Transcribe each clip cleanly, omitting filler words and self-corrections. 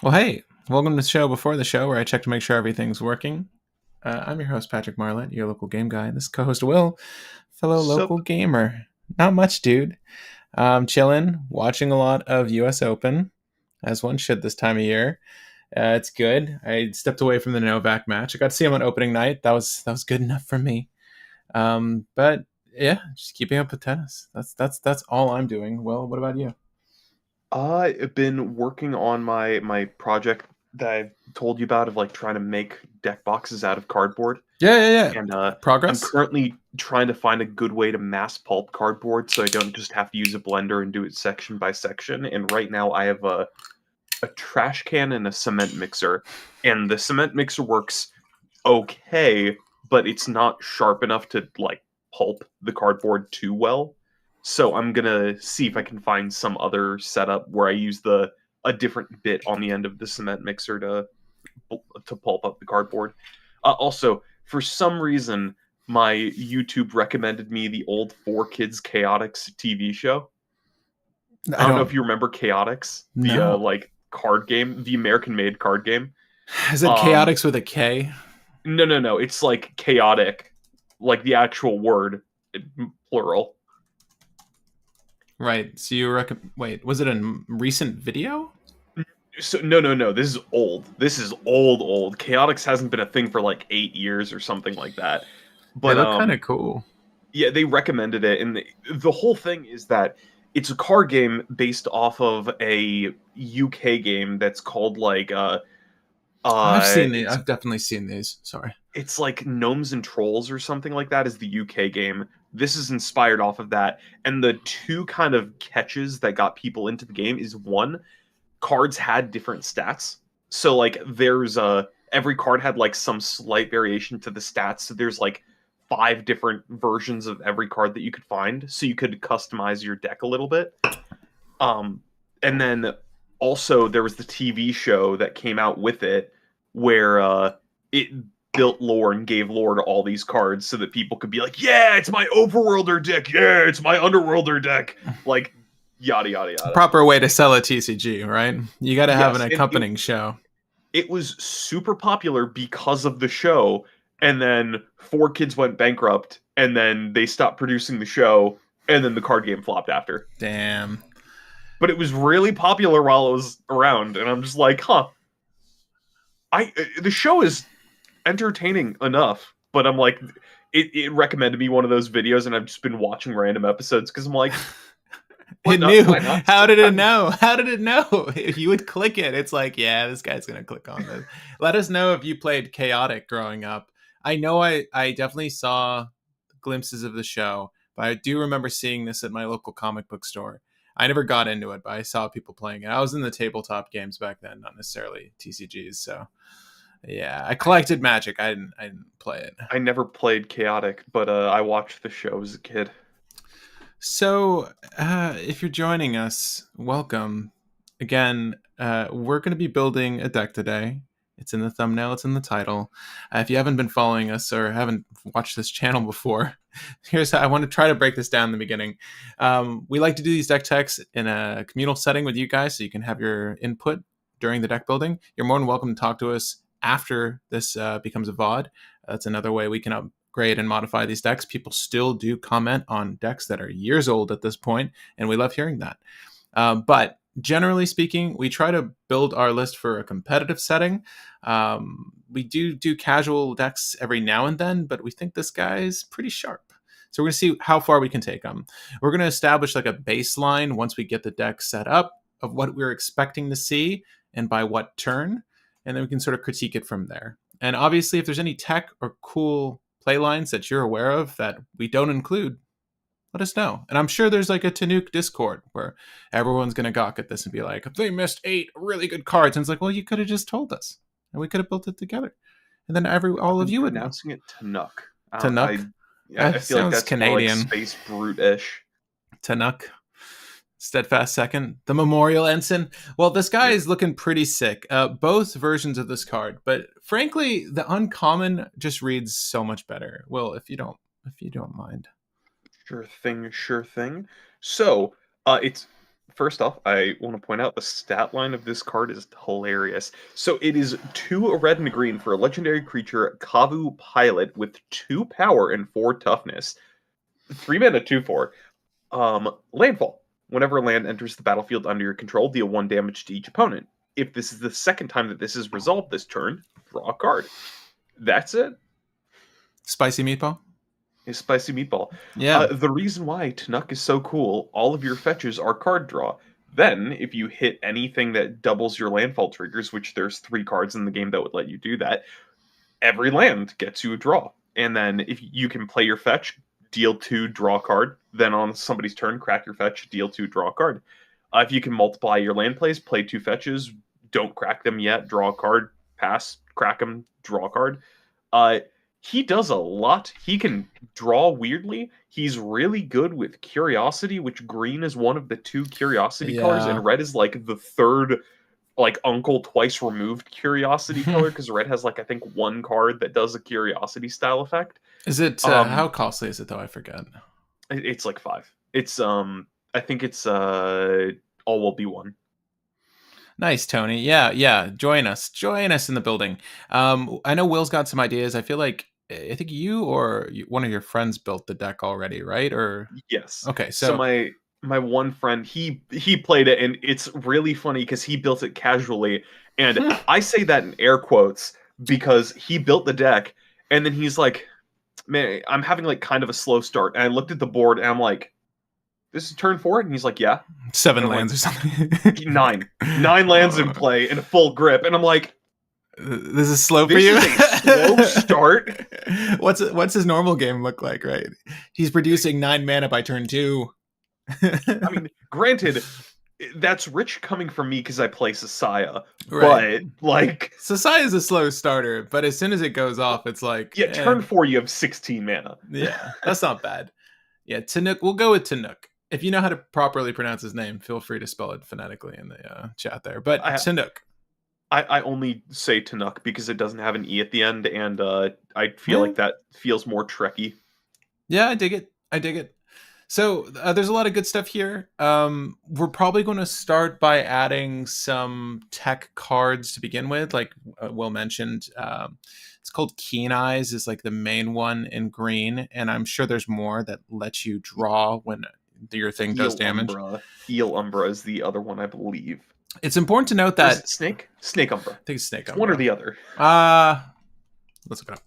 Well, hey, welcome to the show before the show where I check to make sure everything's working. I'm your host, Patrick Marlett, your local game guy. This co host, Will, fellow Sup? local gamer. Not much, dude. Chilling, watching a lot of US Open, as one should this time of year. It's good. I stepped away from the Novak match. I got to see him on opening night. That was good enough for me. But yeah, just keeping up with tennis. That's all I'm doing. Well, what about you? I've been working on my project that I told you about of like trying to make deck boxes out of cardboard. Yeah, yeah, yeah. And I'm Progress. currently trying to find a good way to mass pulp cardboard so I don't just have to use a blender and do it section by section. And right now I have a trash can and a cement mixer. And the cement mixer works okay, but it's not sharp enough to like pulp the cardboard too well. So I'm gonna see if I can find some other setup where I use the a different bit on the end of the cement mixer to pulp up the cardboard. Also, for some reason, my YouTube recommended me the old Four Kids Chaotix TV show. I I don't know if don't you remember Chaotix, the know. like card game, the American-made card game. Is it Um, chaotics with a K? no. It's like chaotic, like the actual word, plural. Right. So you recommend? Wait, was it a recent video? So no. This is old. This is old. Chaotix hasn't been a thing for like 8 years or something like that. They But look kind of cool. yeah, they recommended it, and the whole thing is that it's a card game based off of a UK game that's called like I've seen these. it's I've definitely seen these. Sorry. it's like Gnomes and Trolls or something like that is the UK game. This is inspired off of that, and the two kind of catches that got people into the game is one, cards had different stats. So like there's a every card had like some slight variation to the stats. So there's like five different versions of every card that you could find. So you could customize your deck a little bit. Um and then also there was the TV show that came out with it where it built lore and gave lore to all these cards so that people could be like, yeah, it's my overworlder deck. Yeah, it's my underworlder deck. Like yada yada yada. Proper way to sell a TCG, right? You got to have an Yes, and accompanying show. it was super popular because of the show, and then Four Kids went bankrupt, and then they stopped producing the show, and then the card game flopped after. Damn. But it was really popular while it was around, and I'm just like, huh. The show is entertaining enough, but I'm like, it recommended me one of those videos, and I've just been watching random episodes because I'm like, why It not? knew. Why not? How did it I'm know? How did it know? If you would click it, it's like, yeah, this guy's gonna click on this. Let us know if you played Chaotic growing up. I know I definitely saw glimpses of the show, but I do remember seeing this at my local comic book store. I never got into it, but I saw people playing it. I was in the tabletop games back then, not necessarily TCGs. So yeah, I collected Magic. I didn't play it. I never played Chaotic, but I watched the show as a kid. So, if you're joining us, welcome. Again, we're going to be building a deck today. It's in the thumbnail, it's in the title. If you haven't been following us or haven't watched this channel before, here's how I want to try to break this down in the beginning. We like to do these deck techs in a communal setting with you guys so you can have your input during the deck building. You're more than welcome to talk to us after this becomes a VOD. That's another way we can upgrade and modify these decks. People still do comment on decks that are years old at this point, and we love hearing that. But generally speaking, we try to build our list for a competitive setting. We do casual decks every now and then, but we think this guy is pretty sharp. So we're going to see how far we can take him. We're going to establish like a baseline once we get the deck set up of what we're expecting to see and by what turn, and then we can sort of critique it from there. And obviously, if there's any tech or cool play lines that you're aware of that we don't include, let us know. And I'm sure there's like a Tanuk Discord where everyone's going to gawk at this and be like, they missed 8 really good cards. And it's like, well, you could have just told us and we could have built it together. And then I've all of been you would know. pronouncing it Tanuk. Tanuk? I feel like Sounds that's more like Canadian. Space Brute-ish. Tanuk. Steadfast second. The Memorial Ensign. Well, this guy Yeah, is looking pretty sick. Both versions of this card. But frankly, the uncommon just reads so much better. Well, if you don't mind. sure thing, sure thing. So, it's First off, I want to point out the stat line of this card is hilarious. So it is 2 a red and a green for a legendary creature, Kavu Pilot, with 2 power and 4 toughness. 3 mana, 2/4. Landfall. Whenever a land enters the battlefield under your control, deal 1 damage to each opponent. If this is the second time that this is resolved this turn, draw a card. That's it. Spicy meatball. A spicy meatball. Yeah. The reason why Tannuk is so cool, all of your fetches are card draw. Then, if you hit anything that doubles your landfall triggers, which there's 3 cards in the game that would let you do that, every land gets you a draw. And then if you can play your fetch, deal 2, draw a card. Then on somebody's turn, crack your fetch, deal 2, draw a card. If you can multiply your land plays, play 2 fetches, don't crack them yet, draw a card, pass, crack them, draw a card. He does a lot. He can draw weirdly. He's really good with Curiosity, which green is one of the 2 Curiosity colors, Yeah. and red is like the third, like uncle twice removed Curiosity color, because red has like I think 1 card that does a Curiosity style effect. Is it how costly is it though? I forget. It's like 5. It's I think it's all will be 1. Nice, Tony. Yeah, yeah. Join us. Join us in the building. I know Will's got some ideas. I feel like I think you or one of your friends built the deck already, right? Or Yes. okay, So so my one friend, he played it, and it's really funny because he built it casually, and I say that in air quotes because he built the deck, and then he's like, "Man, I'm having like kind of a slow start." And I looked at the board, and I'm like, "This is turn 4," and he's like, "Yeah." 7 And I'm like, lands or something. 9 lands in play and a full grip, and I'm like, This is slow for "This you. is a slow start." What's his normal game look like? Right, he's producing 9 mana by turn 2. I mean, granted, that's rich coming from me because I play Sasaya, Right. but like, Sasai is a slow starter, but as soon as it goes off, it's like, yeah, turn 4 you have 16 mana. yeah, that's not bad. Yeah, Tanuk. We'll go with Tanuk. If you know how to properly pronounce his name, feel free to spell it phonetically in the chat there. But Tanuk. I only say Tanuk because it doesn't have an E at the end, and I feel like that feels more Trekky. Yeah, I dig it. I dig it. So there's a lot of good stuff here. We're probably going to start by adding some tech cards to begin with. Like Will mentioned, it's called Keen Eyes is like the main one in green, and I'm sure there's more that lets you draw when your thing does damage. Eel Umbra is the other one, I believe. It's important to note that Snake Umbra. I think it's Snake Umbra. One or the other. Let's look it up.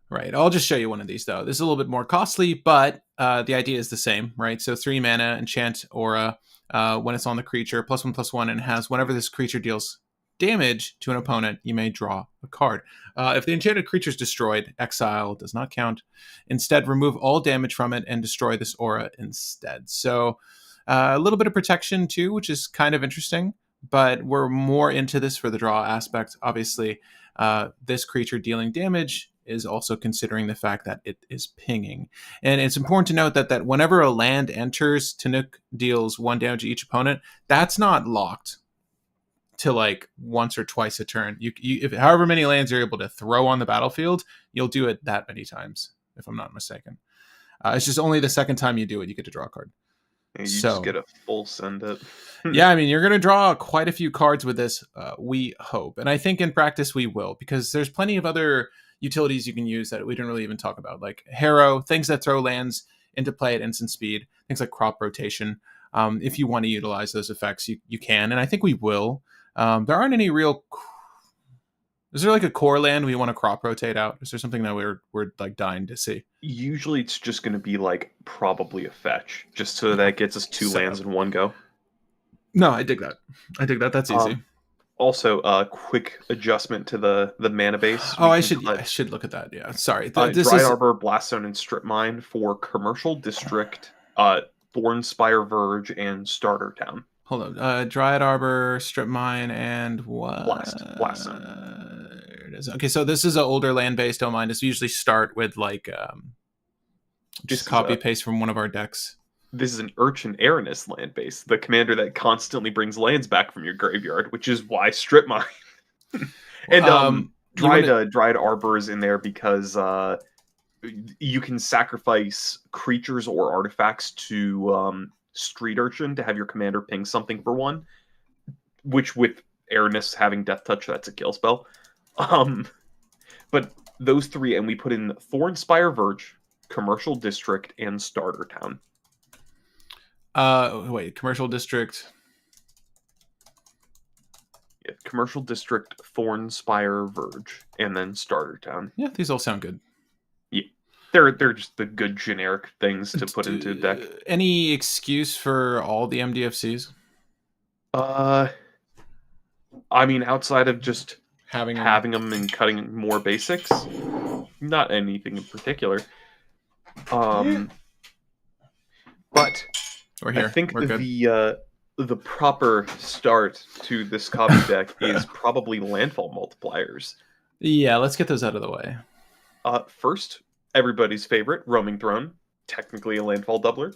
Right, I'll just show you one of these though. This is a little bit more costly, but the idea is the same, right? So 3 mana, enchant aura. When it's on the creature, +1/+1, and has whenever this creature deals damage to an opponent, you may draw a card. If the enchanted creature is destroyed, exile does not count. Instead, remove all damage from it and destroy this aura instead. So a little bit of protection too, which is kind of interesting, but we're more into this for the draw aspect. Obviously, this creature dealing damage is also considering the fact that it is pinging. And it's important to note that whenever a land enters, Tanuk deals 1 damage to each opponent. That's not locked to like once or twice a turn. If however many lands you're able to throw on the battlefield, you'll do it that many times, if I'm not mistaken. It's just only the second time you do it, you get to draw a card. You just get a full send it. Yeah, I mean, you're going to draw quite a few cards with this, we hope. And I think in practice we will, because there's plenty of other utilities you can use that we didn't really even talk about, like Harrow, things that throw lands into play at instant speed, things like crop rotation. If you want to utilize those effects, you can, and I think we will. There aren't any real... Is there like a core land we want to crop rotate out? Is there something that we're like dying to see? Usually it's just going to be like probably a fetch, just so that gets us 2 lands in one go. No, I dig that. That's easy. Also, a quick adjustment to the mana base. I should look at that. Yeah, sorry. This Dry Arbor, Blaststone, and Strip Mine for Commercial District, Thornspire Verge, and Starter Town. Hold on. Dryad Arbor, Strip Mine, and what? Blaststone. There it is. Okay, so this is an older land base. Don't mind us. We usually start with like just copy paste from one of our decks. This is an Urchin Aranus land base, the commander that constantly brings lands back from your graveyard, which is why Strip Mine. And Dryad Arbor is in there because you can sacrifice creatures or artifacts to Street Urchin to have your commander ping something for 1, which with Airness having Death Touch, that's a kill spell. But those 3, and we put in Thornspire Verge, Commercial District, and Starter Town. Wait, Commercial District. Yeah, Commercial District, Thornspire Verge, and then Starter Town. Yeah, these all sound good. Yeah, they're just the good generic things to put into a deck. Any excuse for all the MDFCs? I mean, outside of just Having them and cutting more basics, not anything in particular. But we're here. I think we're good. The proper start to this copy deck is probably landfall multipliers. Yeah, let's get those out of the way. First, everybody's favorite, Roaming Throne, technically a landfall doubler.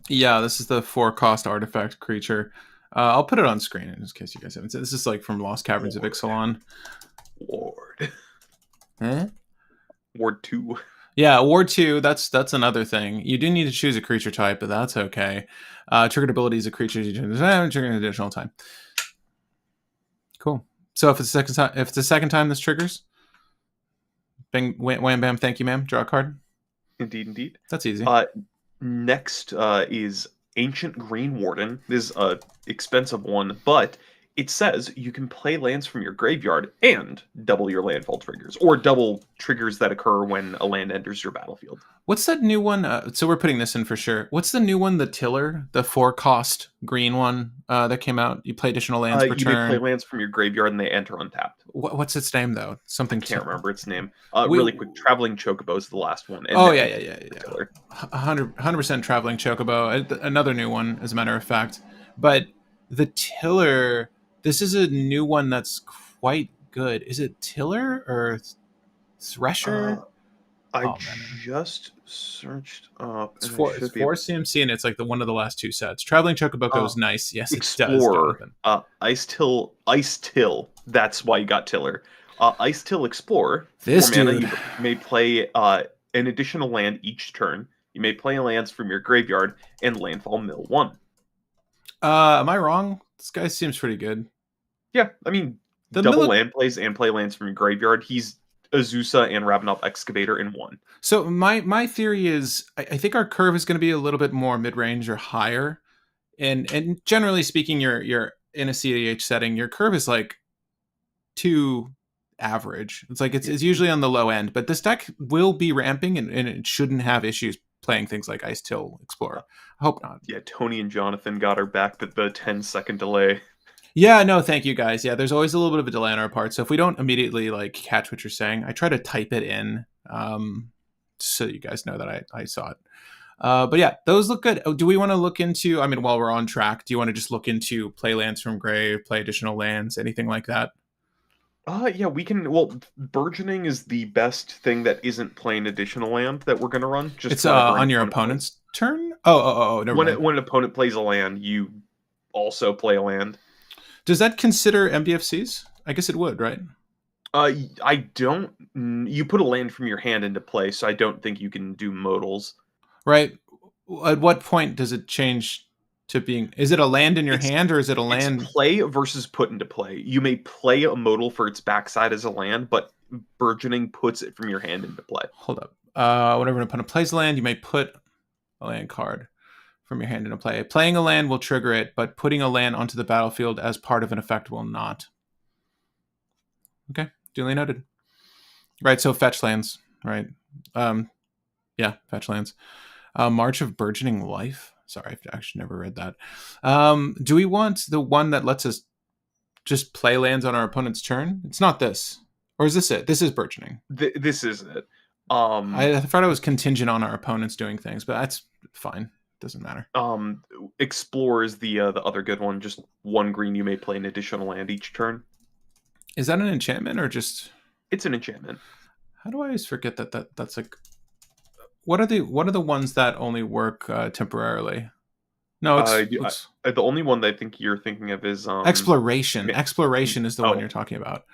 Yeah, this is the 4-cost artifact creature. I'll put it on screen in case you guys haven't seen. This is like from Lost Caverns of Ixalan. Ward. Eh? Ward 2. Yeah, Ward 2, that's another thing. You do need to choose a creature type, but that's okay. Triggered ability is a creature you trigger an additional time. Cool. So if it's the second time this triggers, bing, wham, bam, thank you, ma'am. Draw a card. Indeed. That's easy. Next is Ancient Green Warden. This is an expensive one, but it says you can play lands from your graveyard and double your landfall triggers, or double triggers that occur when a land enters your battlefield. What's that new one? So we're putting this in for sure. What's the new one? The Tiller, the 4-cost green one that came out. You play additional lands per turn. You may play lands from your graveyard and they enter untapped. What's its name though? Something. I can't remember its name. Really quick, Traveling Chocobo is the last one. And yeah. 100% Traveling Chocobo. Another new one, as a matter of fact. But the Tiller. This is a new one that's quite good. Is it Tiller or Thresher? I just searched up. It's 4 CMC, and it's like one of the last 2 sets. Traveling Chocobo goes nice. Yes, Explorer, it does. Ice Till. That's why you got Tiller. Ice Till Explorer. This mana, dude. you may play an additional land each turn. You may play lands from your graveyard and landfall mill 1. Am I wrong? This guy seems pretty good. Yeah, I mean, double land plays and play lands from your graveyard. He's Azusa and Ravenov Excavator in 1. So my theory is I think our curve is going to be a little bit more mid-range or higher. And generally speaking, you're in a cEDH setting, your curve is like too average. It's like it's usually on the low end, but this deck will be ramping and it shouldn't have issues playing things like Ice Till Explorer. I hope not. Yeah, Tony and Jonathan got her back, but the 10-second delay. Yeah, no, thank you guys. Yeah, there's always a little bit of a delay on our part. So if we don't immediately like catch what you're saying, I try to type it in so you guys know that I saw it. But yeah, those look good. Oh, do we want to look into, I mean, while we're on track, do you want to just look into play lands from grave, play additional lands, anything like that? Yeah, we can. Well, Burgeoning is the best thing that isn't playing additional land that we're going to run. Just it's on your opponent's turn? Oh, never mind. When an opponent plays a land, you also play a land. Does that consider MDFCs? I guess it would, right? I don't. You put a land from your hand into play, so I don't think you can do modals. Right. At what point does it change to being? Is it a land in your hand, or is it a land? It's play versus put into play. You may play a modal for its backside as a land, but Burgeoning puts it from your hand into play. Hold up. Whenever an opponent plays a land, you may put a land card from your hand into play. Playing a land will trigger it, but putting a land onto the battlefield as part of an effect will not. Okay, duly noted. Right, so fetch lands, right? Yeah, fetch lands. March of Burgeoning Life. Sorry, I've actually never read that. Do we want the one that lets us just play lands on our opponent's turn? It's not this. Or is this it? This is Burgeoning. This is it. I thought it was contingent on our opponents doing things, but that's fine. Doesn't matter. Explore is the other good one. Just 1 green, you may play an additional land each turn. Is that an enchantment or just? It's an enchantment. How do I always forget that's like? What are the ones that only work temporarily? No, it's the only one that I think you're thinking of is Exploration. Exploration is the one you're talking about.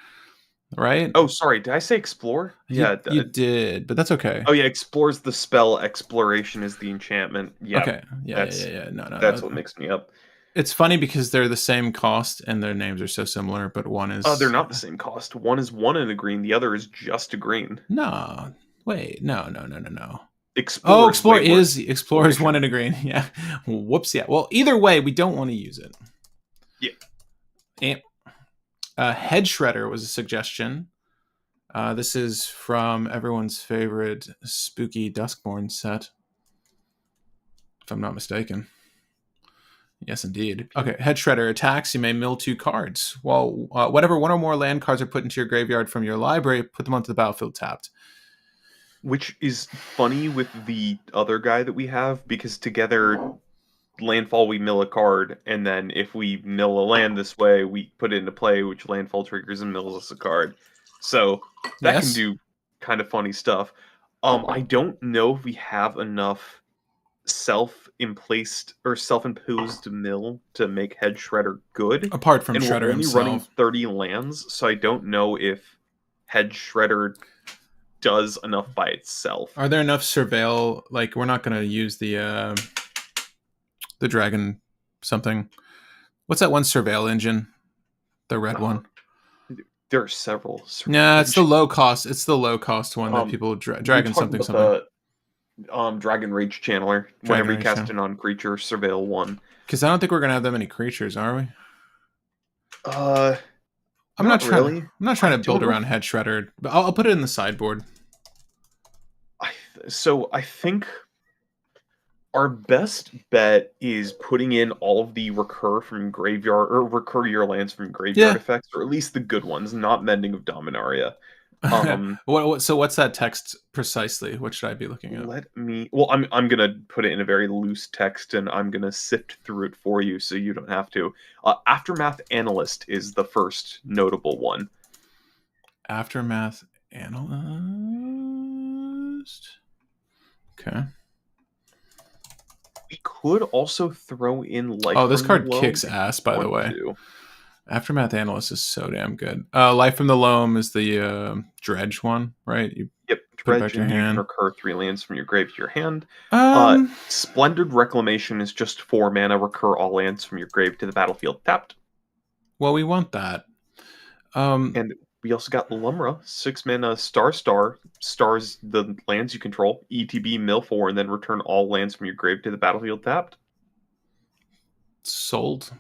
right? Oh, sorry. Did I say explore? You Yeah. you did, but that's okay. Oh, yeah. Explores the spell. Exploration is the enchantment. Yeah. Okay. Yeah, yeah, yeah, That's yeah. No, no, that's no. what mixed me up. It's funny because they're the same cost and their names are so similar, but one They're is not the same cost. One is one in a green. The other is just a green. no. Wait, no, no, no, no, no. Oh, Explore is Explore way is worse. Explorer is one Exploration. in a green. Yeah. Whoops. Yeah. Well, either way, we don't want to use it. Yeah. And, Head Shredder was a suggestion. This is from everyone's favorite spooky Duskborn set, if I'm not mistaken. Yes, indeed. Okay, Head Shredder attacks. You may mill 2 cards. Well, whatever one or more land cards are put into your graveyard from your library, put them onto the battlefield tapped. Which is funny with the other guy that we have because together landfall we mill a card, and then if we mill a land this way, we put it into play, which landfall triggers and mills us a card. So that can Yes. do kind of funny stuff. I don't know if we have enough self-implaced or self-imposed mill to make Head Shredder good, Apart from and we're Shredder only running himself. 30 lands, so I don't know if Head Shredder does enough by itself. Are there enough surveil? Like, we're not going to use the dragon something. What's that one surveil engine? The red Uh, one. there are several Nah, surveil it's the engines. low cost. It's the low cost one that people You're dragon talking something about something. the Dragon Rage Channeler. Dragon Whenever you Rage. cast a non-creature, surveil one. Because I don't think we're gonna have that many creatures, are we? Uh, I'm not not trying to. really. I'm not trying I to build don't know. around Head Shredder, but I'll put it in the sideboard. I think our best bet is putting in all of the recur from graveyard or recur your lands from graveyard Yeah. effects, or at least the good ones, not Mending of Dominaria. Um, So what's that text precisely? What should I be looking at? Let me. Well, I'm gonna put it in a very loose text, and I'm gonna sift through it for you, so you don't have to. Aftermath Analyst is the first notable one. Aftermath analyst. Okay. We could also throw in Life Oh, this from the card Loam kicks if ass, you by the want way. to. Aftermath Analyst is so damn good. Life from the Loam is the dredge one, right? You Yep, put it back Dredge, to your and you can hand. recur 3 lands from your grave to your hand. Um, Splendid Reclamation is just 4 mana. Recur all lands from your grave to the battlefield tapped. well, we want that. And we also got Lumra, 6 mana Star. Stars the lands you control. ETB mill 4, and then return all lands from your grave to the battlefield tapped. Sold.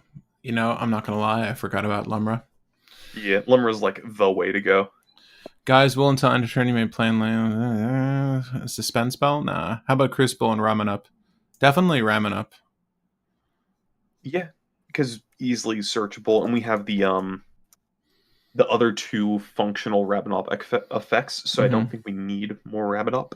You know, I'm not gonna lie, I forgot about Lumra. Yeah, Lumra's like the way to go. Guys, will until end of turn you may play in land. Suspend spell? Nah. How about Crucible and Ramen Up? Definitely Ramen Up. Yeah, because easily searchable, and we have the other 2 functional Rabinop effects, so I don't think we need more Rabinop.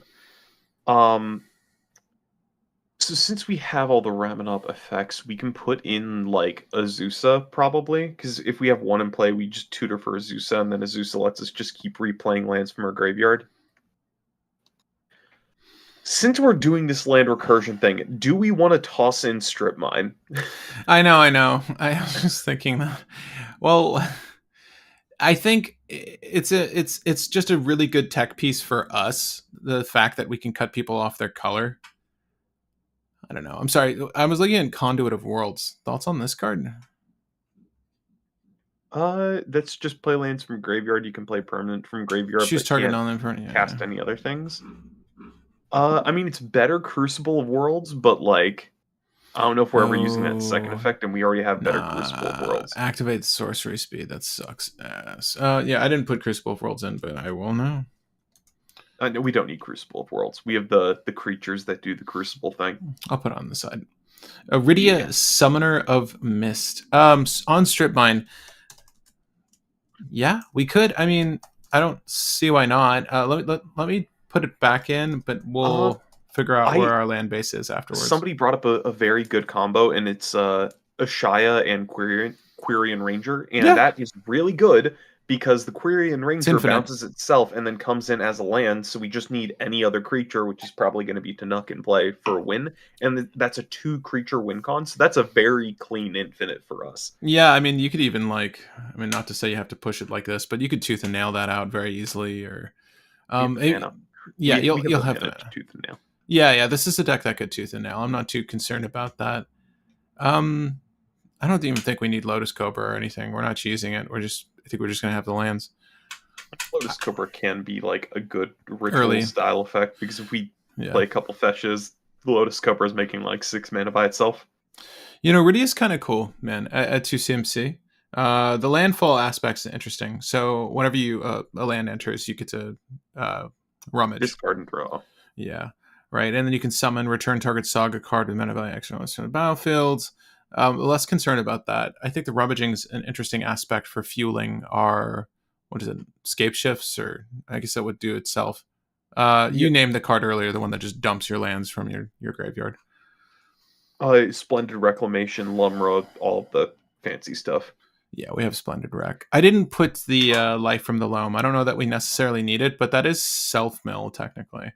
So since we have all the Raminop effects, we can put in like Azusa probably, because if we have one in play, we just tutor for Azusa, and then Azusa lets us just keep replaying lands from our graveyard. Since we're doing this land recursion thing, do we want to toss in Strip Mine? I know. I was just thinking that. Well, I think it's just a really good tech piece for us. The fact that we can cut people off their color. I don't know. I'm sorry. I was looking at Conduit of Worlds. Thoughts on this card? That's just play lands from graveyard. You can play permanent from graveyard, Choose but target can't non-land. cast Yeah. any other things. I mean, it's better Crucible of Worlds, but like, I don't know if we're ever using that second Oh, effect, and we already have better Crucible of nah. Worlds. Activate sorcery speed. That sucks ass. Yeah, I didn't put Crucible of Worlds in, but I will now. No, we don't need Crucible of Worlds. We have the creatures that do the Crucible thing. I'll put it on the side. Iridia, Yeah. Summoner of Mist. On Strip Mine. Yeah, we could. I mean, I don't see why not. Let me put it back in, but we'll figure out where I our land base is afterwards. Somebody brought up a very good combo, and it's Ashaya and Quirion Ranger, and Yeah. that is really good because the Quirion It's Ranger infinite. bounces itself and then comes in as a land, so we just need any other creature, which is probably going to be Tannuk in play for a win, and that's a 2-creature win con, so that's a very clean infinite for us. Yeah, I mean, you could even not to say you have to push it like this, but you could tooth and nail that out very easily, or We have the it, mana. yeah, We you'll have the have mana the to tooth and nail. yeah. This is a deck that could tooth and nail. I'm not too concerned about that. Um, I don't even think we need Lotus Cobra or anything. We're not cheesing it. I think we're just gonna have the lands Lotus Cobra can be like a good ritual early. style effect, because if we Yeah, play a couple fetches, the Lotus Cobra is making like 6 mana by itself. Riddy is kind of cool, man. At 2 CMC, the landfall aspect's interesting. So whenever a land enters, you get to rummage. Discard and draw. Yeah, right. And then you can summon, return target saga card with mana value extra from the battlefield. Less concerned about that. I think the rummaging is an interesting aspect for fueling our, what is it, scape shifts, or I guess that would do itself. You Yep. named the card earlier, the one that just dumps your lands from your graveyard. Splendid Reclamation, Lumra, all of the fancy stuff. Yeah, we have Splendid Wreck. I didn't put the Life from the Loam. I don't know that we necessarily need it, but that is self-mill, technically.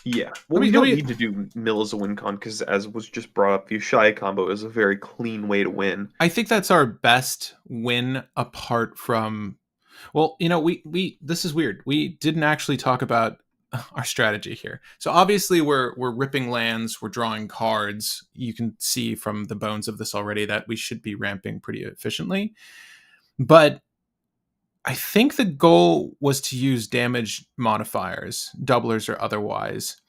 Yeah. Well, we don't need to do mill as a win con, because as was just brought up, the Ushai combo is a very clean way to win. I think that's our best win apart from... Well, we this is weird. We didn't actually talk about our strategy here. So obviously we're ripping lands, we're drawing cards. You can see from the bones of this already that we should be ramping pretty efficiently. But I think the goal was to use damage modifiers, doublers or otherwise,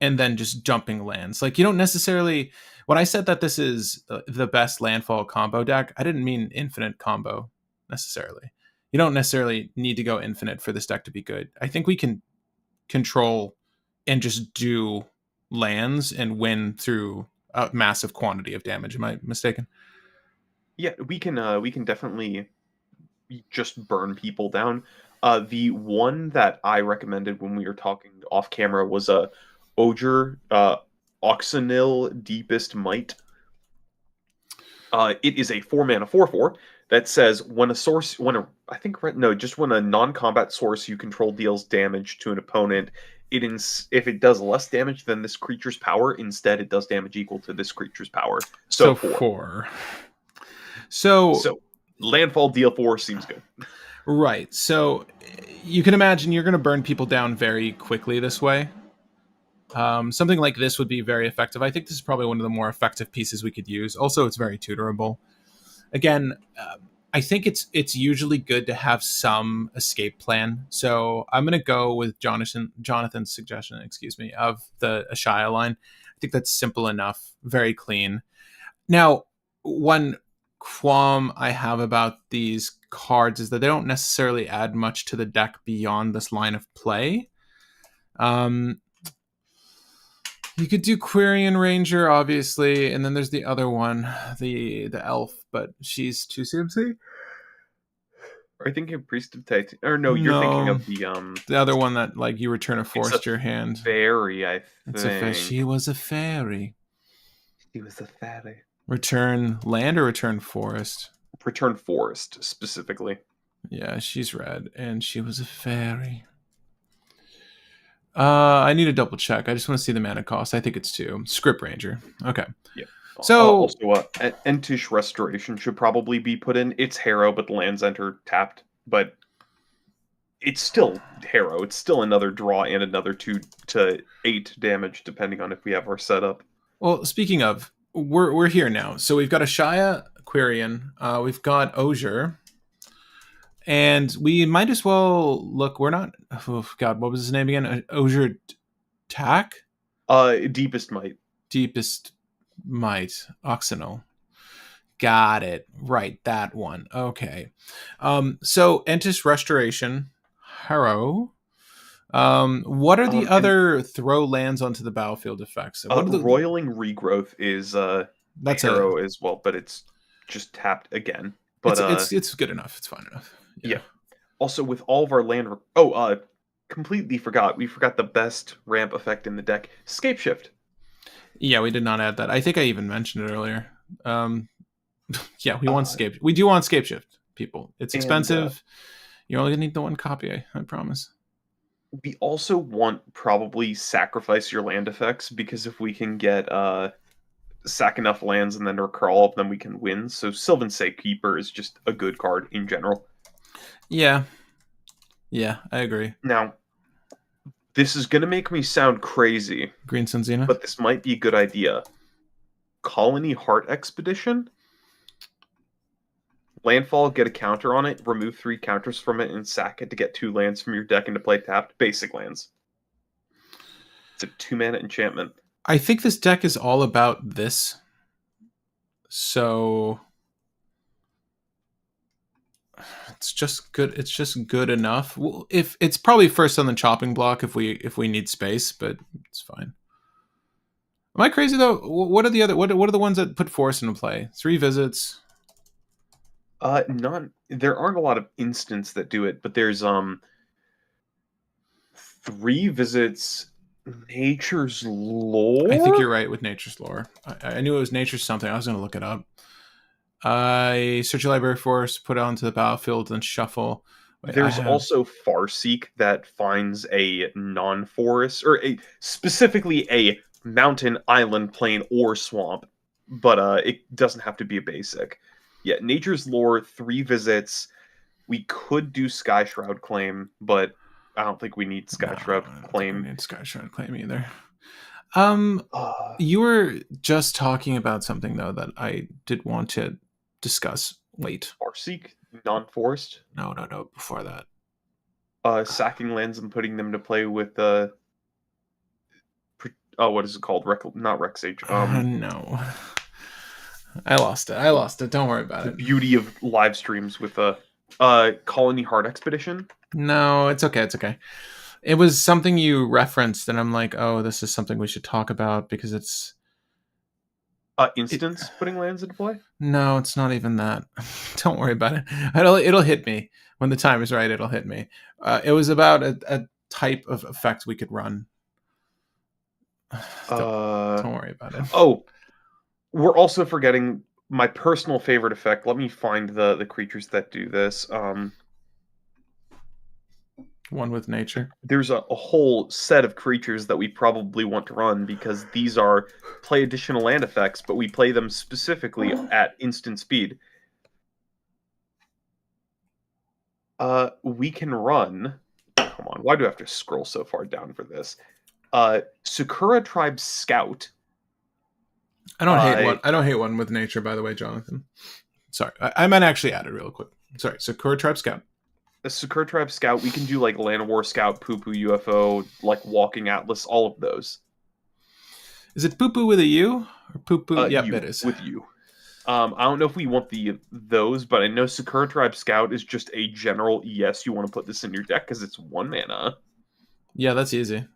and then just jumping lands. Like, you don't necessarily... When I said that this is the best landfall combo deck, I didn't mean infinite combo necessarily. You don't necessarily need to go infinite for this deck to be good. I think we can control and just do lands and win through a massive quantity of damage. Am I mistaken? Yeah, we can definitely just burn people down. The one that I recommended when we were talking off camera was a Oger Oxenil Deepest Might. It is a 4-mana 4/4 that says when a non-combat source you control deals damage to an opponent, if it does less damage than this creature's power, instead it does damage equal to this creature's power. So 4. So landfall deal 4 seems good. Right. So you can imagine you're going to burn people down very quickly this way. Something like this would be very effective. I think this is probably one of the more effective pieces we could use. Also, it's very tutorable. Again, I think it's usually good to have some escape plan. So I'm going to go with Jonathan's suggestion, of the Ashaya line. I think that's simple enough, very clean. Now, one qualm I have about these cards is that they don't necessarily add much to the deck beyond this line of play. You could do Quirion Ranger, obviously, and then there's the other one, the elf, but she's 2 CMC. Are you thinking of Priest of Titan? Or no, you're thinking of the other one that you return a forest to your hand. Fairy, I think. She was a fairy. She was a fairy. Return land or return forest? Return forest, specifically. Yeah, she's red, and she was a fairy. I need to double check. I just want to see the mana cost. I think it's 2. Script Ranger. Okay. Yeah. So also, Entish Restoration should probably be put in. It's Harrow, but the lands enter tapped. But it's still Harrow. It's still another draw and another 2 to 8 damage, depending on if we have our setup. Well, speaking of, we're here now. So we've got Ashaya, Quirion. We've got Oger. And we might as well look. We're not. Oh God, what was his name again? Oger Tack. Deepest Might. Deepest Might. Oxenil. Got it. Right, that one. Okay. So Entish Restoration. Harrow. What are the other throw lands onto the battlefield effects? Roiling Regrowth is that's Harrow as well, but it's just tapped again. But it's good enough. It's fine enough. Yeah. Also, with all of our land... completely forgot. We forgot the best ramp effect in the deck. Scape Shift. Yeah, we did not add that. I think I even mentioned it earlier. Yeah, we want Scape. We do want Scape Shift, people. It's expensive. You only need the one copy, I promise. We also want probably sacrifice your land effects, because if we can get sack enough lands and then recur all of them, we can win. So Sylvan Keeper is just a good card in general. Yeah. Yeah, I agree. Now, this is going to make me sound crazy, Green Sun Zenith? but this might be a good idea. Colony Heart Expedition. Landfall, get a counter on it, remove 3 counters from it, and sack it to get 2 lands from your deck into play tapped. Basic lands. It's a 2-mana enchantment. I think this deck is all about this. So it's just good. It's just good enough. Well, if it's probably first on the chopping block if we need space, but it's fine. Am I crazy though? What are the other? What are the ones that put force into play? 3 visits. None. There aren't a lot of instants that do it, but there's 3 visits. Nature's Lore. I think you're right with Nature's Lore. I knew it was Nature's something. I was going to look it up. I search your library force, put it onto the battlefield, and shuffle. Wait, there's also Farseek that finds a non-forest, or specifically a mountain, island, plain, or swamp, but it doesn't have to be a basic. Yeah, Nature's Lore, 3 visits. We could do Sky Shroud Claim, but I don't think we need Sky Shroud Claim. We need Sky Shroud Claim either. You were just talking about something though that I did want to discuss. Wait, Farseek, non-forest. No. Before that, sacking lands and putting them to play with what is it called? Not Rex Age. No. I lost it. Don't worry about the it. Beauty of live streams with a Colony Heart Expedition. No, it's okay. It was something you referenced, and I'm like, oh, this is something we should talk about because it's instance putting lands into play. No, it's not even that. Don't worry about it. It'll hit me when the time is right. It'll hit me. It was about a type of effect we could run. Don't worry about it. Oh, we're also forgetting my personal favorite effect. Let me find the creatures that do this. One with nature. There's a whole set of creatures that we probably want to run because these are play additional land effects, but we play them specifically at instant speed. We can run. Come on, why do I have to scroll so far down for this? Sakura Tribe Scout. I don't hate one with nature, by the way, Jonathan. Sorry, I might actually add it real quick. Sorry, Sakura Tribe Scout. A Sakura Tribe Scout, we can do like Land War Scout, Poo Poo UFO, like Walking Atlas, all of those. Is it Poo Poo with a U or Poo Poo? Yep, U, it is with you. I don't know if we want those, but I know Sakura Tribe Scout is just a general yes. You want to put this in your deck because it's 1 mana. Yeah, that's easy.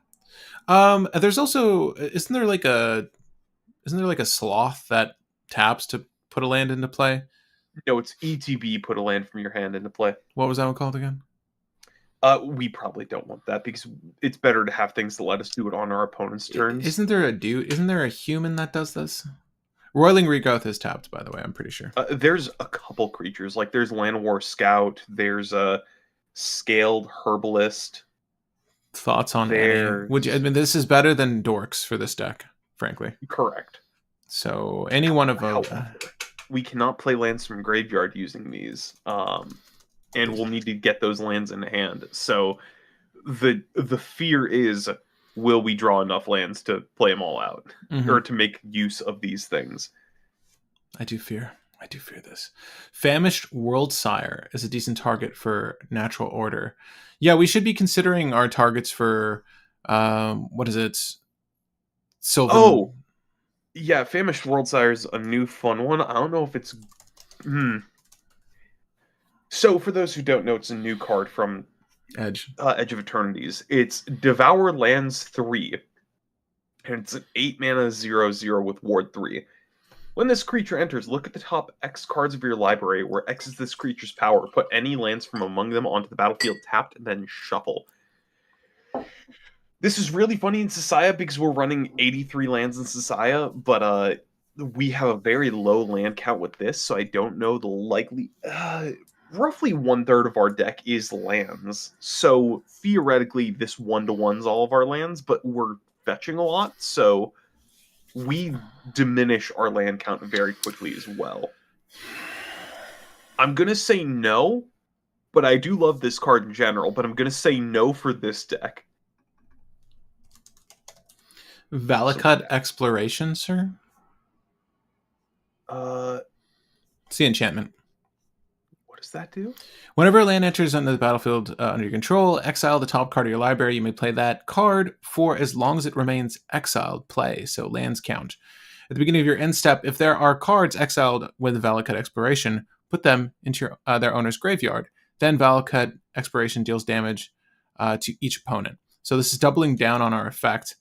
There's also isn't there like a sloth that taps to put a land into play? No, it's ETB, put a land from your hand into play. What was that one called again? We probably don't want that because it's better to have things to let us do it on our opponent's turns. Isn't there a human that does this? Roiling Regrowth is tapped, by the way, I'm pretty sure. There's a couple creatures. Like there's Land War Scout, there's a Scaled Herbalist. Thoughts on any? This is better than Dorks for this deck, frankly. Correct. So any one of those. We cannot play lands from graveyard using these, and we'll need to get those lands in hand. So the fear is, will we draw enough lands to play them all out, or to make use of these things? I do fear this. Famished Worldsire is a decent target for Natural Order. Yeah, we should be considering our targets for what is it? Sylvan. Oh. Yeah, Famished Worldsire is a new fun one. I don't know if it's... So, for those who don't know, it's a new card from Edge of Eternities. It's Devour Lands 3. And it's an 8-mana 0/0 with Ward 3. When this creature enters, look at the top X cards of your library, where X is this creature's power. Put any lands from among them onto the battlefield tapped, and then shuffle. This is really funny in Sasaya because we're running 83 lands in Sasaya, but we have a very low land count with this, so I don't know the likely... roughly 1/3 of our deck is lands. So theoretically, this 1-to-1's all of our lands, but we're fetching a lot, so we diminish our land count very quickly as well. I'm gonna say no, but I do love this card in general, but I'm gonna say no for this deck. So, Valakut Exploration, sir? uh, It's the enchantment. what does that do? Whenever a land enters onto the battlefield under your control, exile the top card of your library. You may play that card for as long as it remains exiled. Play, so lands count. At the beginning of your end step, if there are cards exiled with Valakut Exploration, put them into their owner's graveyard. Then Valakut Exploration deals damage to each opponent. So this is doubling down on our effect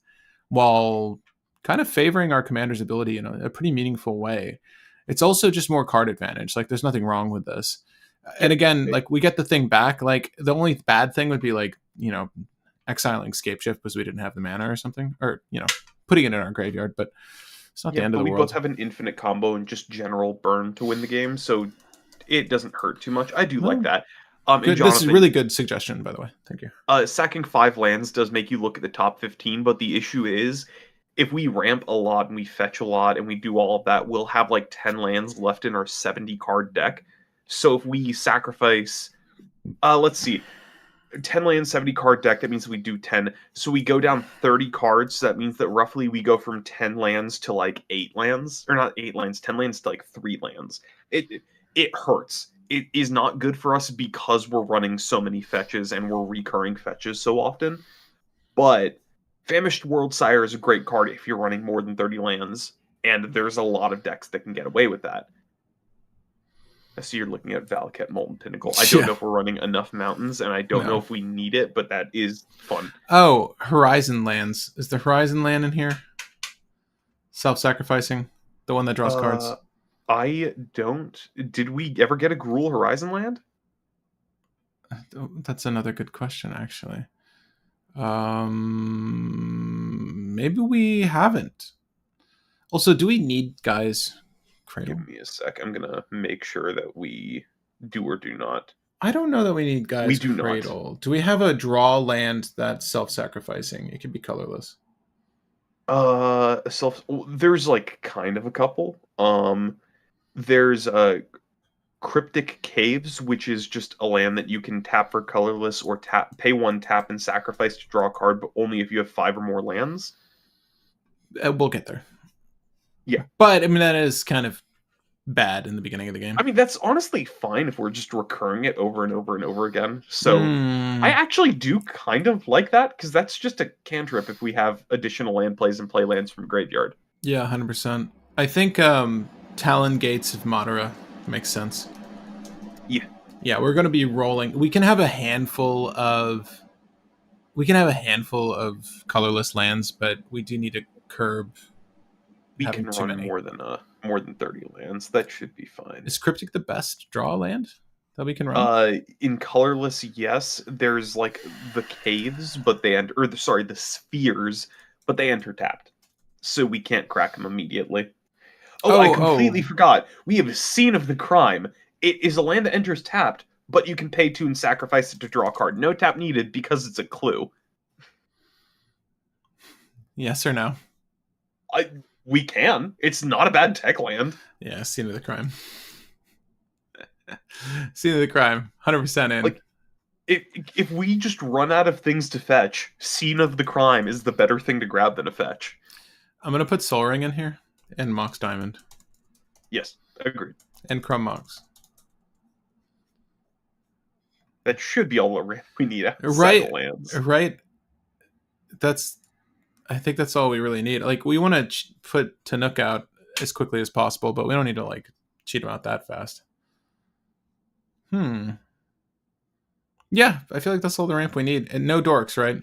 while kind of favoring our commander's ability in a pretty meaningful way. It's also just more card advantage. Like, there's nothing wrong with this. Yeah, And again, like, we get the thing back. Like, the only bad thing would be, like, exiling Scapeshift because we didn't have the mana or something, or putting it in our graveyard. But it's not the yeah, end of but the we world. both have an infinite combo and just general burn to win the game, so it doesn't hurt too much. I do like Well, that. And good. This is a Jonathan, really good suggestion, by the way. Thank you. sacking 5 lands does make you look at the top 15, but the issue is if we ramp a lot and we fetch a lot and we do all of that, we'll have like 10 lands left in our 70 card deck. So if we sacrifice, let's see, 10 lands, 70 card deck, that means we do 10. So we go down 30 cards. So that means that roughly we go from 10 lands to like 8 lands, or not 8 lands, 10 lands to like 3 lands. It hurts. It is not good for us because we're running so many fetches and we're recurring fetches so often. But Famished World Sire is a great card if you're running more than 30 lands, and there's a lot of decks that can get away with that. I see you're looking at Valakut Molten Pinnacle. I don't know if we're running enough mountains, and I don't know if we need it, but that is fun. Oh, Horizon Lands. Is the Horizon Land in here? Self-sacrificing? The one that draws cards? I don't... Did we ever get a Gruul Horizon land? That's another good question, actually. Maybe we haven't. Also, do we need guys? Cradle? Give me a sec. I'm going to make sure that we do or do not. I don't know that we need guys. We do Cradle. not. Do we have a draw land that's self-sacrificing? It could be colorless. There's like kind of a couple. There's Cryptic Caves, which is just a land that you can tap for colorless or pay 1 tap and sacrifice to draw a card, but only if you have 5 or more lands. We'll get there. Yeah. But, I mean, that is kind of bad in the beginning of the game. I mean, that's honestly fine if we're just recurring it over and over and over again. So I actually do kind of like that, because that's just a cantrip if we have additional land plays and play lands from graveyard. Yeah, 100%. I think Talon Gates of Madara makes sense. Yeah. Yeah, we're going to be rolling. We can have a handful of colorless lands, but we do need to curb. We can run more than 30 lands. That should be fine. Is Cryptic the best draw land that we can run? In colorless, yes. There's like the caves, but they enter, or the spheres, but they enter tapped, so we can't crack them immediately. I completely forgot. We have Scene of the Crime. It is a land that enters tapped, but you can pay 2 and sacrifice it to draw a card. No tap needed because it's a clue. Yes or no? We can. It's not a bad tech land. Yeah, Scene of the Crime. Scene of the Crime, 100% in. Like, if we just run out of things to fetch, Scene of the Crime is the better thing to grab than a fetch. I'm going to put Soul Ring in here, and Mox Diamond. Yes, agreed. And Crumb Mox. That should be all we need outside lands. Right. I think that's all we really need. Like, we want to put Tanuk out as quickly as possible, but we don't need to, like, cheat him out that fast. Yeah, I feel like that's all the ramp we need. And no dorks, right?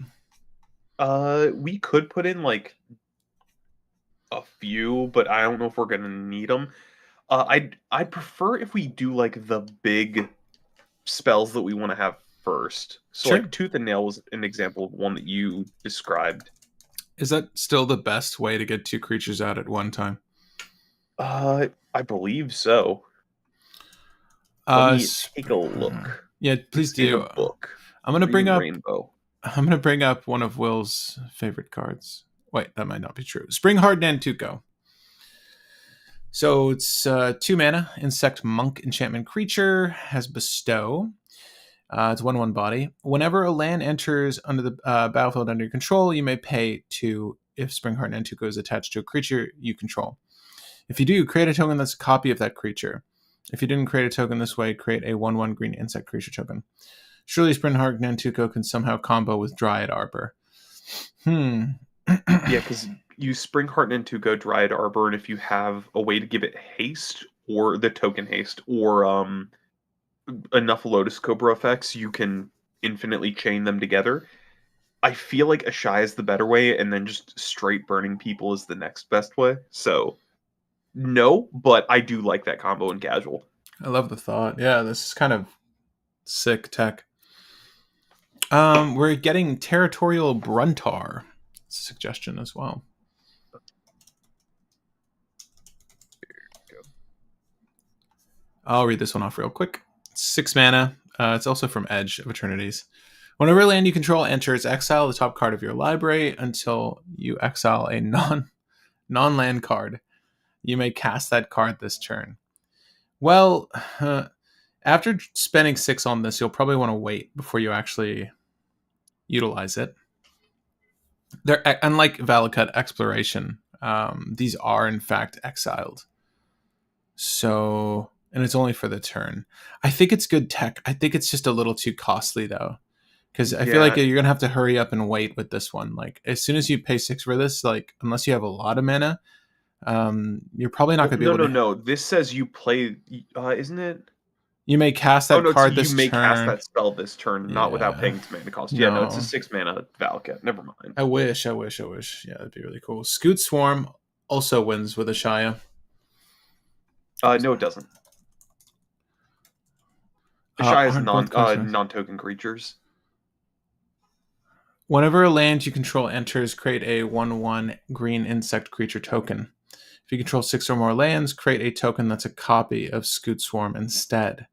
We could put in, like, a few, but I don't know if we're going to need them. I'd prefer if we do, like, the big spells that we want to have first. So, sure. like, Tooth and Nail was an example of one that you described. Is that still the best way to get 2 creatures out at one time? I believe so. Let Uh, me sp- take a look. yeah, please It's in a do. book. I'm gonna bring Reading up. Rainbow. I'm gonna bring up one of Will's favorite cards. Wait, that might not be true. Springheart Nantuko. So it's 2 mana, insect monk enchantment creature, has bestow. It's 1/1 body. Whenever a land enters under the battlefield under your control, you may pay 2 if Springheart Nantuko is attached to a creature you control. If you do, create a token that's a copy of that creature. If you didn't create a token this way, create a 1/1 green insect creature token. Surely Springheart Nantuko can somehow combo with Dryad Arbor. Yeah, because you Springheart into go Dryad Arbor, and if you have a way to give it haste or the token haste or enough Lotus Cobra effects, you can infinitely chain them together. I feel like Ashai is the better way, and then just straight burning people is the next best way. So no, but I do like that combo in casual. I love the thought. Yeah, this is kind of sick tech. We're getting Territorial Bruntar. It's a suggestion as well. I'll read this one off real quick. 6 mana. It's also from Edge of Eternities. Whenever a land you control enters, exile the top card of your library until you exile a non-land card. You may cast that card this turn. Well, after spending 6 on this, you'll probably want to wait before you actually utilize it. They're unlike Valakut Exploration. These are in fact exiled. So, and it's only for the turn. I think it's good tech. I think it's just a little too costly though, because I feel like you're gonna have to hurry up and wait with this one. Like as soon as you pay 6 for this, like unless you have a lot of mana, you're probably not gonna be able to. No. This says you play. Isn't it? You may cast Oh that no, it's card you this may cast turn. that spell this turn, not without Yeah. paying its mana cost. Yeah, no, it's a No. 6 mana Valakut. Never mind. I wish. Yeah, that'd be really cool. Scoot Swarm also wins with Ashaya. No, it doesn't. Ashai is Aren't both non-token creatures. Whenever a land you control enters, create a 1/1 green insect creature token. If you control 6 or more lands, create a token that's a copy of Scoot Swarm instead.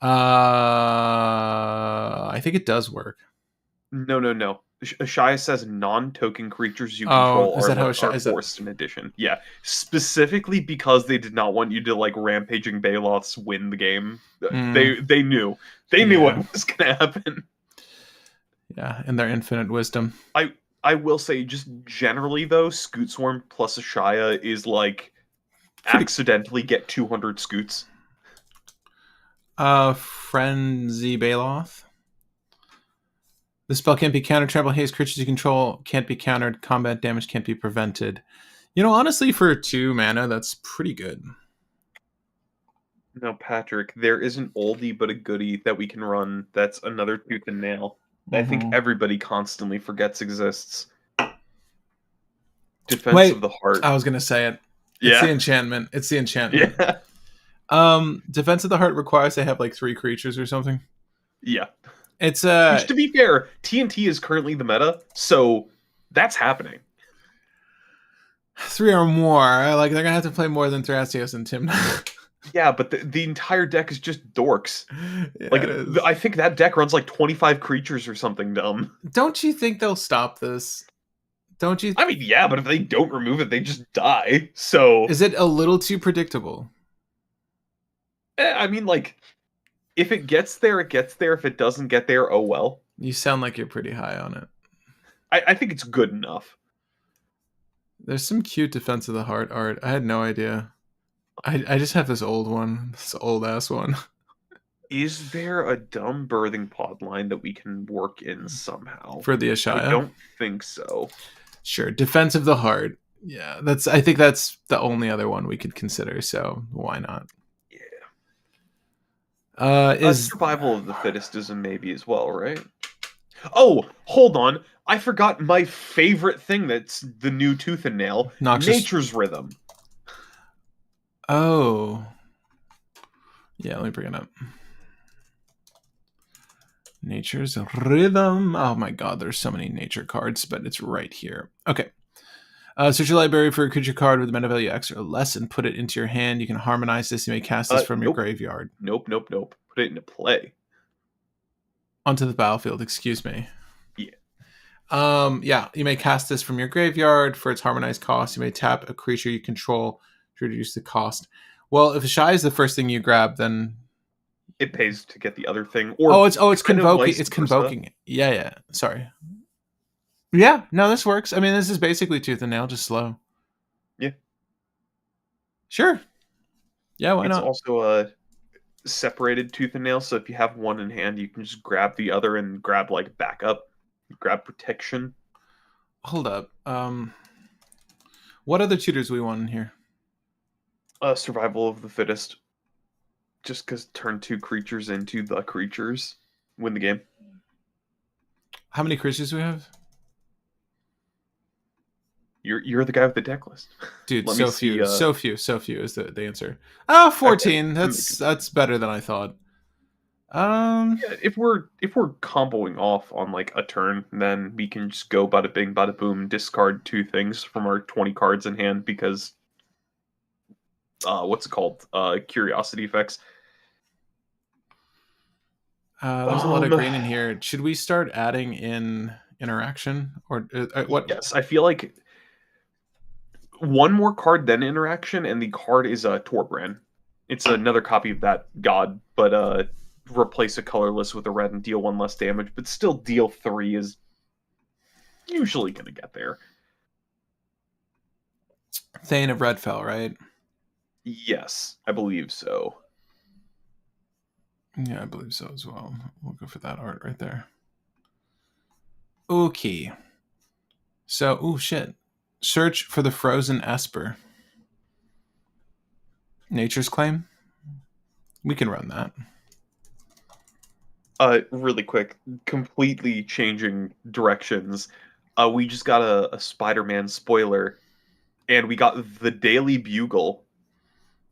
I think it does work. No. Ashaya says non-token creatures you control are forced in addition. Yeah, specifically because they did not want you to like rampaging Baloths win the game. They knew what was gonna happen. Yeah, in their infinite wisdom. I will say, just generally though, Scoot Swarm plus Ashaya is like accidentally get 200 scoots. Frenzy Baloth. The spell can't be countered. Trample haste creatures you control can't be countered. Combat damage can't be prevented. You know, honestly, for 2 mana, that's pretty good. No, Patrick, there is an oldie but a goodie that we can run that's another tooth and nail that I think everybody constantly forgets exists. Defense of the Heart. I was going to say it. It's the enchantment. Yeah. Defense of the Heart requires they have like 3 creatures or something. Yeah. It's which, to be fair, TNT is currently the meta, so that's happening. 3 or more. Like they're gonna have to play more than Thrasios and Tim. Yeah, but the entire deck is just dorks. Yeah, like I think that deck runs like 25 creatures or something dumb. Don't you think they'll stop this? Don't you? I mean, yeah, but if they don't remove it, they just die. So is it a little too predictable? I mean, like, if it gets there, it gets there. If it doesn't get there, oh well. You sound like you're pretty high on it. I think it's good enough. There's some cute Defense of the Heart art. I had no idea. I just have this old one. This old ass one. Is there a dumb birthing pod line that we can work in somehow? For the Ashaya? I don't think so. Sure. Defense of the Heart. Yeah, I think that's the only other one we could consider, so why not? Survival of the Fittest is a maybe as well, right? Oh, hold on. I forgot my favorite thing that's the new Tooth and Nail. Nature's Rhythm. Oh. Yeah, let me bring it up. Nature's Rhythm. Oh my god, there's so many nature cards, but it's right here. Okay. Search your library for a creature card with a mana value X or less and put it into your hand. You can harmonize this. You may cast this from your Nope. graveyard. Nope. Put it into play. Onto the battlefield, excuse me. Yeah. Yeah, you may cast this from your graveyard for its harmonized cost. You may tap a creature you control to reduce the cost. Well, if a Shy is the first thing you grab, then it pays to get the other thing. Or it's convoking. It's convoking. Yeah. Sorry. Yeah, no, this works. I mean, this is basically Tooth and Nail, just slow. Yeah. Sure. Yeah, why it's not? It's also a separated Tooth and Nail, so if you have one in hand, you can just grab the other and grab like backup, grab protection. Hold up. What other tutors do we want in here? Survival of the fittest. Just because turn 2 creatures into the creatures win the game. How many creatures do we have? You're the guy with the deck list. Dude, so few is the answer. 14. Okay. That's better than I thought. Yeah, if we're comboing off on like a turn, then we can just go bada bing, bada boom, discard 2 things from our 20 cards in hand because what's it called? Curiosity effects. There's a lot of green in here. Should we start adding in interaction or what? Yes, I feel like one more card then interaction, and the card is a Torbrand. It's another copy of that god, but replace a colorless with a red and deal 1 less damage, but still deal 3 is usually going to get there. Thane of Redfell, right? Yes, I believe so. Yeah, I believe so as well. We'll go for that art right there. Okay. So, oh shit. Search for the frozen Esper. Nature's Claim? We can run that. Really quick, completely changing directions. We just got a Spider-Man spoiler, and we got the Daily Bugle.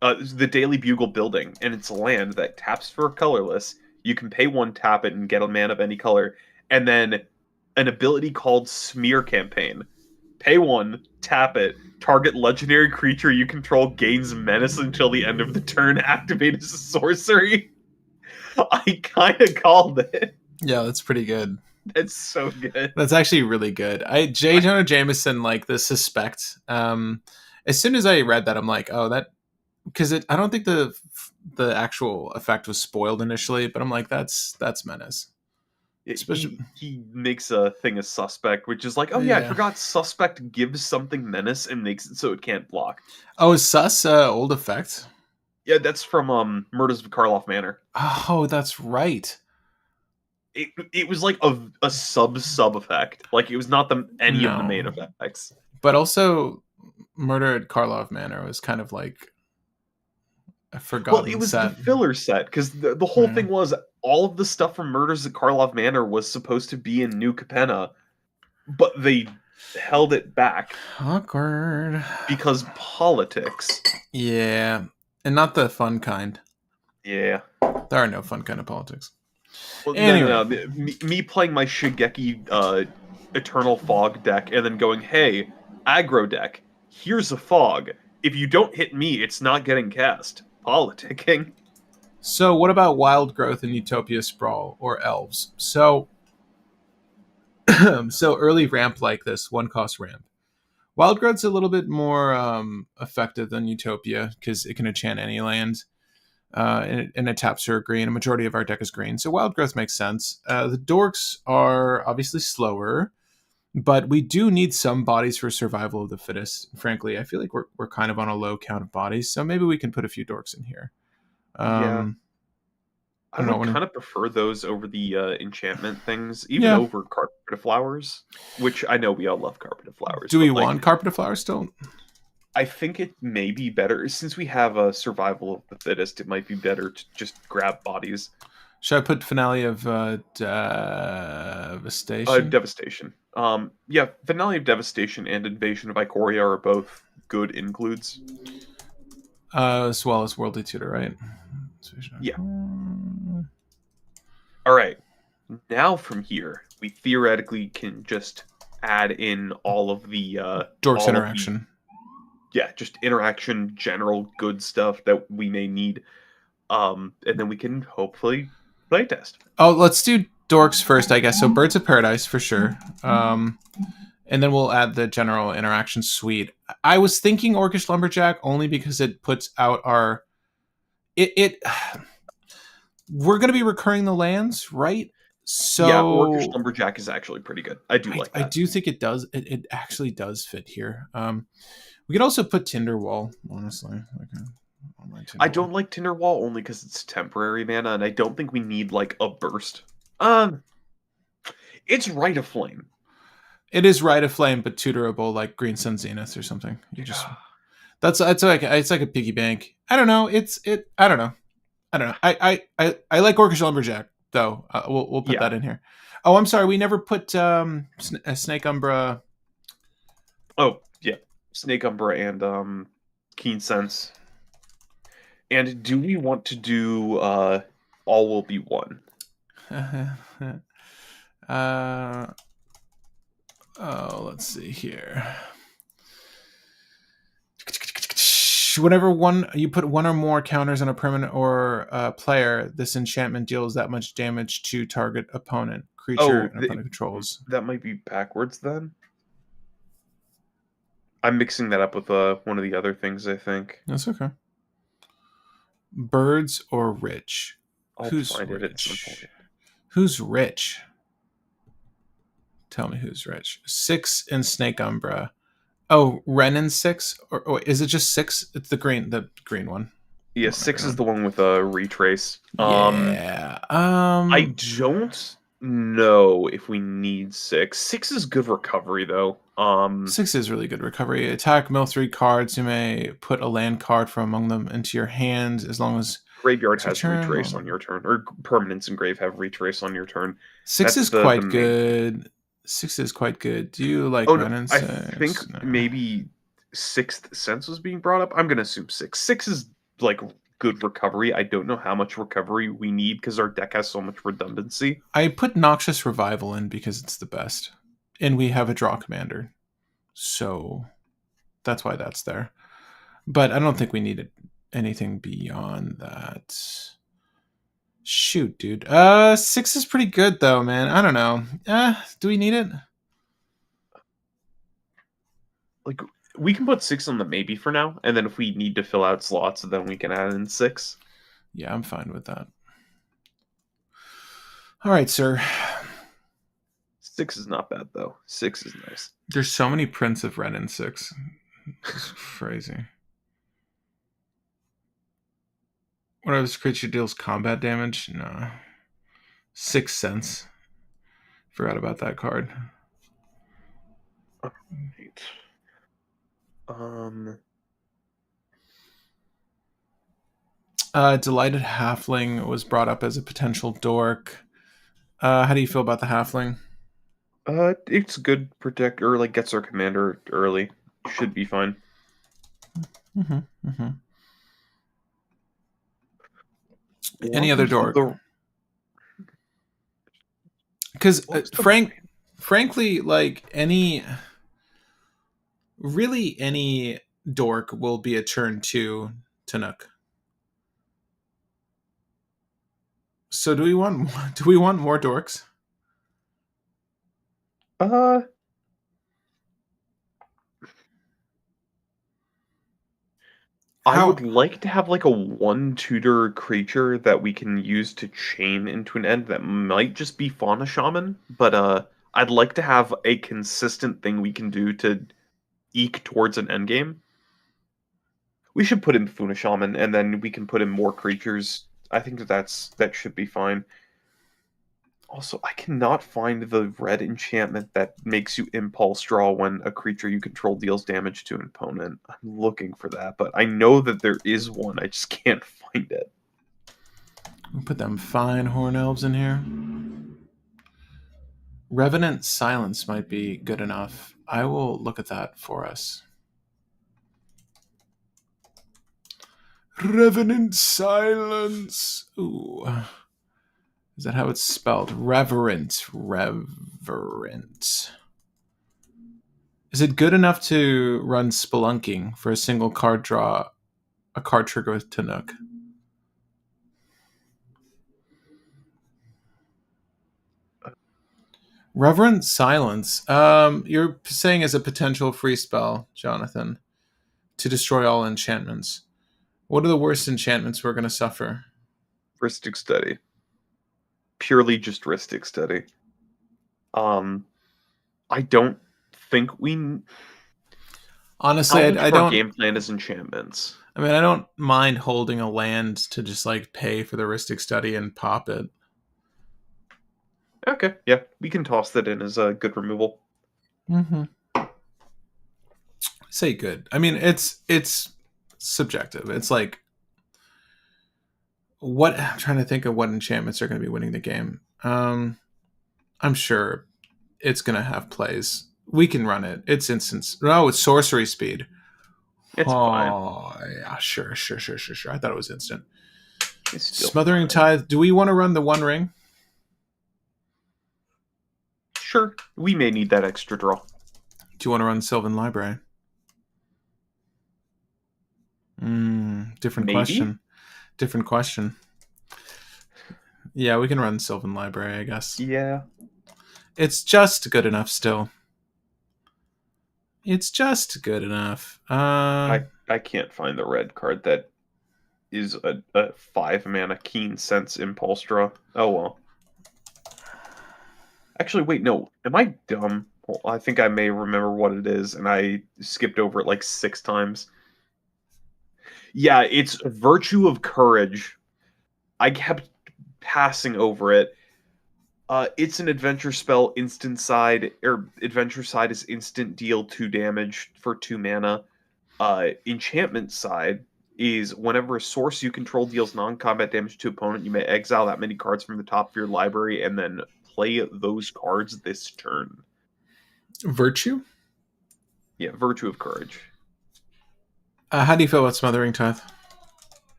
The Daily Bugle building, and it's land that taps for colorless. You can pay 1, tap it, and get a mana of any color. And then an ability called Smear Campaign. Pay 1, tap it, target legendary creature you control gains menace until the end of the turn, activate as a sorcery. I kind of called it. Yeah, that's pretty good. That's so good. That's actually really good. J. Jonah Jameson, like the suspect. As soon as I read that, I'm like, oh, that, because I don't think the actual effect was spoiled initially, but I'm like, that's menace. He makes a thing a suspect, which is like, oh yeah, I forgot suspect gives something menace and makes it so it can't block. Oh, is sus old effect? Yeah, that's from Murders of Karloff Manor. Oh, that's right. It was like a sub effect. Like it was not any of the main effects. But also, Murder at Karloff Manor was kind of like a forgotten set. Well, it was the filler set because the whole thing was all of the stuff from Murders at Karloff Manor was supposed to be in New Capenna, but they held it back. Awkward. Because politics. Yeah, and not the fun kind. Yeah. There are no fun kind of politics. Well, anyway. No. Me playing my Shigeki Eternal Fog deck and then going, hey, aggro deck, here's a fog. If you don't hit me, it's not getting cast. Politicking. So what about Wild Growth and Utopia Sprawl or Elves? So early ramp like this, 1-cost ramp. Wild Growth's a little bit more effective than Utopia because it can enchant any land. And it taps for green. A majority of our deck is green, so Wild Growth makes sense. The dorks are obviously slower, but we do need some bodies for survival of the fittest. Frankly, I feel like we're kind of on a low count of bodies, so maybe we can put a few dorks in here. Yeah. I would kind of prefer those over the enchantment things, even over Carpet of Flowers, which I know we all love Carpet of Flowers. Do we want Carpet of Flowers still? I think it may be better. Since we have a survival of the fittest, it might be better to just grab bodies. Should I put Finale of Devastation? Devastation. Yeah, Finale of Devastation and Invasion of Ikoria are both good includes. As well as Worldly Tutor, right? Yeah. All right. Now from here, we theoretically can just add in Dork's all of the interaction. yeah, just interaction, general good stuff that we may need. And then we can hopefully playtest. Oh, let's do dorks first, I guess. So Birds of Paradise for sure. And then we'll add the general interaction suite. I was thinking Orcish Lumberjack only because it puts out our it we're going to be recurring the lands, right? Yeah, Orcish So Lumberjack is actually pretty good. I do like I that. do think it does. It actually does fit here. We could also put Tinderwall, honestly. Like, I don't mind I Tinderwall. don't like Tinderwall only because it's temporary mana, and I don't think we need like a burst. Um, it's Rite of Flame. It is Rite of Flame, but tutorable like Green Sun Zenith or something. You just that's like it's like a piggy bank. I don't know. I don't know. I don't know. I like Orcish Lumberjack though. We'll put Yeah. that in here. Oh, I'm sorry. We never put Snake Umbra. Oh, yeah. Snake Umbra and Keen Sense. And do we want to do All Will Be One? uh, oh, let's see here. Whenever you put one or more counters on a permanent or player, this enchantment deals that much damage to target opponent, creature, Oh, and opponent controls. that might be backwards then. I'm mixing that up with one of the other things, I think. That's okay. Birds or rich? I'll Who's find it at some point. rich? Who's rich? Tell me who's rich. 6 in Snake Umbra. Oh, Renin 6? Or is it just 6? It's the green one. Yeah, Come on, 6 is everyone. the one with a retrace. Yeah. I don't know if we need 6. 6 is good recovery though. 6 is really good recovery. Attack, mill 3 cards. You may put a land card from among them into your hand as long as Graveyard it's your has turn. retrace on your turn, or permanents in grave have retrace on your turn. 6 That's is the quite main. good. 6 is quite good. Do you like Oh no, Renin I think 6? No. maybe Sixth Sense was being brought up. I'm gonna assume 6. 6 is like good recovery. I don't know how much recovery we need because our deck has so much redundancy. I put Noxious Revival in because it's the best. And we have a draw commander. So that's why that's there. But I don't think we needed anything beyond that. Shoot, dude. 6 is pretty good though, man. I don't know. Do we need it? Like we can put 6 on the maybe for now, and then if we need to fill out slots, then we can add in 6. Yeah, I'm fine with that. All right, sir. 6 is not bad though. 6 is nice. There's so many prints of Ren in 6. This is crazy. What if this creature deals combat damage? No. 6 cents. Forgot about that card. Right. Delighted Halfling was brought up as a potential dork. How do you feel about the Halfling? It's good protect or like gets our commander early. Should be fine. Mm-hmm, mm-hmm. Any other dork? Because frankly, like really any dork will be a turn 2 Tanuk. So do we want more dorks? I would like to have like a 1 tutor creature that we can use to chain into an end that might just be Fauna Shaman, but I'd like to have a consistent thing we can do to eke towards an end game. We should put in Fauna Shaman, and then we can put in more creatures. I think that should be fine. Also, I cannot find the red enchantment that makes you impulse draw when a creature you control deals damage to an opponent. I'm looking for that, but I know that there is one. I just can't find it. We'll put them fine horn elves in here. Revenant Silence might be good enough. I will look at that for us. Revenant Silence. Ooh. Is that how it's spelled? Reverent. Is it good enough to run Spelunking for a single card draw, a card trigger with Tannuk? Reverent Silence. You're saying as a potential free spell, Jonathan, to destroy all enchantments. What are the worst enchantments we're going to suffer? Ristic Study. Purely just Ristic Study. I don't think we. Honestly, How much I of our don't. game plan is enchantments? I mean, I don't mind holding a land to just like pay for the Ristic Study and pop it. Okay, yeah, we can toss that in as a good removal. Mm-hmm. Say good. I mean, it's subjective. It's like what I'm trying to think of what enchantments are going to be winning the game. I'm sure it's going to have plays. We can run it. It's instance. No, it's sorcery speed. It's fine. Oh yeah, sure. I thought it was instant. It's still Smothering fine. Tithe. Do we want to run the One Ring? Sure, we may need that extra draw. Do you want to run Sylvan Library? Different Maybe? question. Different question. Yeah, we can run Sylvan Library, I guess. Yeah. It's just good enough still. It's just good enough. I can't find the red card that is a 5-mana Keen Sense Impulse draw. Oh well. Actually, wait, no. Am I dumb? Well, I think I may remember what it is, and I skipped over it like 6 times. Yeah, it's Virtue of Courage. I kept passing over it. It's an adventure spell, instant side, or adventure side is instant deal 2 damage for 2 mana. Enchantment side is whenever a source you control deals non-combat damage to opponent, you may exile that many cards from the top of your library and then play those cards this turn. Virtue? Yeah, Virtue of Courage. How do you feel about Smothering Tithe?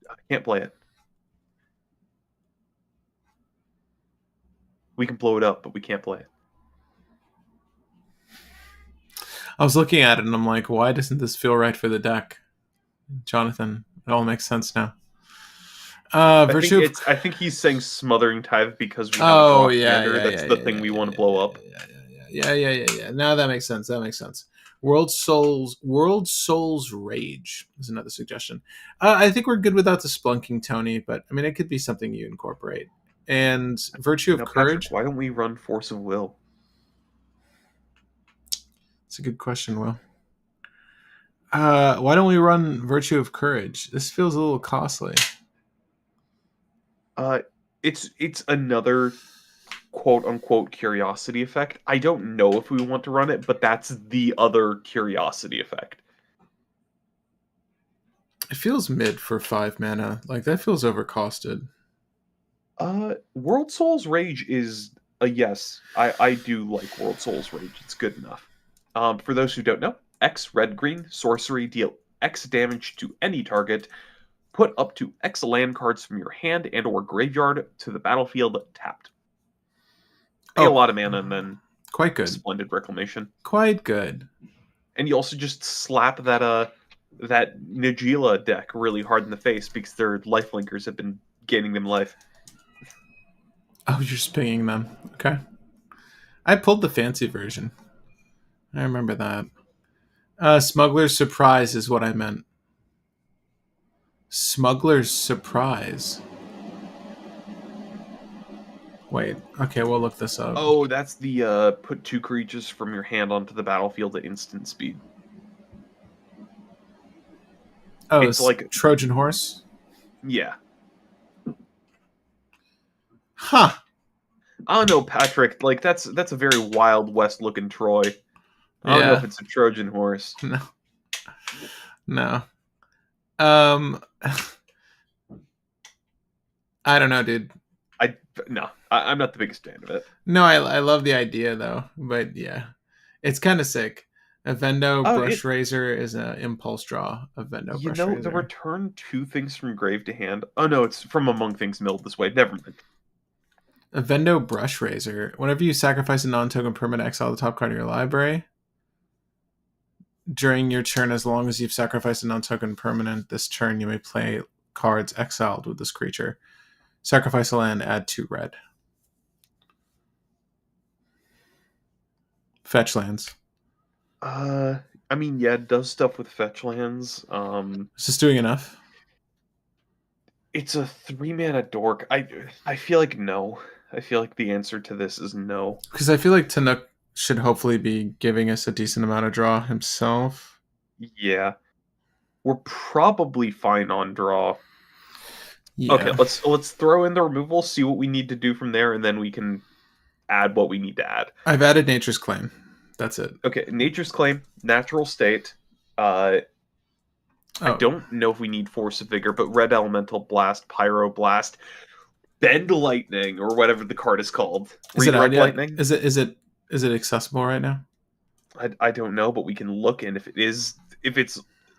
I can't play it. We can blow it up, but we can't play it. I was looking at it and I'm like, why doesn't this feel right for the deck? Jonathan, it all makes sense now. I think he's saying Smothering Tithe because we have a draw commander. That's the thing we want to blow up. Yeah. Now that makes sense. World Souls Rage is another suggestion. I think we're good without the Splunking Tony, but I mean, it could be something you incorporate. And Virtue of Courage. Patrick, why don't we run Force of Will? It's a good question, Will. Why don't we run Virtue of Courage? This feels a little costly. It's another quote unquote curiosity effect. I don't know if we want to run it, but that's the other curiosity effect. It feels mid for 5 mana. Like that feels overcosted. World Souls Rage is a yes. I do like World Souls Rage. It's good enough. For those who don't know, X red green sorcery, deal X damage to any target. Put up to X land cards from your hand and or graveyard to the battlefield tapped. Pay a lot of mana and then quite good. Splendid Reclamation. Quite good. And you also just slap that Nagila deck really hard in the face because their lifelinkers have been gaining them life. Oh, you're just pinging them. Okay. I pulled the fancy version. I remember that. Smuggler's Surprise is what I meant. Smuggler's Surprise. Wait. Okay, we'll look this up. Oh, that's the put 2 creatures from your hand onto the battlefield at instant speed. Oh, it's like Trojan Horse? Yeah. Huh. I don't know, Patrick. Like that's a very Wild West looking Troy. I don't know if it's a Trojan horse. No. I don't know, dude. I'm not the biggest fan of it. No, I love the idea though, but yeah, it's kind of sick. A Vendo Brush Razor is an impulse draw. A Vendo Brush Razor. The return 2 things from grave to hand. Oh no, it's from among things milled this way. Never mind. A Vendo Brush Razor. Whenever you sacrifice a non-token permanent, exile the top card of your library. During your turn, as long as you've sacrificed a non-token permanent this turn, you may play cards exiled with this creature. Sacrifice a land, add 2 red. Fetch lands. I mean, yeah, it does stuff with fetch lands. Is this doing enough? It's a 3-mana dork. I feel like no. I feel like the answer to this is no. Because I feel like Tanuk should hopefully be giving us a decent amount of draw himself. Yeah. We're probably fine on draw. Yeah. Okay, let's throw in the removal, see what we need to do from there, and then we can add what we need to add. I've added Nature's Claim. That's it. Okay, Nature's Claim, Natural State. I don't know if we need Force of Vigor, but Red Elemental Blast, Pyro Blast, Bend Lightning, or whatever the card is called. Is it out yet? Lightning. Is it accessible right now? I don't know, but we can look, and if it's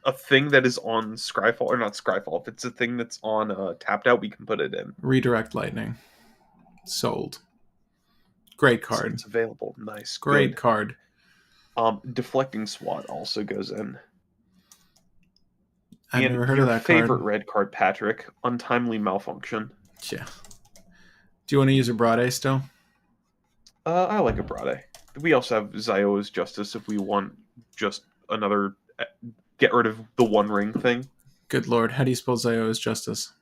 a thing that is on Scryfall, or not Scryfall, if it's a thing that's on Tapped Out, we can put it in. Redirect Lightning. Sold. Great card. It's available. Nice. Great Good. card. Deflecting Swat also goes in. I've never heard of that favorite card. red card, Patrick, Untimely Malfunction. Yeah. Do you want to use a Brade still? I like a Brade. We also have Zio's Justice if we want just another get rid of the One Ring thing. Good lord, how do you spell Zio's Justice?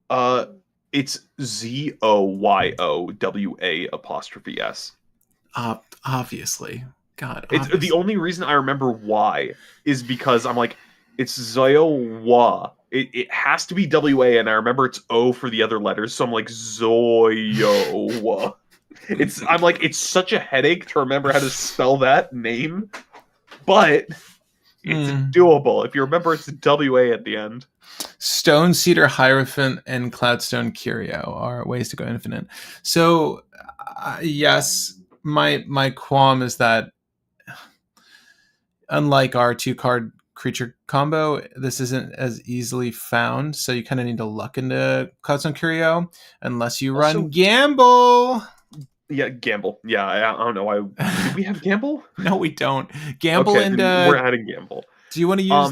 It's ZOYOWA''S. Obviously. God, It's the only reason I remember why is because I'm like, it's Zoyowa. It has to be WA, and I remember it's O for the other letters, so I'm like Zoyowa. I'm like, it's such a headache to remember how to spell that name, but it's doable. If you remember, it's WA at the end. Stone Cedar Hierophant and Cloudstone Curio are ways to go infinite. So, yes, my qualm is that unlike our 2-card creature combo, this isn't as easily found. So you kind of need to luck into Cloudstone Curio unless you run Gamble. Yeah, Gamble. Yeah, I don't know why. Do we have Gamble? No, we don't. Gamble okay, and we're adding Gamble. Do you want to use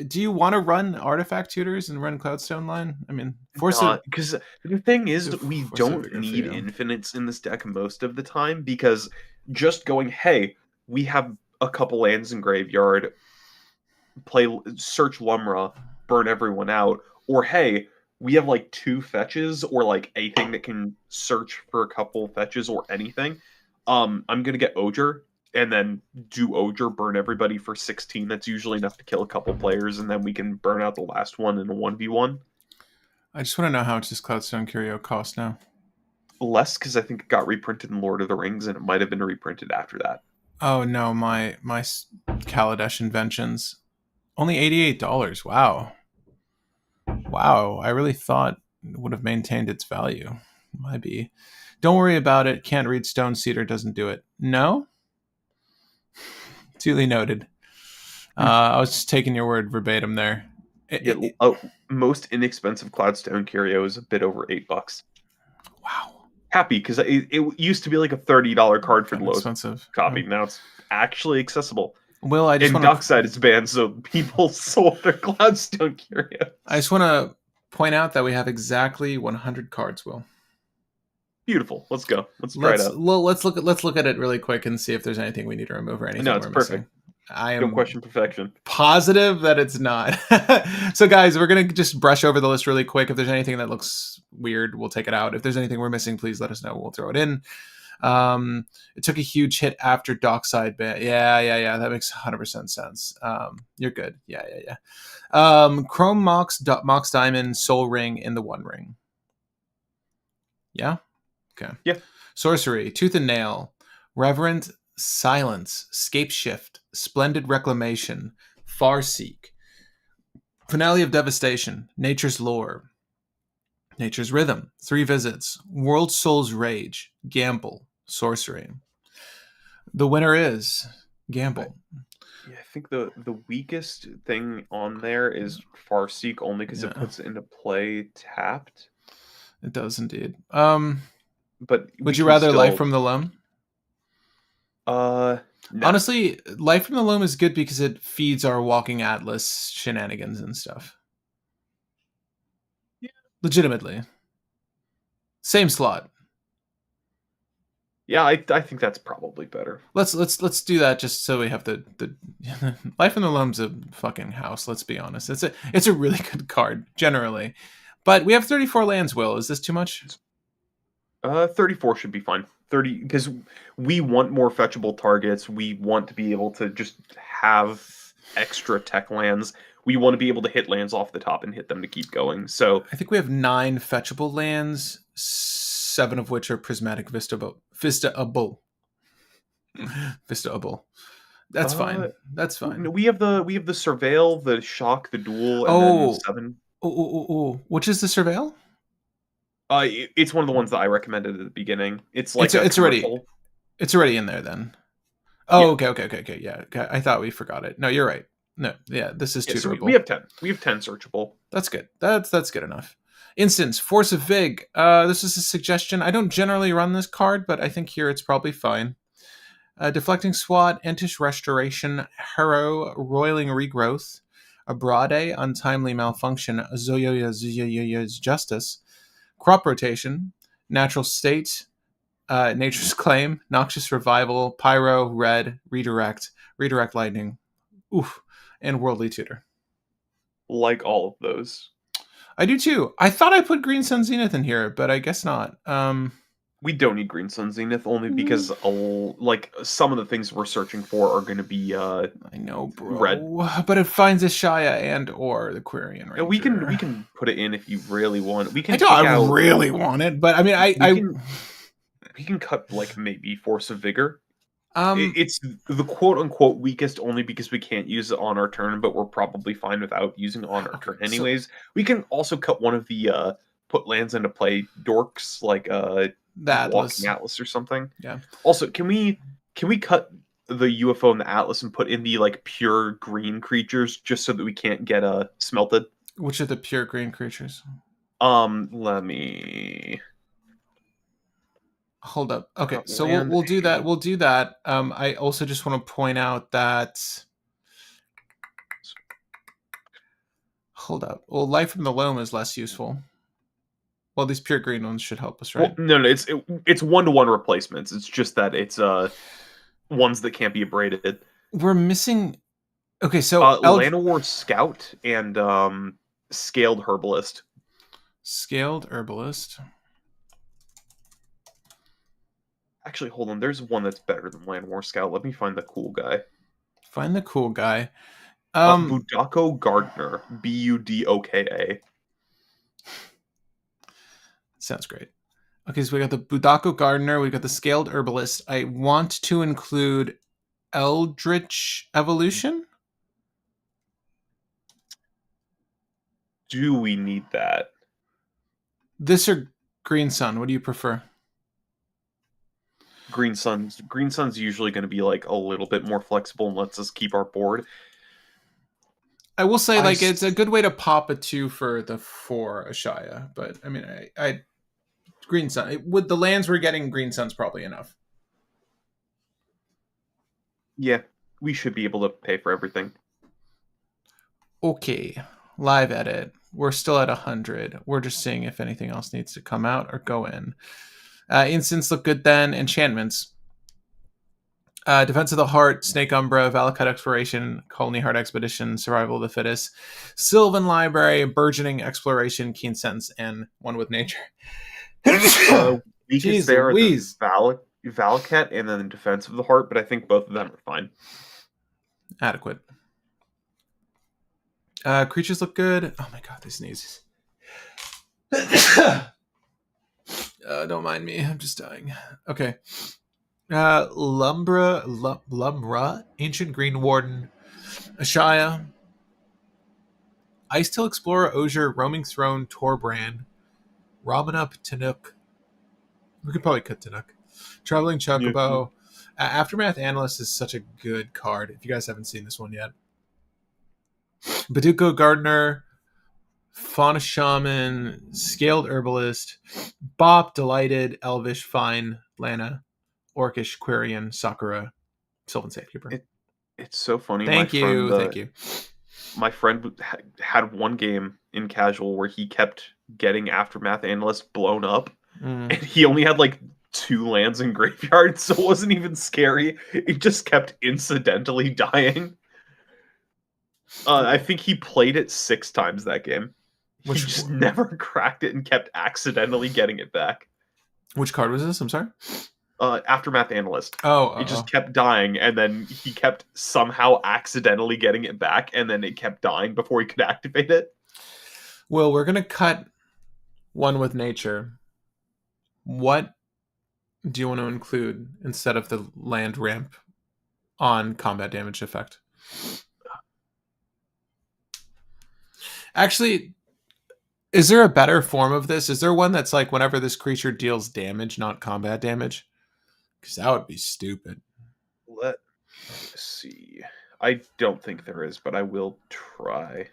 do you want to run Artifact Tutors and run Cloudstone line? I mean, because the thing is, we don't need infinites in this deck most of the time, because just going, hey, we have a couple lands in graveyard, search Lumra, burn everyone out, or hey, we have like 2 fetches, or like a thing that can search for a couple fetches or anything. I'm gonna get Oger, and then do Oger, burn everybody for 16. That's usually enough to kill a couple players, and then we can burn out the last one in a 1v1. I just want to know how much does Cloudstone Curio cost now? Less, because I think it got reprinted in Lord of the Rings, and it might have been reprinted after that. Oh no, my Kaladesh Inventions. Only $88. Wow. I really thought it would have maintained its value. Might be. Don't worry about it. Can't read Stone Cedar, doesn't do it. No? Duly noted. I was just taking your word verbatim there. Most inexpensive Cloudstone Curio is a bit over $8. Wow. Happy, because it used to be like a $30 card for the lowest expensive copy. Now it's actually accessible. Will, I just and Dockside is banned, so people sold their Cloudstone Curio. I just want to point out that we have exactly 100 cards, Will. Beautiful. Let's go. Let's try it out. Let's look at it really quick and see if there's anything we need to remove or anything. No, it's perfect. I am don't question perfection. Positive that it's not. So guys, we're gonna just brush over the list really quick. If there's anything that looks weird, we'll take it out. If there's anything we're missing, please let us know. We'll throw it in. It took a huge hit after Dockside ban. Yeah. That makes 100% sense. You're good. Yeah. Chrome Mox Diamond Soul Ring in the One Ring. Yeah. Okay. Yeah. Sorcery, Tooth and Nail, Reverent Silence, Scape Shift, Splendid Reclamation, Farseek, Finale of Devastation, Nature's Lore, Nature's Rhythm, 3 Visits, World Soul's Rage, Gamble, Sorcery. The winner is Gamble. Yeah, I think the weakest thing on there is Farseek, only because it puts it into play tapped. It does indeed. But would you rather Life from the Loam? Nah. Honestly, Life from the Loam is good because it feeds our Walking Atlas shenanigans and stuff. Yeah. Legitimately. Same slot. Yeah, I think that's probably better. Let's do that just so we have the Life in the Loam's a fucking house. Let's be honest. It's a really good card generally, but we have 34 lands. Will, is this too much? 34 should be fine. 30 because we want more fetchable targets. We want to be able to just have extra tech lands. We want to be able to hit lands off the top and hit them to keep going. So I think we have 9 fetchable lands, 7 of which are prismatic vistaable. Vistaable. That's uh fine. That's fine. we have the surveil, the shock, the duel, and then Oh, 7. which is the surveil? It's one of the ones that I recommended at the beginning. It's It's like a it's already commercial. it's already in there then. Oh, Yeah. okay. Yeah, okay. I thought we forgot it. No, you're right. No, yeah, this is Yeah, so we tutorable. have 10. We have 10 searchable. That's good. That's good enough. Instance, Force of Vig. This is a suggestion. I don't generally run this card, but I think here it's probably fine. Deflecting Swat, Entish Restoration, Harrow, Roiling Regrowth, Abrade, Untimely Malfunction, Zoyoya's Justice, Crop Rotation, Natural State, Nature's Claim, Noxious Revival, Pyro, Red, Redirect Lightning, oof, and Worldly Tutor. Like all of those. I do too. I thought I put Green Sun Zenith in here, but I guess not. We don't need Green Sun Zenith only mm, because like some of the things we're searching for are going to be I know, red. bro, but it finds a Shia and or the Quarian And we Ranger. can put it in if you really want. We I can take don't out. really want it, but I mean, We can we can cut like maybe Force of Vigor. um, It's the quote unquote weakest only because we can't use it on our turn, but we're probably fine without using it on our okay, turn so anyways. We can also cut one of the put lands into play dorks like the Walking Atlas, Atlas or something. yeah. Also, can we cut the UFO and the Atlas and put in the like pure green creatures just so that we can't get smelted? Which are the pure green creatures? Let me Hold up. Okay, cut so we'll land. we'll do that. We'll do that. I also just want to point out that hold up. Well, Life from the Loam is less useful. Well, these pure green ones should help us, Well, right? no, it's 1-to-1 replacements. It's just that it's ones that can't be abraded. We're missing. Okay, so Llanowar Scout and Scaled Herbalist. Scaled Herbalist. Actually, hold on. There's one that's better than Llanowar Scout. Let me find the cool guy. Find the cool guy. Um, Budoko Gardener. Budoka. Sounds great. Okay, so we got the Budako Gardener, we got the Scaled Herbalist. I want to include Eldritch Evolution. Do we need that? This or Green Sun? What do you prefer? Green Sun's usually going to be like a little bit more flexible and lets us keep our board. I will say, I like, it's a s- good way to pop a 2 for the 4 Ashaya, but I mean, I Green Sun with the lands we're getting, Green Sun's probably enough. yeah, we should be able to pay for everything. Okay, live edit. We're still at 100. We're just seeing if anything else needs to come out or go in. Instants look good then. Enchantments. Defense of the Heart, Snake Umbra, Valakut Exploration, Colony Heart Expedition, Survival of the Fittest, Sylvan Library, Burgeoning Exploration, Keen Sense, and One with Nature. Uh, Weakest Jeez there are the Louise. Valakut and then the Defense of the Heart, but I think both of them are fine. Adequate. Creatures look good. Oh my god, they sneeze. Don't mind me. I'm just dying. Okay. Lumra, Ancient Green Warden, Ashaya, Ice Tail Explorer, Osier, Roaming Throne, Torbrand, Ramanup, Tanuk. We could probably cut Tanuk. Traveling Yeah. Chocobo. Aftermath Analyst is such a good card. If you guys haven't seen this one yet. Baduko Gardener, Fauna Shaman, Scaled Herbalist, Bop, Delighted, Elvish, Fine, Lana, Orcish, Quarian, Sakura. Sylvan Safekeeper. It it's so funny. Thank you. Thank you. My friend had one game in casual where he kept getting Aftermath Analyst blown up, and he only had like 2 lands in graveyard, so it wasn't even scary. It just kept incidentally dying. I think he played it 6 times that game. He just never cracked it and kept accidentally getting it back. Which card was this? I'm sorry. Aftermath Analyst. Oh, It just kept dying, and then he kept somehow accidentally getting it back, and then it kept dying before he could activate it. Well, we're gonna cut one with nature. What do you want to include instead of the land ramp on combat damage effect? Actually, is there a better form of this? Is there one that's like whenever this creature deals damage, not combat damage? Because that would be stupid. Let's see. I don't think there is, but I will try.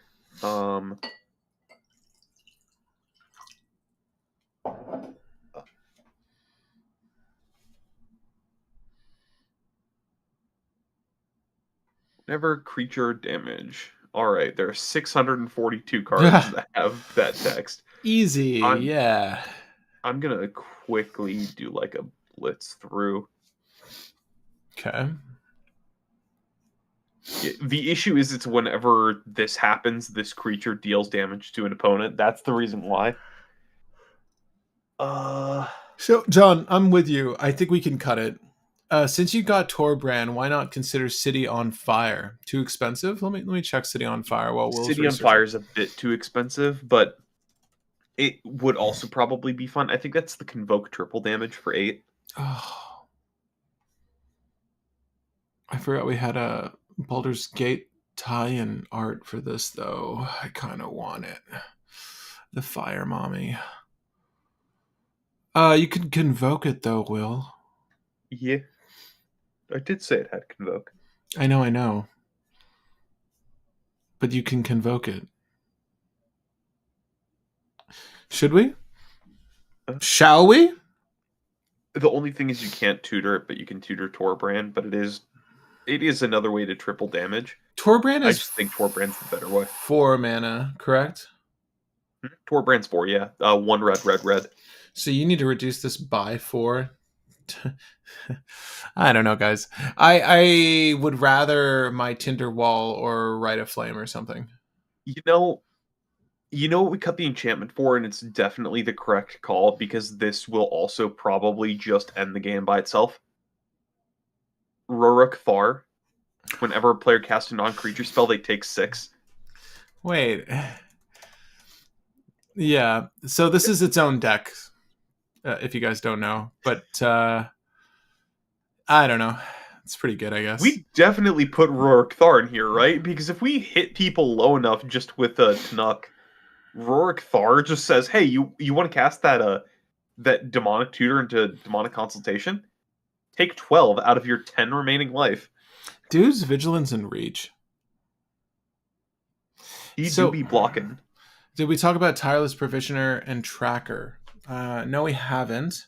Never creature damage. All right, there are 642 cards that have that text. Easy, yeah. I'm gonna quickly do like a blitz through. Okay. The issue is it's whenever this happens, this creature deals damage to an opponent. That's the reason why. So, John, I'm with you. I think we can cut it. Since you got Torbrand, why not consider City on Fire? Too expensive? Let me check City on Fire while Will's City on Fire is a bit too expensive, but it would also probably be fun. I think that's the Convoke triple damage for 8. Oh. I forgot we had a Baldur's Gate tie-in art for this, though. I kind of want it. The Fire Mommy. You can Convoke it, though, Will. Yeah. I did say it had Convoke. I know. But you can Convoke it. Should we? Shall we? The only thing is you can't tutor it, but you can tutor Torbrand, but it is another way to triple damage. Torbrand is... I just think Torbrand's the better way. 4 mana, correct? Torbrand's 4, yeah. 1 red. So you need to reduce this by 4. I don't know, guys. I would rather my Tinder Wall or Rite of Flame or something. You know what we cut the enchantment for, and it's definitely the correct call, because this will also probably just end the game by itself. Ruruk Thar. Whenever a player casts a non-creature spell, they take 6. Wait. Yeah, so this is its own deck, if you guys don't know. But I don't know. It's pretty good, I guess. We definitely put Ruruk Thar in here, right? Because if we hit people low enough just with a Tanuk, Ruruk Thar just says, hey, you want to cast that demonic tutor into demonic consultation? Take 12 out of your 10 remaining life. Dude's vigilance and reach. He do be blocking. Did we talk about Tireless Provisioner and Tracker? No, we haven't.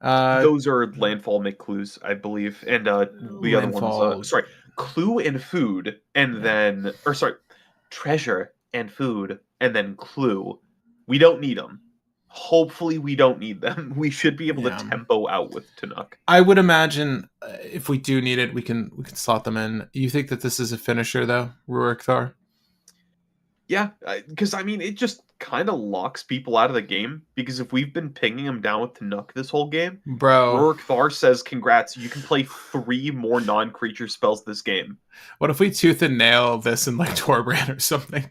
Those are landfall make clues, I believe, and the other ones. Clue and food, and then treasure and food, and then clue. We don't need them. Hopefully, we don't need them. We should be able to tempo out with Tanuk. I would imagine if we do need it, we can slot them in. You think that this is a finisher, though, Ruruk Thar? Yeah, because I mean, it just kind of locks people out of the game. Because if we've been pinging them down with Tanuk this whole game, bro, Ruruk Thar says, "Congrats, you can play 3 more non-creature spells this game." What if we tooth and nail this in like Torbrand or something?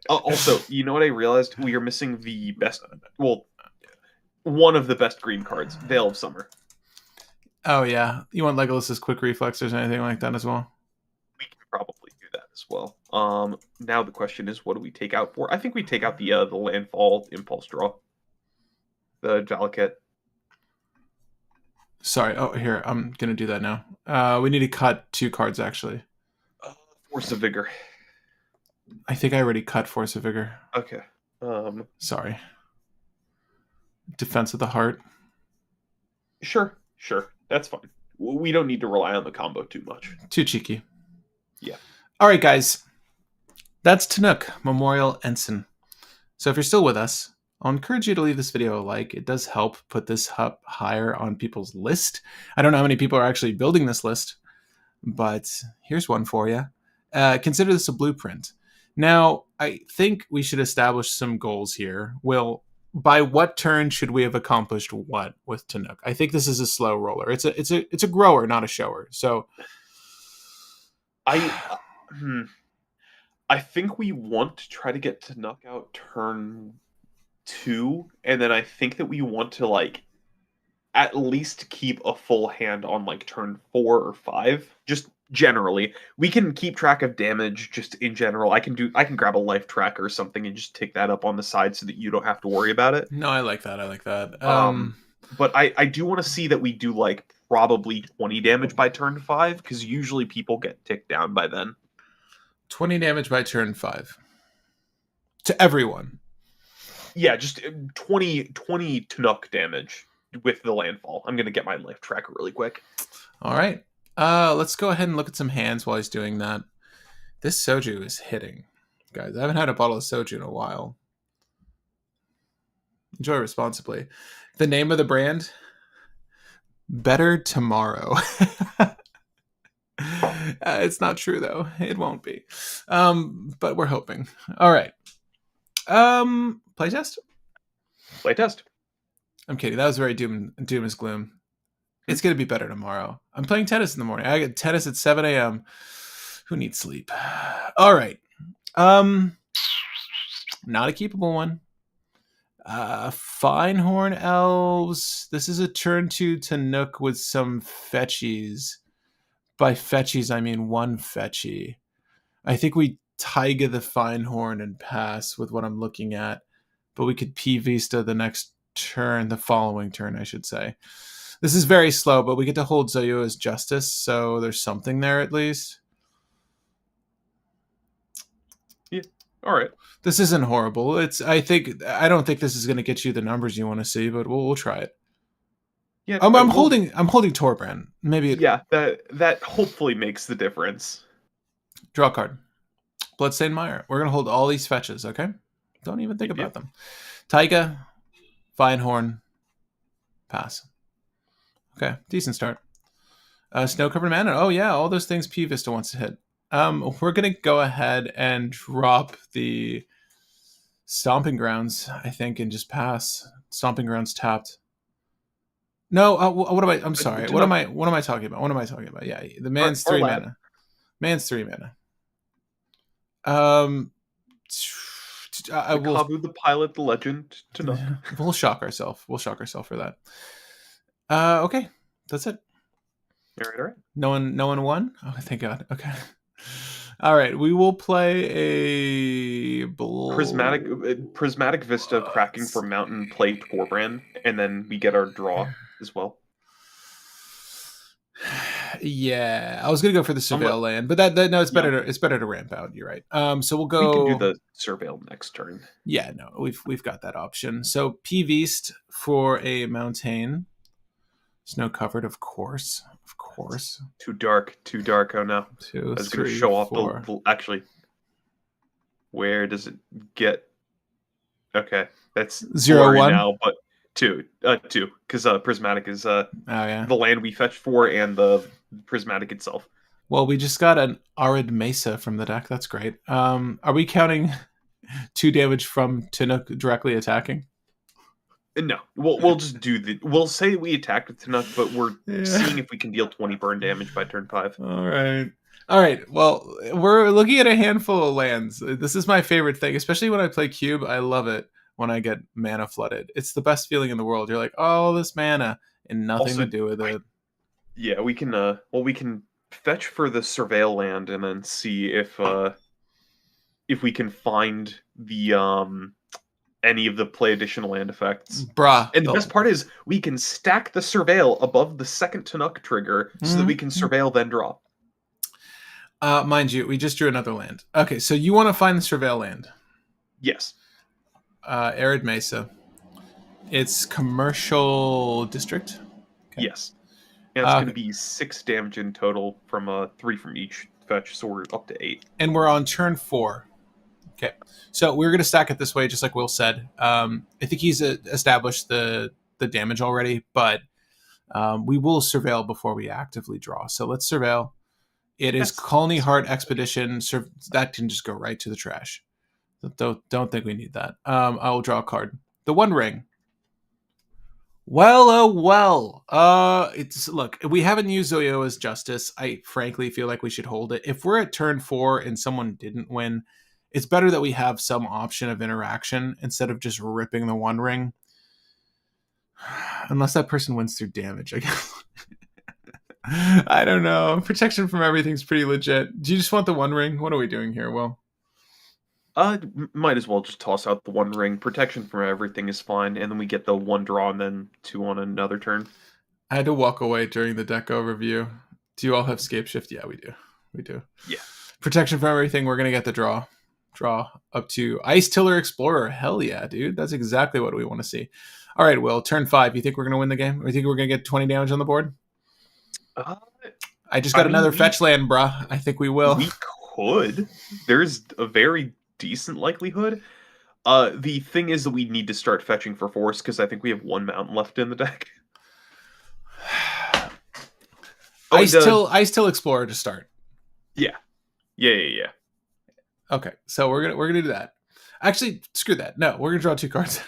Also, you know what I realized? We are missing the best, one of the best green cards, Veil of Summer. Oh yeah, you want Legolas's Quick Reflexes or anything like that as well? We can probably do that as well. Now the question is, what do we take out for? I think we take out the Landfall Impulse Draw, the Valakut. Sorry. Oh, here, I'm gonna do that now. We need to cut 2 cards actually. Force of Vigor. I think I already cut Force of Vigor. Okay. Sorry. Defense of the Heart. Sure. That's fine. We don't need to rely on the combo too much. Too cheeky. Yeah. All right, guys. That's Tanuk, Memorial Ensign. So if you're still with us, I'll encourage you to leave this video a like. It does help put this up higher on people's list. I don't know how many people are actually building this list, but here's one for you. Consider this a blueprint. Now, I think we should establish some goals here. Will, by what turn should we have accomplished what with Tanuk? I think this is a slow roller. It's a grower, not a shower. So I think we want to try to get to knock out turn 2, and then I think that we want to like at least keep a full hand on like turn 4 or 5. Just generally, we can keep track of damage. Just in general, I can grab a life tracker or something and just take that up on the side so that you don't have to worry about it. no, I like that. I like that. But I do want to see that we do like probably 20 damage by turn 5, because usually people get ticked down by then. 20 damage by turn 5 to everyone. Yeah, just 20 Tannuk damage with the landfall. I'm gonna get my life tracker really quick. All right. Let's go ahead and look at some hands while he's doing that. This soju is hitting, guys. I haven't had a bottle of soju in a while. Enjoy responsibly. The name of the brand? Better Tomorrow. It's not true though. It won't be. But we're hoping. All right. Playtest? Playtest. I'm kidding. That was very doom as gloom. It's gonna be better tomorrow. I'm playing tennis in the morning. I get tennis at 7 a.m. Who needs sleep? All right. Not a keepable one. Finehorn Elves. This is a turn 2 Tanuk with some fetchies. By fetchies, I mean one fetchy. I think we Taiga the Finehorn and pass with what I'm looking at, but we could P Vista the next turn, the following turn, I should say. This is very slow, but we get to hold Zoyo as Justice, so there's something there at least. Yeah. All right. This isn't horrible. I don't think this is going to get you the numbers you want to see, but we'll try it. Yeah. I'm holding Torbrand. Maybe that hopefully makes the difference. Draw a card. Bloodstained Mire. We're going to hold all these fetches, okay? Don't even think about them. Taiga, Finehorn, pass. Okay, decent start. Snow-covered mana. Oh yeah, all those things P Vista wants to hit. We're gonna go ahead and drop the Stomping Grounds, I think, and just pass. Stomping Grounds tapped. No, what am I? I'm sorry. What am I talking about? What am I talking about? Yeah, the man's 3 mana. Man's 3 mana. I will. Kabu the Pilot, the Legend, Tanuk. We'll shock ourselves. We'll shock ourselves for that. Okay, that's it. All right. No one won? Oh, thank God. Okay. All right, we will play a Prismatic Vista cracking for Mountain, play Torbrand, and then we get our draw as well. Yeah, I was gonna go for the Surveil land, but no, it's better to ramp out. You're right. So we'll go. We can do the Surveil next turn. Yeah, no, we've got that option. So P Vist for a Mountain. Snow covered, of course. Too dark. Oh no. 2, I was 3, going to show 4. off the actually. Where does it get? Okay, that's 0, 1 now, but 2, because Prismatic is oh yeah, the land we fetched for, and the Prismatic itself. Well, we just got an Arid Mesa from the deck. That's great. Are we counting 2 damage from Tanuk directly attacking? No, we'll just do we'll say we attacked with Tanuk, but we're seeing if we can deal 20 burn damage by turn 5. All right. Well, we're looking at a handful of lands. This is my favorite thing, especially when I play Cube. I love it when I get mana flooded. It's the best feeling in the world. You're like, oh, this mana, and nothing to do with it. Yeah, we can. We can fetch for the Surveil land and then see if we can find the any of the play additional land effects. Bruh. And the best part is we can stack the Surveil above the second Tanuk trigger so that we can Surveil then draw. Mind you, we just drew another land. Okay, so you want to find the Surveil land. Yes. Arid Mesa. It's commercial district. Okay. Yes. Yeah, it's going to be 6 damage in total from 3 from each fetch, so we're up to 8. And we're on turn 4. Okay, so we're going to stack it this way, just like Will said. I think he's established the damage already, but we will surveil before we actively draw. So let's surveil. It is Colony Heart Expedition. That can just go right to the trash. Don't think we need that. I will draw a card. The One Ring. Well, oh well. It's look. We haven't used Zoyoa's Justice. I frankly feel like we should hold it. If we're at turn 4 and someone didn't win, it's better that we have some option of interaction instead of just ripping the One Ring. Unless that person wins through damage, I guess. I don't know. Protection from everything's pretty legit. Do you just want the One Ring? What are we doing here, Will? Might as well just toss out the One Ring. Protection from everything is fine, and then we get the 1 draw and then 2 on another turn. I had to walk away during the deck overview. Do you all have Scape Shift? Yeah, we do. We do. Yeah. Protection from everything. We're going to get the draw. Draw up to Ice Tiller Explorer. Hell yeah, dude. That's exactly what we want to see. All right, Will. Turn 5. You think we're going to win the game? Or you think we're going to get 20 damage on the board? I just got another fetch land, bruh. I think we will. We could. There's a very decent likelihood. The thing is that we need to start fetching for force because I think we have 1 mountain left in the deck. Ice Till Explorer to start. Yeah. Okay, so we're gonna do that. Actually, screw that. No, we're gonna draw 2 cards.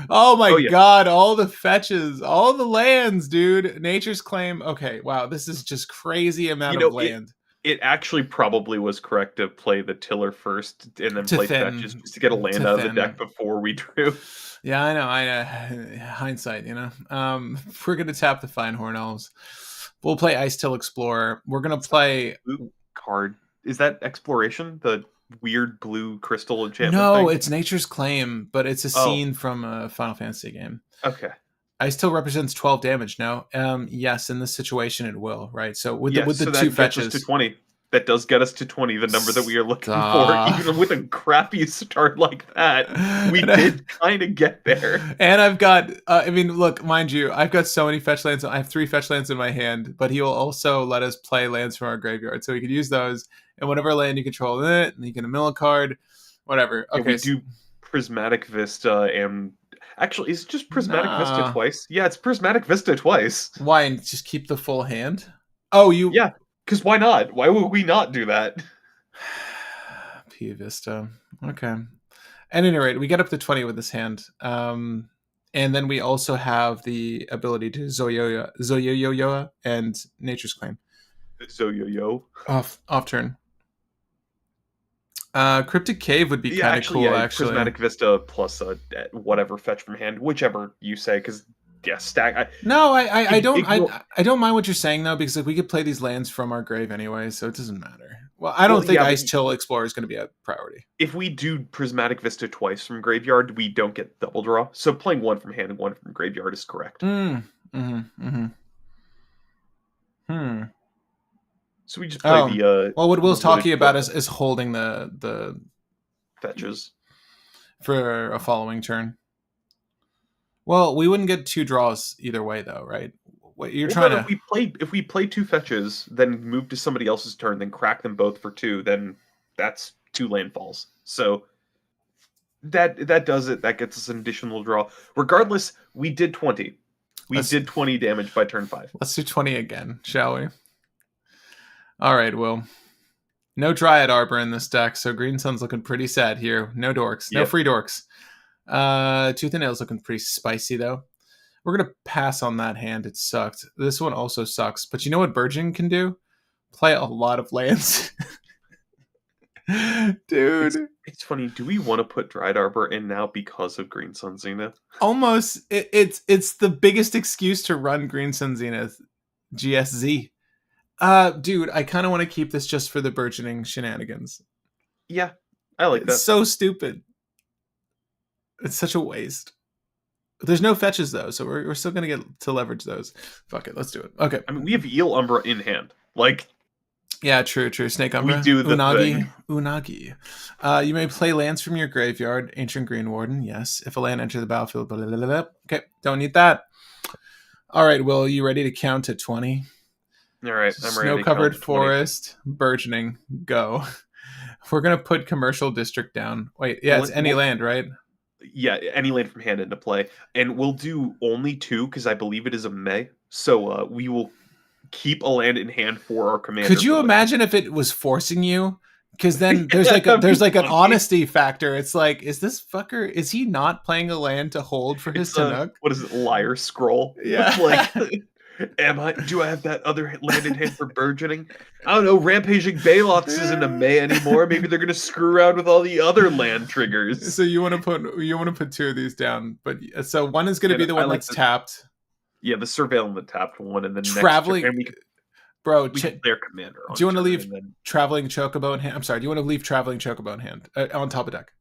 Oh my god, all the fetches, all the lands, dude. Nature's Claim. Okay, wow, this is just crazy amount of land. It actually probably was correct to play the tiller first and then play fetches just to get a land out of the deck before we drew. Yeah, I know. Hindsight, you know. We're gonna tap the Finehorn Elves. We'll play Ice Till Explorer. We're gonna play card. Is that Exploration? The weird blue crystal enchantment No, thing? It's Nature's Claim, but it's a scene from a Final Fantasy game. Okay. Ice Till represents 12 damage. No, yes, in this situation it will, right? So with the so 2 fetches, to 20. That does get us to 20, the number that we are looking for. Even with a crappy start like that, we did kind of get there. And I've got, I mean, look, mind you, I've got so many fetch lands. I have 3 fetch lands in my hand, but he will also let us play lands from our graveyard. So we could use those, and whatever land you control in it, and you can mill a card, whatever. Okay, we do Prismatic Vista, and actually, is it just Prismatic Vista twice? Yeah, it's Prismatic Vista twice. Why? And just keep the full hand? Oh, Yeah. Because why not? Why would we not do that? P Vista. Okay. At any rate, we get up to 20 with this hand. And then we also have the ability to Zoyoyoa and Nature's Claim. Zoyoyo. Off turn. Cryptic Cave would be kind of cool, actually. Prismatic Vista plus whatever fetch from hand, whichever you say, because stack. I don't mind what you're saying though, because like we could play these lands from our grave anyway, so it doesn't matter. Well, I don't think Ice Till Explorer is going to be a priority. If we do Prismatic Vista twice from graveyard, we don't get double draw. So playing 1 from hand and 1 from graveyard is correct. So we just play the. Well, what Will's talking about is holding the fetches for a following turn. Well, we wouldn't get 2 draws either way, though, right? What you're trying to. If we play 2 fetches, then move to somebody else's turn, then crack them both for 2, then that's 2 landfalls. So that does it. That gets us an additional draw. Regardless, we did 20. We did 20 damage by turn 5. Let's do 20 again, shall we? All right, Will. No Dryad Arbor in this deck, so Green Sun's looking pretty sad here. No dorks. No free dorks. Tooth and Nail's looking pretty spicy, though. We're going to pass on that hand. It sucked. This one also sucks. But you know what Burgeon can do? Play a lot of lands. Dude. It's funny. Do we want to put Dryad Arbor in now because of Green Sun Zenith? Almost. It's the biggest excuse to run Green Sun Zenith GSZ. Dude, I kind of want to keep this just for the burgeoning shenanigans. Yeah, I like that. It's so stupid. It's such a waste. There's no fetches, though, so we're still going to get to leverage those. Fuck it, let's do it. Okay. I mean, we have Eel Umbra in hand. Like... Yeah, true. Snake Umbra. We do the thing. Unagi. You may play lands from your graveyard. Ancient Green Warden, yes. If a land enters the battlefield, blah, blah, blah, blah. Okay, don't need that. All right, Will, you ready to count to 20? All right, I'm ready to count Snow-covered to 20. forest, burgeoning, go. We're going to put commercial district down. Wait, yeah, it's any land, right? Yeah, any land from hand into play. And we'll do only 2 because I believe it is a May. So we will keep a land in hand for our commander. Could you for imagine if it was forcing you? Because then there's Yeah, like that'd be an funny. honesty factor. It's like, is this fucker? Is he not playing a land to hold for his It's a, Tanuk? what is it, liar scroll? With like, Yeah. do I have that other land in hand for burgeoning? I don't know, Rampaging Baloths isn't a May anymore. Maybe they're gonna screw around with all the other land triggers. So you want to put 2 of these down, but so one is going to be And the I one like that's tapped. Yeah, the surveil the tapped one, and then Traveling, next turn bro. we can play our commander on Do you want to turn, leave and then traveling chocobo in hand? I'm sorry. Do you want to leave traveling chocobo in hand on top of deck?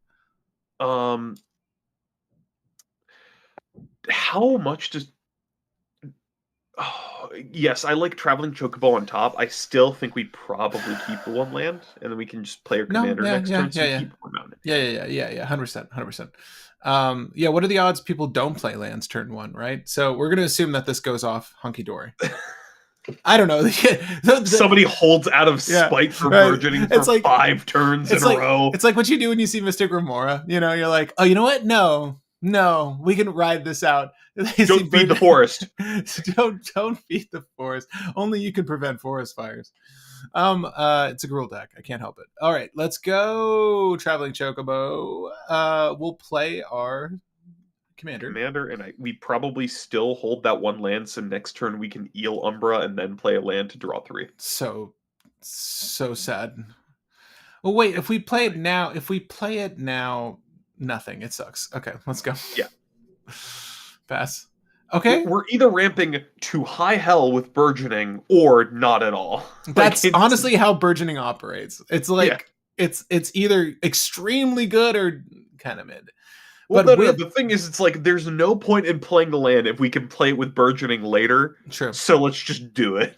How much does Oh, yes, I like traveling chocobo on top. I still think we probably keep the one land, and then we can just play our No, commander yeah, next yeah, turn. So yeah, we yeah. keep one mountain. Yeah, 100%, 100%. Yeah, what are the odds people don't play lands turn 1, right? So we're going to assume that this goes off hunky-dory. I don't know. Somebody holds out of Yeah, spite for right. burgeoning It's for like 5 turns in a row. It's like what you do when you see Mystic Remora. You know, you're like, oh, you know what? No, we can ride this out. Don't feed the forest. don't feed the forest. Only you can prevent forest fires. It's a Gruul deck. I can't help it. All right, let's go. Traveling Chocobo. We'll play our commander, And we probably still hold that one land. So next turn we can Eel Umbra and then play a land to draw 3. So sad. Well, wait. If we play it now, nothing. It sucks. Okay, let's go. Yeah. Pass. Okay. We're either ramping to high hell with burgeoning or not at all. That's honestly how burgeoning operates. It's like yeah. it's either extremely good or kind of mid. Well, But no. The thing is, it's like there's no point in playing the land if we can play it with burgeoning later. True. So let's just do it.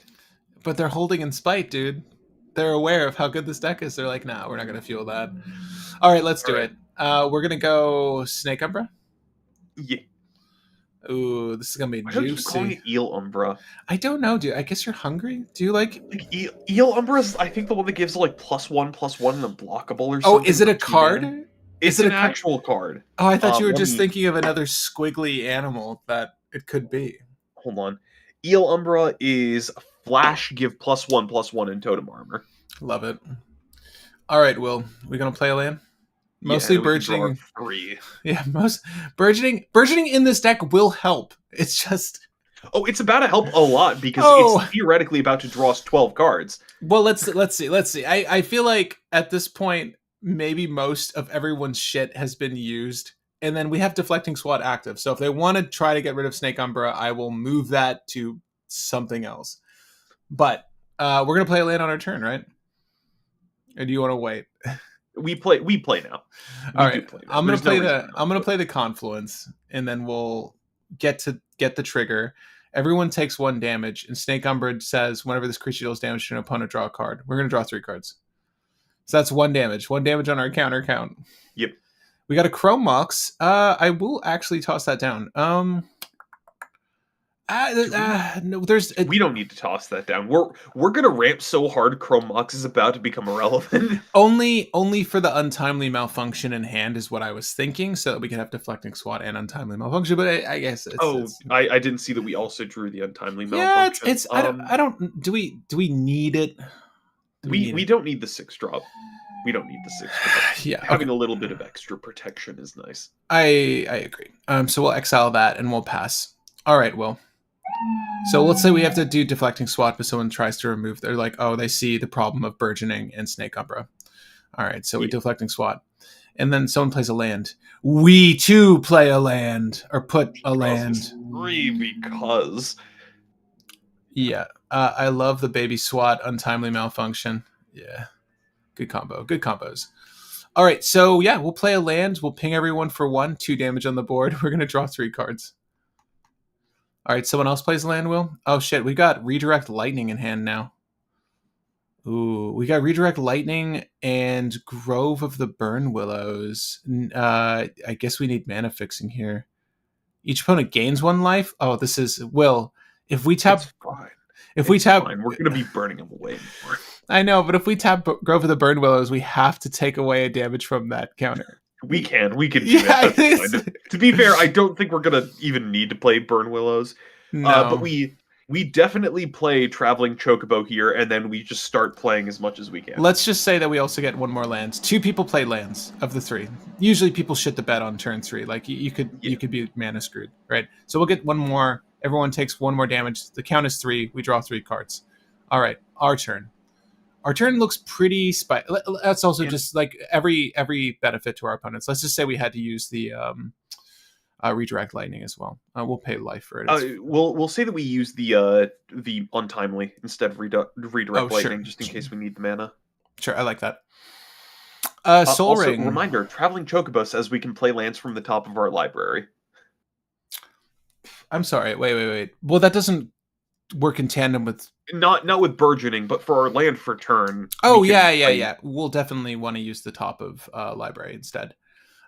But they're holding in spite, dude. They're aware of how good this deck is. They're like, nah, we're not gonna fuel that. All right, let's do it. We're gonna go Snake Umbra. Yeah. Ooh, this is gonna be Why juicy. don't you calling it Eel Umbra? I don't know, dude. I guess you're hungry. Do you like Eel Umbra is, I think, the one that gives like +1/+1 and unblockable or something. Oh, is it a card? It's an actual card. Oh, I thought you were just thinking of another squiggly animal that it could be. Hold on. Eel Umbra is Flash, give +1/+1 in totem armor. Love it. All right, Will, we gonna play a land? Mostly burgeoning. 3. Yeah, most burgeoning in this deck will help. It's just it's about to help a lot because it's theoretically about to draw us 12 cards. Well, let's see. I feel like at this point maybe most of everyone's shit has been used, and then we have deflecting SWAT active. So if they want to try to get rid of Snake Umbra, I will move that to something else. But we're gonna play a land on our turn, right? Or do you want to wait? We play now. All right. I'm gonna play the Confluence, and then we'll get the trigger. Everyone takes 1 damage, and Snake Umbra says whenever this creature deals damage to an opponent, draw a card. We're gonna draw 3 cards. So that's 1 damage. 1 damage on our counter count. Yep. We got a Chrome Mox. I will actually toss that down. No, we don't need to toss that down. We're gonna ramp so hard Chrome Mox is about to become irrelevant. only for the untimely malfunction in hand is what I was thinking, so that we can have deflecting SWAT and untimely malfunction. But I guess I didn't see that we also drew the untimely malfunction. Yeah, it's I don't. Do we need it? We don't need the 6-drop. We don't need the 6. Yeah, having a little bit of extra protection is nice. I agree. So we'll exile that and we'll pass. All right, Will. So let's say we have to do deflecting SWAT, but someone tries to remove. They're like, oh, they see the problem of burgeoning and Snake Umbra. All right, so we deflecting SWAT, and then someone plays a land. We too play a land or put a land. Because yeah, I love the baby SWAT untimely malfunction. Yeah, good combo. Good combos. All right, so yeah, we'll play a land. We'll ping everyone for 1, 2 damage on the board. We're gonna draw 3 cards. All right, someone else plays land, Will? Oh, shit, we got Redirect Lightning in hand now. Ooh, we got Redirect Lightning and Grove of the Burn Willows. I guess we need mana fixing here. Each opponent gains 1 life? Oh, this is... Will, If we It's tap, fine. if we It's tap, fine. We're gonna be burning them away more. I know, but if we tap Grove of the Burn Willows, we have to take away a damage from that counter. We can do it. Yeah, That's it is. fine. To be fair, I don't think we're gonna even need to play Burn Willows. But No. we definitely play Traveling Chocobo here, and then we just start playing as much as we can. Let's just say that we also get one more lands. 2 people play lands of the 3. Usually people shit the bed on turn 3. Like you Yeah. could be mana screwed, right? So we'll get one more. Everyone takes one more damage. The count is 3. We draw 3 cards. All right, our turn. Our turn looks pretty That's also And just like every benefit to our opponents. Let's just say we had to use the redirect lightning as well. We'll pay life for it. we'll say that we use the untimely instead of redirect Sure. lightning, just in case we need the mana. Sure, I like that. Soul Also, Ring. reminder: Traveling Chocobo says we can play lands from the top of our library. I'm sorry. Wait. Well, that doesn't work in tandem with. Not with burgeoning, but for our land for turn. Oh we can yeah. play- We'll definitely want to use the top of library instead.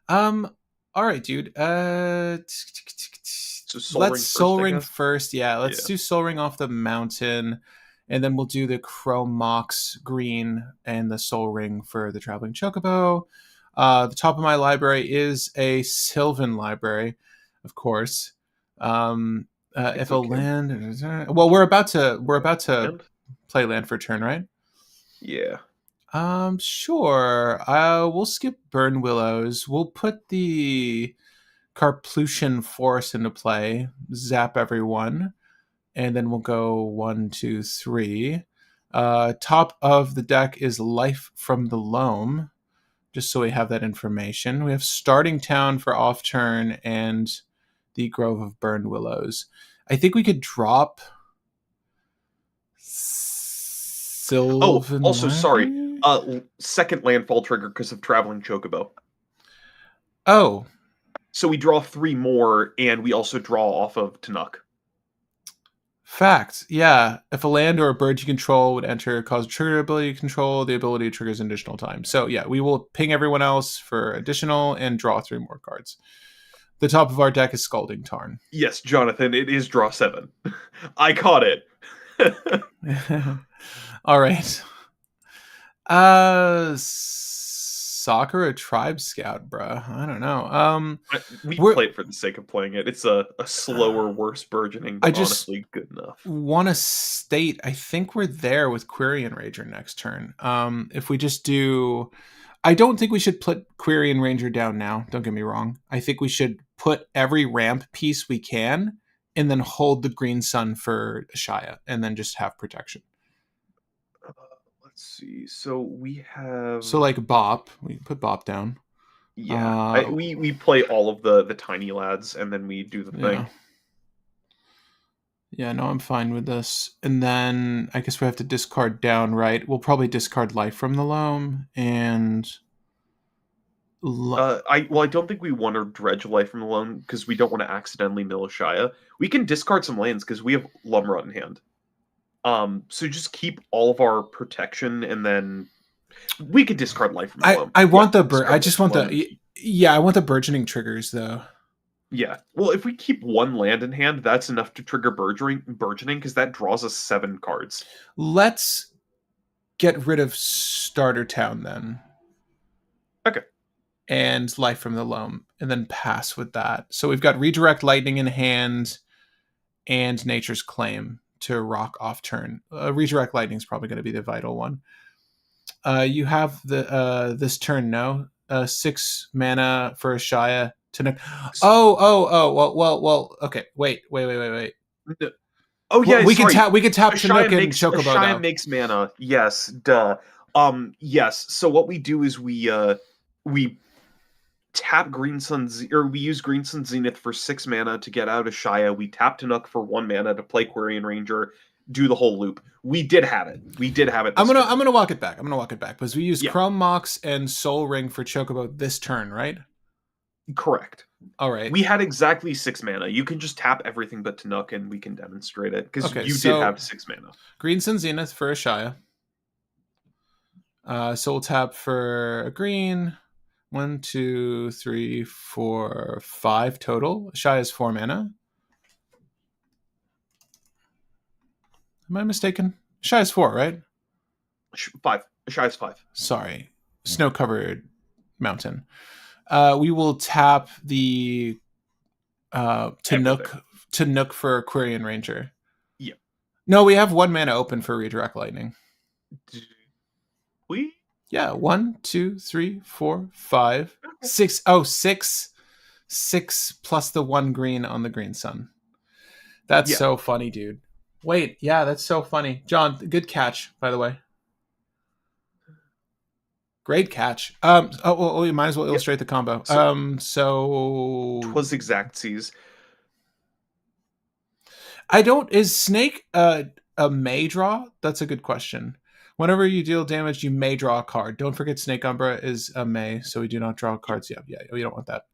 All right, dude. So Let's Soul Ring first. first. Yeah, let's do Soul Ring off the mountain, and then we'll do the Chrome Mox green and the Soul Ring for the Traveling Chocobo. The top of my library is a Sylvan library, of course. If a okay. land, well, we're about to play land for turn, right? Yeah. Sure. We'll skip Burn Willows. We'll put the Carplusian Forest into play, zap everyone, and then we'll go 1, 2, 3. Top of the deck is Life from the Loam, just so we have that information. We have Starting Town for off turn and the Grove of Burned Willows. I think we could drop Sylvan. Also, sorry. Second landfall trigger because of Traveling Chocobo. Oh. So we draw 3 more, and we also draw off of Tanuk. Fact. Yeah. If a land or a bird you control would enter cause trigger ability to control, the ability triggers an additional time. So yeah, we will ping everyone else for additional and draw 3 more cards. The top of our deck is Scalding Tarn. Yes, Jonathan, it is draw 7. I caught it. All right. Sakura Tribe Scout, bruh. I don't know. We play it for the sake of playing it. It's a slower, worse burgeoning, but honestly good enough. Want to state, I think we're there with Query Ranger next turn. If we just do, I don't think we should put Query Ranger down now. Don't get me wrong. I think we should put every ramp piece we can, and then hold the Green Sun for Shia, and then just have protection. Let's see. So we have. So like Bop, we put Bop down. Yeah, we play all of the tiny lads, and then we do the thing. Yeah, no, I'm fine with this. And then I guess we have to discard down, right? We'll probably discard Life from the Loam and. I don't think we want to dredge Life from the Loam because we don't want to accidentally mill a Shia. We can discard some lands because we have Lumrut in hand. So just keep all of our protection, and then we could discard Life from the Loam. I want I just want I want the burgeoning triggers though. Yeah. Well, if we keep one land in hand, that's enough to trigger burgeoning because that draws us 7 cards. Let's get rid of Starter Town then. Okay. And Life from the Loam, and then pass with that. So we've got Redirect Lightning in hand and Nature's Claim to rock off turn. Redirect Lightning is probably going to be the vital one. You have the this turn, no? 6 mana for a Shia. Tanuk. Well. Okay, wait. Oh yeah, we can tap Tanuk and Chocobo. Shia makes mana. Yes, duh. Yes. So what we do is we tap Green Sun, or we use Green Sun Zenith for 6 mana to get out of Shia. We tap Tanuk for 1 mana to play Quarian Ranger. Do the whole loop. We did have it. I'm gonna walk it back. Because we use Chrome Mox and Soul Ring for Chocobo this turn, right? Correct. All right. We had exactly 6 mana. You can just tap everything but Tanuk, and we can demonstrate it because you did have 6 mana. Green Sun Zenith for a Shia. Soul tap for a green. 1, 2, 3, 4, 5 total. Shia is 4 mana. Am I mistaken? Shy is 4, right? 5. Shy is 5. Sorry. Snow covered mountain. We will tap the Everything. Tanuk for Quirion Ranger. Yeah. No, we have 1 mana open for Redirect Lightning. We? Yeah, 1, 2, 3, 4, 5, 6. Oh, 6. 6 plus the 1 green on the green sun. That's Yeah. so funny, dude. Wait, yeah, that's so funny. John, good catch, by the way. Great catch. You might as well Yeah. illustrate the combo. So So twas exact seas. I don't. Is Snake a may draw? That's a good question. Whenever you deal damage, you may draw a card. Don't forget, Snake Umbra is a may, so we do not draw cards. Yeah, we don't want that.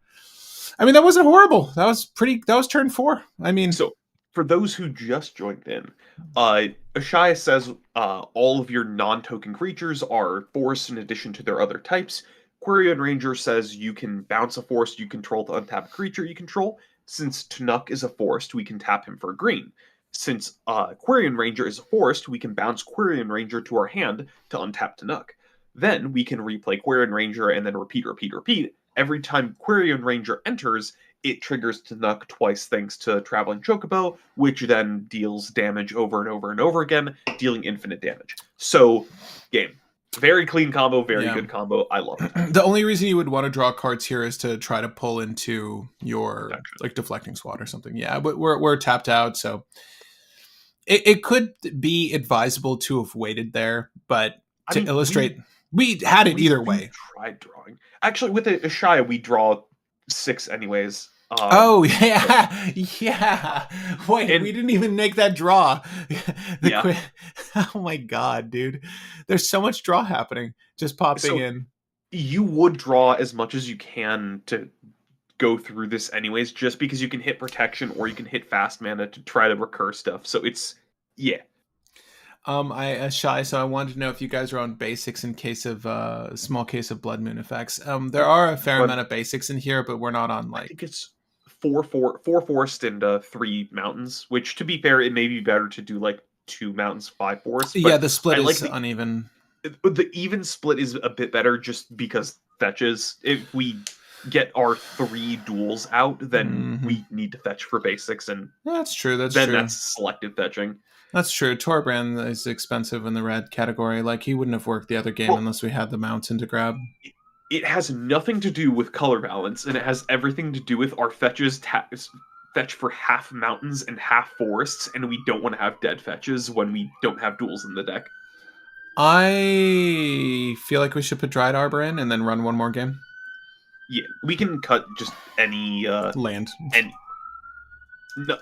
I mean, that wasn't horrible. That was pretty. That was turn 4. I mean, So, for those who just joined in, Ashaya says all of your non-token creatures are forest in addition to their other types. Quirion Ranger says you can bounce a forest you control to untap a creature you control. Since Tanuk is a forest, we can tap him for green. Since Quirion Ranger is a forest, we can bounce Quirion Ranger to our hand to untap Tanuk. Then we can replay Quirion Ranger and then repeat, repeat, repeat. Every time Quirion Ranger enters, it triggers Tanuk twice thanks to Traveling Chocobo, which then deals damage over and over and over again, dealing infinite damage. So, game. Very clean combo, very yeah. good combo. I love it. The only reason you would want to draw cards here is to try to pull into your Protection. like deflecting squad or something. Yeah, but we're tapped out, so it could be advisable to have waited there, but to illustrate, we had it either way. Tried drawing. Actually, with Ashaya, we draw 6 anyways. Oh yeah, yeah. Wait, we didn't even make that draw. Yeah. Oh my god, dude! There's so much draw happening. Just popping in. You would draw as much as you can to go through this anyways, just because you can hit protection or you can hit fast mana to try to recur stuff. So it's I Shy, so I wanted to know if you guys are on basics in case of small case of Blood Moon effects. There are a fair amount of basics in here, but we're not on like. I think it's four forest and 3 mountains. Which, to be fair, it may be better to do like 2 mountains, 5 forests. Yeah, the split is uneven. The even split is a bit better just because fetches. If we get our 3 duels out, then we need to fetch for basics, and that's true. That's selective fetching. That's true. Torbrand is expensive in the red category. Like, he wouldn't have worked the other game unless we had the mountain to grab. It has nothing to do with color balance, and it has everything to do with our fetches fetch for half mountains and half forests, and we don't want to have dead fetches when we don't have duels in the deck. I feel like we should put Dried Arbor in and then run one more game. Yeah, we can cut just any land.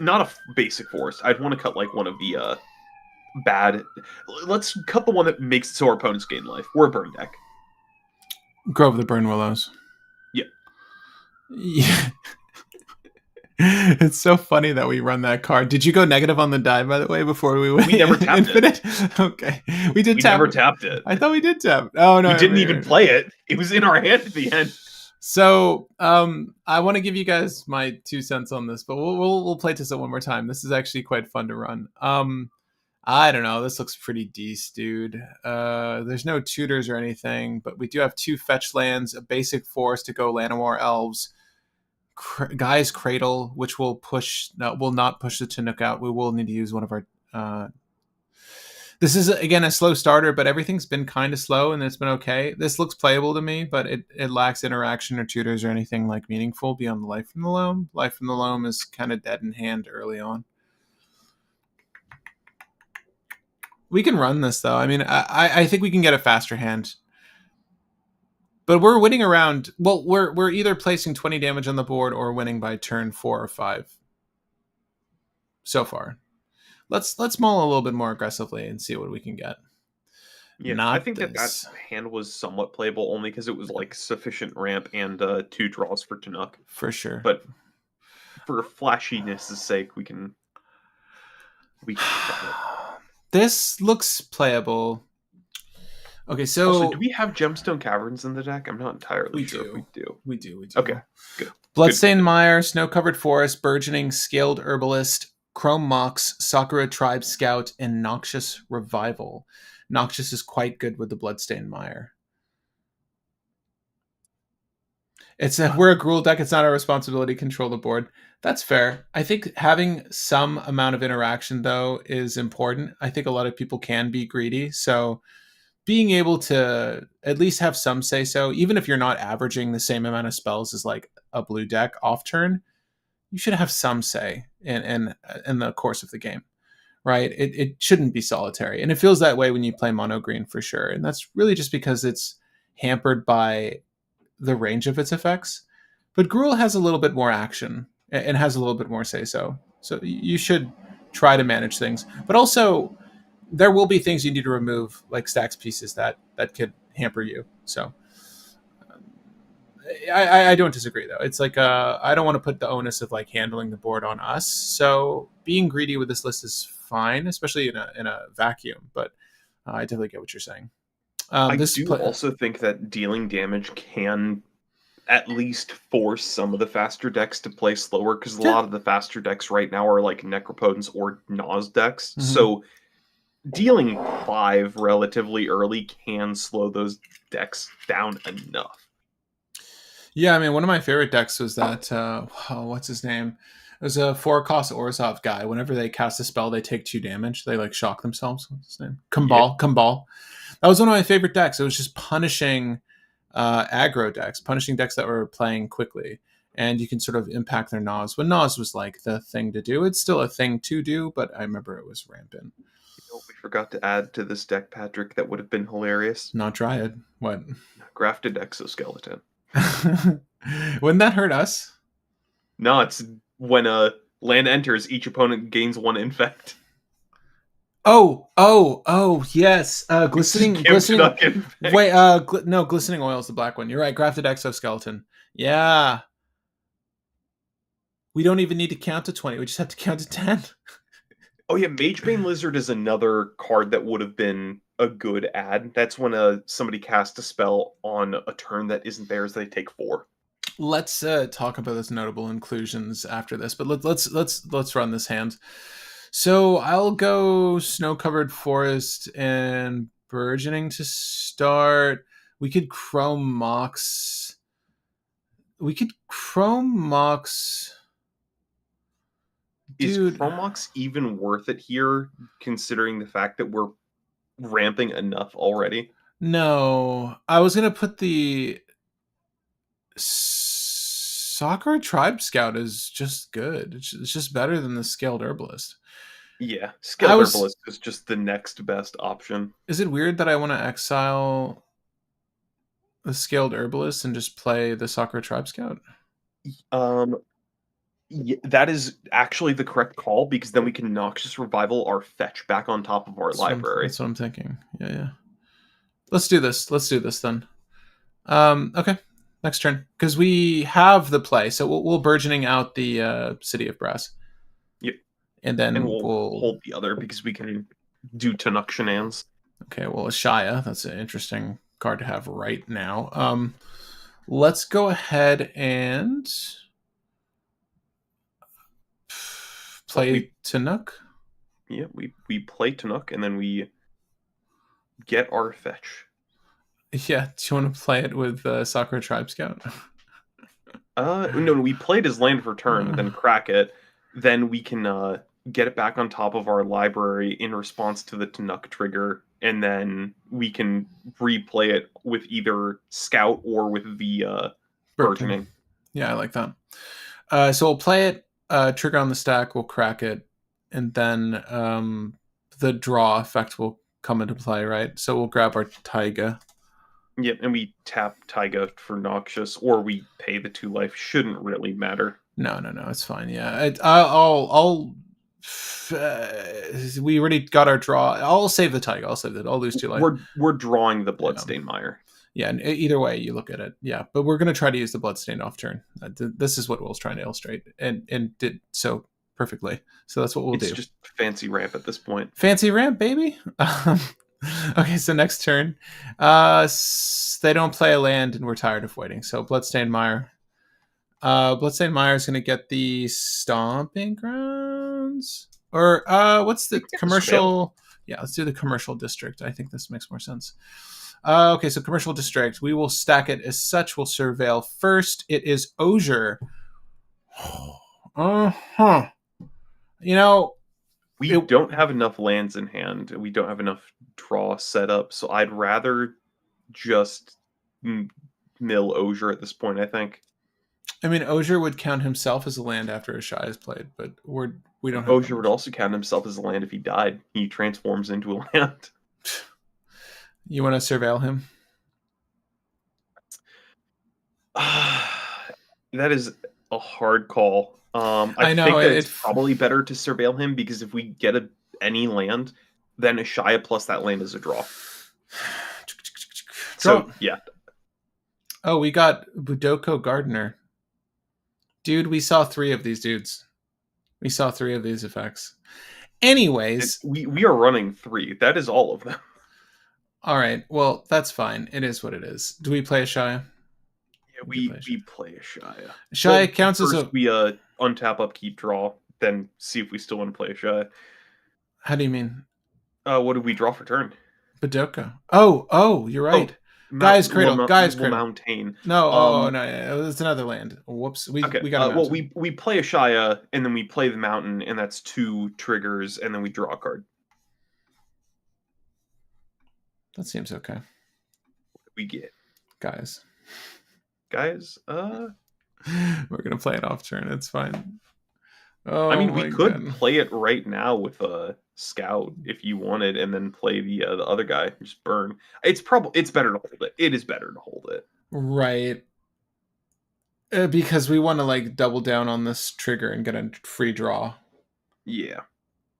Not a basic forest. I'd want to cut like one of the bad. Let's cut the one that makes it so our opponents gain life. We're a burn deck. Grove of the Burn Willows. Yeah. Yeah. It's so funny that we run that card. Did you go negative on the die, by the way, before we went? We never tapped infinite? It. Okay. We did tap. Never tapped it. I thought we did tap. Oh, no. We didn't even play it. It was in our hand at the end. So, I want to give you guys my 2 cents on this, but we'll play test it one more time. This is actually quite fun to run. I don't know. This looks pretty decent, dude. There's no tutors or anything, but we do have 2 fetch lands, a basic forest to go Llanowar Elves, Guy's Cradle, which will not push the Tanuk out. We will need to use one of our. This is again a slow starter, but everything's been kind of slow and it's been okay. This looks playable to me, but it lacks interaction or tutors or anything like meaningful beyond the Life from the Loam. Life from the Loam is kind of dead in hand early on. We can run this though. I mean, I think we can get a faster hand. But we're winning around. Well, we're either placing 20 damage on the board or winning by turn 4 or 5. So far, let's mull a little bit more aggressively and see what we can get. Yeah, I think that hand was somewhat playable only because it was like sufficient ramp and 2 draws for Tanuk. For sure. But for flashiness' sake, we can try it. This looks playable. Okay, so also, do we have Gemstone Caverns in the deck? I'm not entirely sure if we do. We do. Okay, good. Bloodstained Mire, Snow-Covered Forest, Burgeoning, Scaled Herbalist, Chrome Mox, Sakura Tribe Scout, and Noxious Revival. Noxious is quite good with the Bloodstained Mire. We're a Gruul deck. It's not our responsibility to control the board. That's fair. I think having some amount of interaction though is important. I think a lot of people can be greedy, so being able to at least have some say so, even if you're not averaging the same amount of spells as like a blue deck off turn, you should have some say in the course of the game, right? It shouldn't be solitary, and it feels that way when you play mono green for sure, and that's really just because it's hampered by the range of its effects. But Gruul has a little bit more action and has a little bit more say so. So you should try to manage things. But also, there will be things you need to remove, like stacks pieces that could hamper you. So I don't disagree though. It's like I don't want to put the onus of like handling the board on us. So being greedy with this list is fine, especially in a vacuum. But I definitely get what you're saying. I do also think that dealing damage can at least force some of the faster decks to play slower, because a lot of the faster decks right now are like Necropotence or Nas decks. Mm-hmm. So dealing 5 relatively early can slow those decks down enough. Yeah, I mean, one of my favorite decks was that, what's his name? It was a 4-cost Orzhov guy. Whenever they cast a spell, they take 2 damage. They like shock themselves. What's his name? Kumbal. That was one of my favorite decks. It was just punishing aggro decks, punishing decks that were playing quickly. And you can sort of impact their Nas. When Nas was like the thing to do, it's still a thing to do, but I remember it was rampant. You know what we forgot to add to this deck, Patrick, that would have been hilarious? Not Dryad. What? Grafted Exoskeleton. Wouldn't that hurt us? No, it's when a land enters, each opponent gains 1 infect. Oh, yes. Glistening. Wait, no, glistening oil is the black one. You're right. Grafted exoskeleton. Yeah. We don't even need to count to 20. We just have to count to 10. Oh yeah, Magebane Lizard is another card that would have been a good add. That's when somebody casts a spell on a turn that isn't theirs. They take 4. Let's talk about those notable inclusions after this, but let's run this hand. So I'll go Snow-Covered Forest and Burgeoning to start. We could Chrome Mox. Dude. Is Chrome Mox even worth it here, considering the fact that we're ramping enough already? No. I was going to put the Sakura Tribe Scout is just good. It's just better than the Scaled Herbalist. Yeah, Scaled Herbalist is just the next best option. Is it weird that I want to exile the Scaled Herbalist and just play the Sakura Tribe Scout? Yeah, that is actually the correct call, because then we can Noxious Revival our fetch back on top of our library. That's what I'm thinking. Yeah. Let's do this then. Okay. Next turn, because we have the play, so we'll burgeoning out the City of Brass. Yep. And then we'll hold the other, because we can do Tannuk shenanigans. Okay, well, Ashaya, that's an interesting card to have right now. Let's go ahead and play Tanuk. Yeah, we play Tanuk, and then we get our fetch. Yeah, do you want to play it with Sakura Tribe Scout? No, we played his land for turn, then crack it. Then we can get it back on top of our library in response to the Tanuk trigger, and then we can replay it with either Scout or with the Burgeoning. Yeah, I like that. So we'll play it, trigger on the stack, we'll crack it, and then the draw effect will come into play, right? So we'll grab our Taiga. Yep, and we tap Taiga for Noxious, or we pay the 2 life. Shouldn't really matter. No, it's fine. Yeah, I'll we already got our draw. I'll save the Taiga. I'll lose 2 life. We're drawing the Bloodstained Mire. Yeah, and either way you look at it. Yeah, but we're gonna try to use the Bloodstained off turn. This is what Will's trying to illustrate, and did so perfectly. So that's what we'll do. It's just fancy ramp at this point. Fancy ramp, baby. Okay, so next turn, they don't play a land, and we're tired of waiting. So Bloodstained Mire. Bloodstained Mire is going to get the Stomping Ground. lands? Or what's the commercial? Yeah, let's do the commercial district. I think this makes more sense. Okay, so commercial district. We will stack it as such. We'll surveil first. It is Osier. Uh-huh. You know, we don't have enough lands in hand. We don't have enough draw set up, so I'd rather just mill Osier at this point, I think. I mean, Osier would count himself as a land after a Shy is played, but we don't have Osier would also count himself as a land if he died. He transforms into a land. You want to surveil him? That is a hard call. I know think that it's probably better to surveil him, because if we get any land, then Ashaya plus that land is a draw. So, yeah. Oh, we got Budoko Gardener. Dude, we saw 3 of these dudes. We saw 3 of these effects. Anyways. We are running 3. That is all of them. All right. Well, that's fine. It is what it is. Do we play Ashaya? Yeah, we play Ashaya. Ashaya counts as a... We untap, upkeep, draw, then see if we still want to play Ashaya. How do you mean? What did we draw for turn? Budoko. Oh, you're right. Guy's Cradle. Guy's Cradle. Mountain. No, no, it's another land. Whoops. We got a mountain. Well, we play Ashaya, and then we play the mountain, and that's 2 triggers, and then we draw a card. That seems okay. What do we get? Guys. We're gonna play it off turn. It's fine. Oh, I mean, we could play it right now with a scout if you wanted, and then play the other guy, just burn. It's better to hold it. It is better to hold it, right? Because we want to like double down on this trigger and get a free draw. Yeah.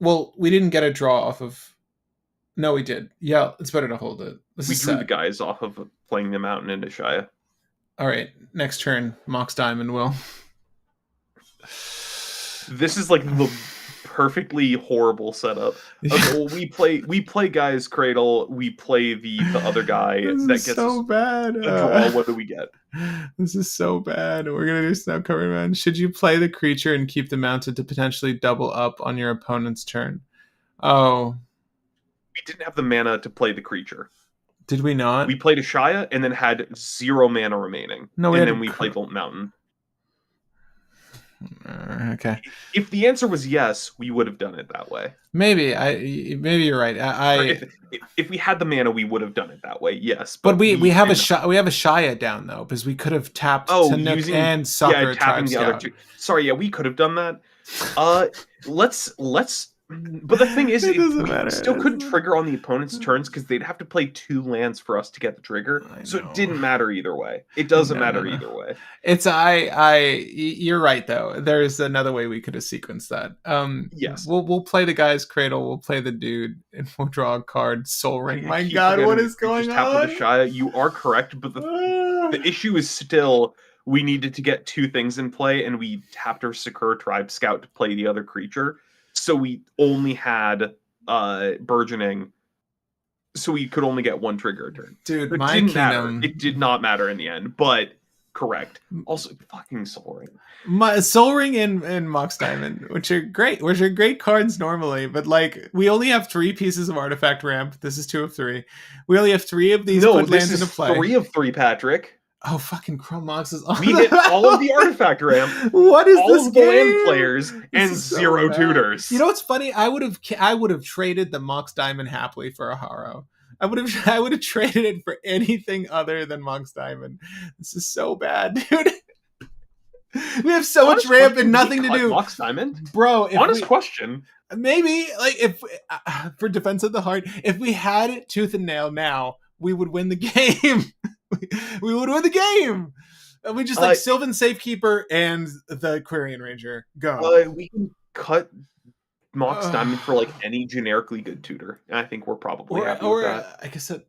Well, we didn't get a draw off of. No, we did. Yeah, it's better to hold it. We drew the guys off of playing the mountain into Shia. All right, next turn, Mox Diamond will. This is like the perfectly horrible setup. Okay, well, we play Guy's Cradle. We play the other guy that gets so bad. Draw. What do we get? This is so bad. We're gonna do Snow Covered Man. Should you play the creature and keep the mounted to potentially double up on your opponent's turn? Oh, we didn't have the mana to play the creature. Did we not? We played a Shia and then had 0 mana remaining. No, and then we played the mountain. Okay. If the answer was yes, we would have done it that way. Maybe you're right. If we had the mana, we would have done it that way. Yes, but we have a Shia down though, because we could have tapped Tanuk and Sucker tapping the other two. Sorry, yeah, we could have done that. Let's. But the thing is, we still couldn't trigger on the opponent's turns because they'd have to play 2 lands for us to get the trigger. So it didn't matter either way. It doesn't matter either way. It's you're right though. There's another way we could have sequenced that. Yes. We'll play the guy's Cradle. We'll play the dude, and we'll draw a card. Soul Ring. My God, what is going on? The Shia. You are correct, but the issue is still we needed to get 2 things in play, and we tapped our Sakura Tribe Scout to play the other creature. So we only had burgeoning, so we could only get 1 trigger a turn. Dude, it did not matter in the end, but correct. Also, fucking Soul Ring. Soul Ring and Mox Diamond, which are great cards normally, but like we only have 3 pieces of artifact ramp. This is 2 of 3. We only have 3 of these lands into play. 3 of 3, Patrick. Oh, fucking Chrome Mox is on. We hit all of the artifact ramp. What is all this of game? The land players and 0 tutors. You know what's funny? I would have traded the Mox Diamond happily for a Haro. I would have traded it for anything other than Mox Diamond. This is so bad, dude. We have so much ramp and nothing to do. Mox Diamond, bro. Honest question. Maybe like if for Defense of the Heart, if we had Tooth and Nail now, we would win the game. We would win the game. We just like Sylvan Safekeeper and the Quarian Ranger. Go. We can cut Mox Diamond for like any generically good tutor. And I think we're probably happy with that. I guess it.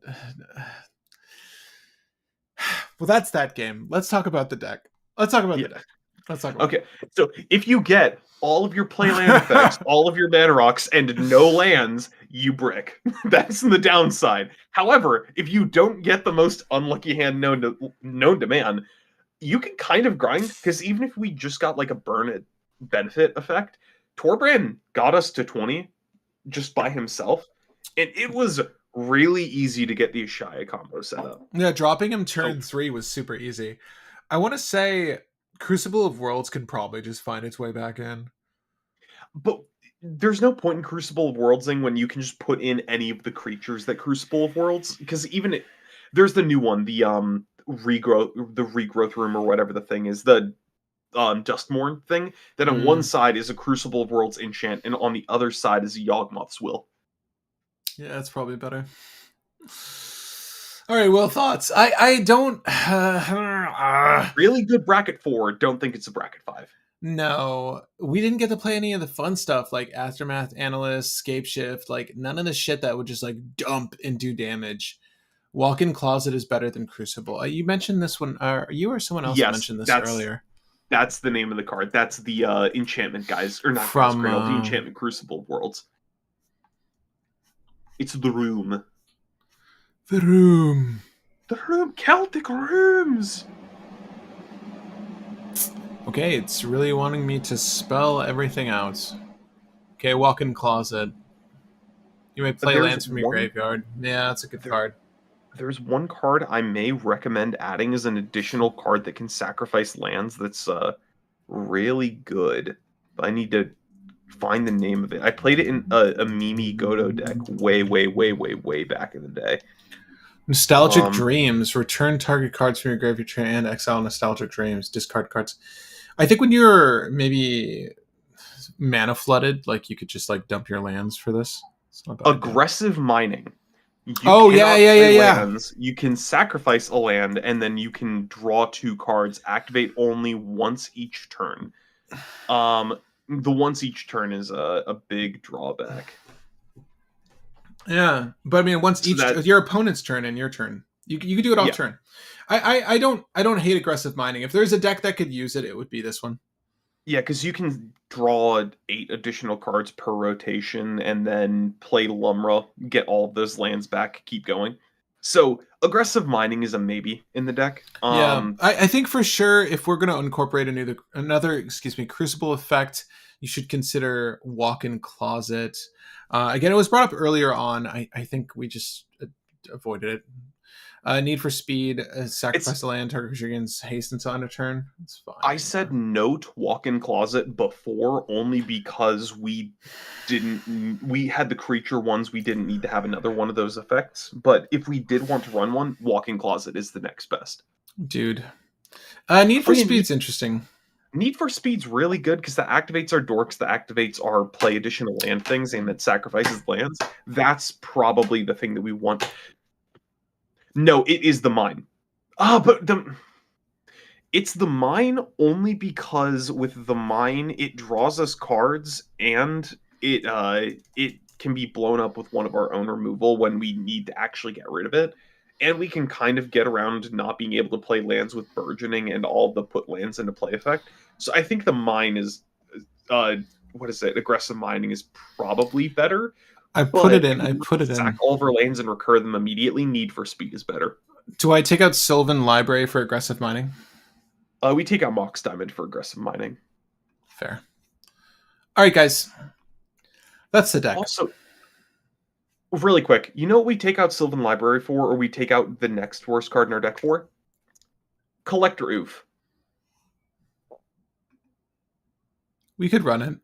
Well, that's that game. Let's talk about the deck. Let's talk about the deck. Okay, so if you get all of your play land effects, all of your mana rocks, and no lands, you brick. That's the downside. However, if you don't get the most unlucky hand known to man, you can kind of grind, because even if we just got like a burn it benefit effect, Torbran got us to 20 just by himself, and it was really easy to get the Ashaya combo set up. Yeah, dropping him So, turn 3 was super easy. I want to say Crucible of Worlds can probably just find its way back in. but there's no point in Crucible of Worldsing when you can just put in any of the creatures that Crucible of Worlds, because there's the new one, the regrowth room or whatever the thing is, the Dustmorn thing, that on one Mm. side is a Crucible of Worlds enchant, and on the other side is a Yawgmoth's Will. Yeah, that's probably better. All right, well, thoughts. I don't. Really good bracket 4. Don't think it's a bracket 5. No, we didn't get to play any of the fun stuff like Aftermath Analyst, Scape Shift, like none of the shit that would just like dump and do damage. Walk-in Closet is better than Crucible. You mentioned this one. You or someone else Yes, mentioned this that's earlier. that's the name of the card. That's the enchantment guys, or not guys From Cradle, the enchantment Crucible of Worlds. It's the room. The Room. The room, Celtic rooms. Okay, it's really wanting me to spell everything out. Okay, Walk-in Closet. You may play There's lands from your one graveyard. Yeah, that's a good there, card. there's one card I may recommend adding as an additional card that can sacrifice lands that's really good. But I need to find the name of it. I played it in a Mimi Godo deck way, way, way, way, way back in the day. Nostalgic Um, Dreams. Return target cards from your graveyard and exile Nostalgic Dreams. Discard cards. I think when you're maybe mana flooded, like you could just like dump your lands for this. It's not a bad idea. Aggressive mining. You Oh yeah, cannot yeah, yeah, play yeah. lands. You can sacrifice a land, and then you can draw 2 cards. Activate only once each turn. The once each turn is a big drawback. Yeah, but I mean, once So each that your opponent's turn and your turn, you can do it off yeah turn. I don't hate aggressive mining. If there's a deck that could use it, it would be this one. yeah because you can draw 8 additional cards per rotation, and then play Lumra, get all of those lands back, keep going. So aggressive mining is a maybe in the deck. Yeah, I think for sure if we're going to incorporate another Crucible effect, you should consider Walk-in Closet. Again, it was brought up earlier on. I think we just avoided it. Need for Speed, It's sacrifice the land, target creature gains haste until end of turn. It's I fine. said no to walk-in closet before only because we had the creature ones, we didn't need to have another one of those effects. But if we did want to run one, walk-in closet is the next best. Dude. Need Oh for yeah, Speed's interesting. Need for Speed's really good because that activates our dorks, that activates our play additional land things, and that sacrifices lands. That's probably the thing that we want. No, it is the mine. But it's the mine only because with the mine it draws us cards, and it can be blown up with one of our own removal when we need to actually get rid of it. And we can kind of get around not being able to play lands with burgeoning and all the put lands into play effect. So I think the mine is what is it? Aggressive mining is probably better. I put But it in. if we I want put to it sack in. all of our lands and recur them immediately, Need for Speed is better. Do I take out Sylvan Library for aggressive mining? We take out Mox Diamond for aggressive mining. Fair. All right, guys. That's the deck. Also, really quick, you know what we take out Sylvan Library for, or we take out the next worst card in our deck for? Collector Oof. We could run it.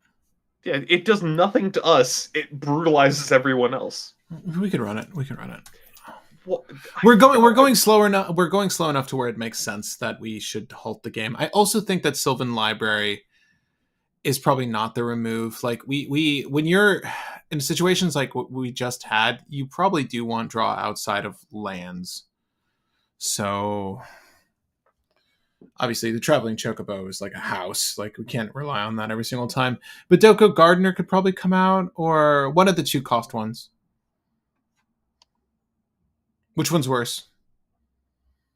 Yeah, it does nothing to us. It brutalizes everyone else. We could run it. We could run it. Well, We're going slower enough. We're going slow enough to where it makes sense that we should halt the game. I also think that Sylvan Library is probably not the remove. Like we when you're in situations like what we just had, you probably do want draw outside of lands. So obviously the traveling chocobo is like a house. Like we can't rely on that every single time. But Doko Gardener could probably come out, or one of the 2 cost ones. Which one's worse?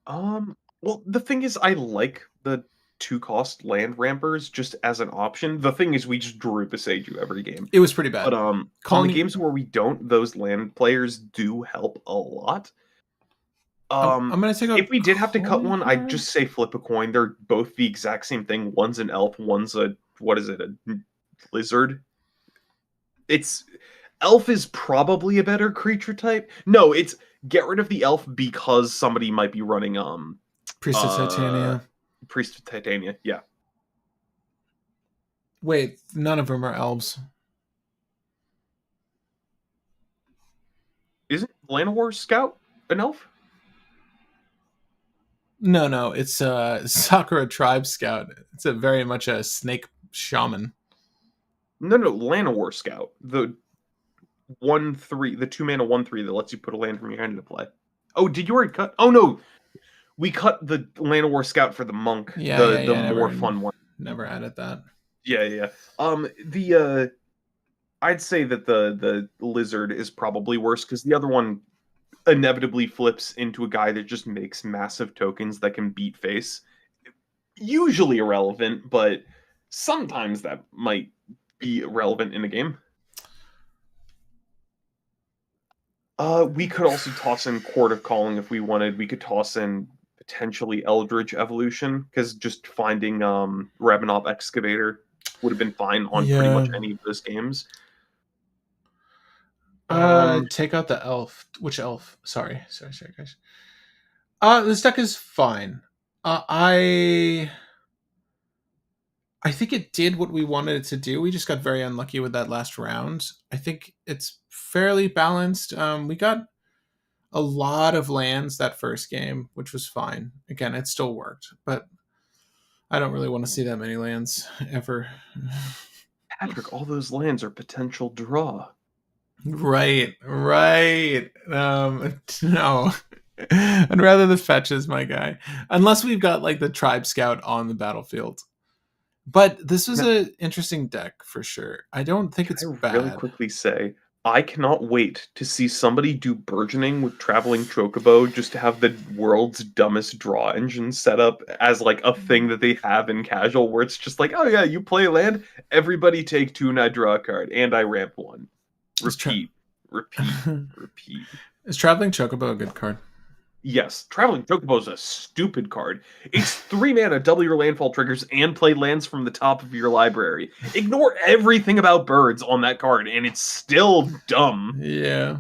Well, the thing is, I like the 2-cost land rampers just as an option. The thing is, we just drew Besage you every game. It was pretty bad. But on the games where we don't, those land players do help a lot. I'm gonna take out. If we did have to cut Calling one, I'd Card? just say flip a coin. They're both the exact same thing. One's an elf, one's a what is it? A lizard. It's elf is probably a better creature type. No, it's get rid of the elf because somebody might be running Priest of uh Titania. Priest of Titania. Yeah. Wait, none of them are elves. Isn't Llanowar Scout an elf? No, it's Sakura Tribe Scout. It's a very much a snake shaman. No, Llanowar Scout. The 1/3, the 2 mana 1/3 that lets you put a land from your hand into play. Oh, did you already cut? Oh no, we cut the Llanowar Scout for the monk, the Yeah. more fun one. Never added that. Yeah. The I'd say that the lizard is probably worse because the other one inevitably flips into a guy that just makes massive tokens that can beat face. Usually irrelevant, but sometimes that might be relevant in a game. We could also toss in Court of Calling if we wanted. We could toss in potentially Eldritch Evolution because just finding Ravenov Excavator would have been fine on pretty Yeah. much any of those games. Take out the elf. Which elf? Sorry, guys. This deck is fine. I think it did what we wanted it to do. We just got very unlucky with that last round. I think it's fairly balanced. We got a lot of lands that first game, which was fine. Again, it still worked, but I don't really want to see that many lands ever. Patrick, all those lands are potential draw. Right. No. I'd rather the fetches, my guy. Unless we've got like the Tribe Scout on the battlefield. But this was Now, an interesting deck for sure. I don't think can it's I really bad. quickly say, I cannot wait to see somebody do burgeoning with Traveling Chocobo just to have the world's dumbest draw engine set up as like a thing that they have in casual where it's just like, oh yeah, you play land, everybody take 2 and I draw a card, and I ramp 1. Repeat, repeat, repeat. Is Traveling Chocobo a good card? Yes, Traveling Chocobo is a stupid card. It's 3 mana, double your landfall triggers, and play lands from the top of your library. Ignore everything about birds on that card, and it's still dumb. Yeah.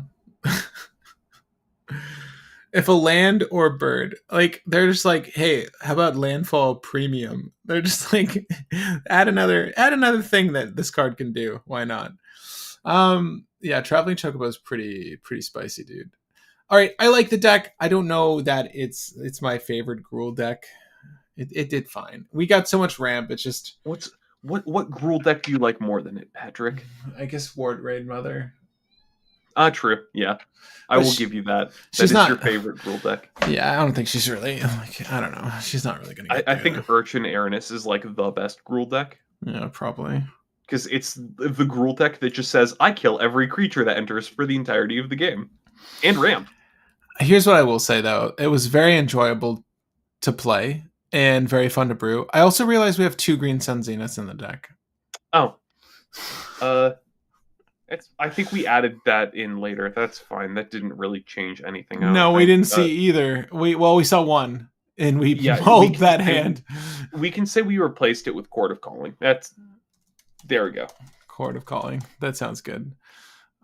If a land or bird, like they're just like, hey, how about landfall premium? They're just like, add another thing that this card can do. Why not? Yeah, Traveling Chocobo is pretty spicy, dude. All right, I like the deck. I don't know that it's my favorite Gruul deck. It did fine. We got so much ramp. It's just What Gruul deck do you like more than it, Patrick? I guess Ward Raid Mother. True. Yeah, I But will give you that. That she's is not your favorite Gruul deck. Yeah, I don't think she's really like. I don't know. She's not really gonna get I there. think Urchin Aranis is like the best Gruul deck Yeah, probably. because it's the Gruul deck that just says I kill every creature that enters for the entirety of the game, and ramp. Here's what I will say though: it was very enjoyable to play and very fun to brew. I also realized we have 2 Green Sun Zeniths in the deck. Oh, I think we added that in later. That's fine. That didn't really change anything. I don't No, we think. didn't see either. We saw one and we Yeah, mauled that hand. We can say we replaced it with Court of Calling. There we go. Court of Calling. That sounds good.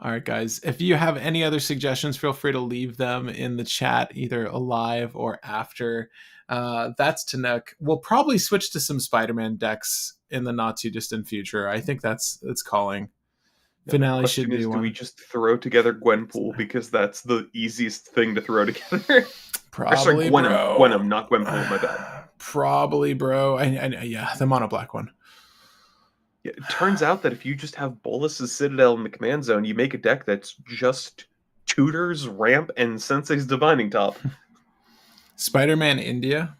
All right, guys. If you have any other suggestions, feel free to leave them in the chat, either live or after. That's Tannuk. We'll probably switch to some Spider-Man decks in the not too distant future. I think that's calling. Finale should be one. Do we just throw together Gwenpool because that's the easiest thing to throw together? Probably, bro. Gwenum, not Gwenpool. My bad. Probably, bro. Yeah, the mono black one. Yeah, it turns out that if you just have Bolus's Citadel in the command zone, you make a deck that's just Tutors, Ramp, and Sensei's Divining Top. Spider-Man India.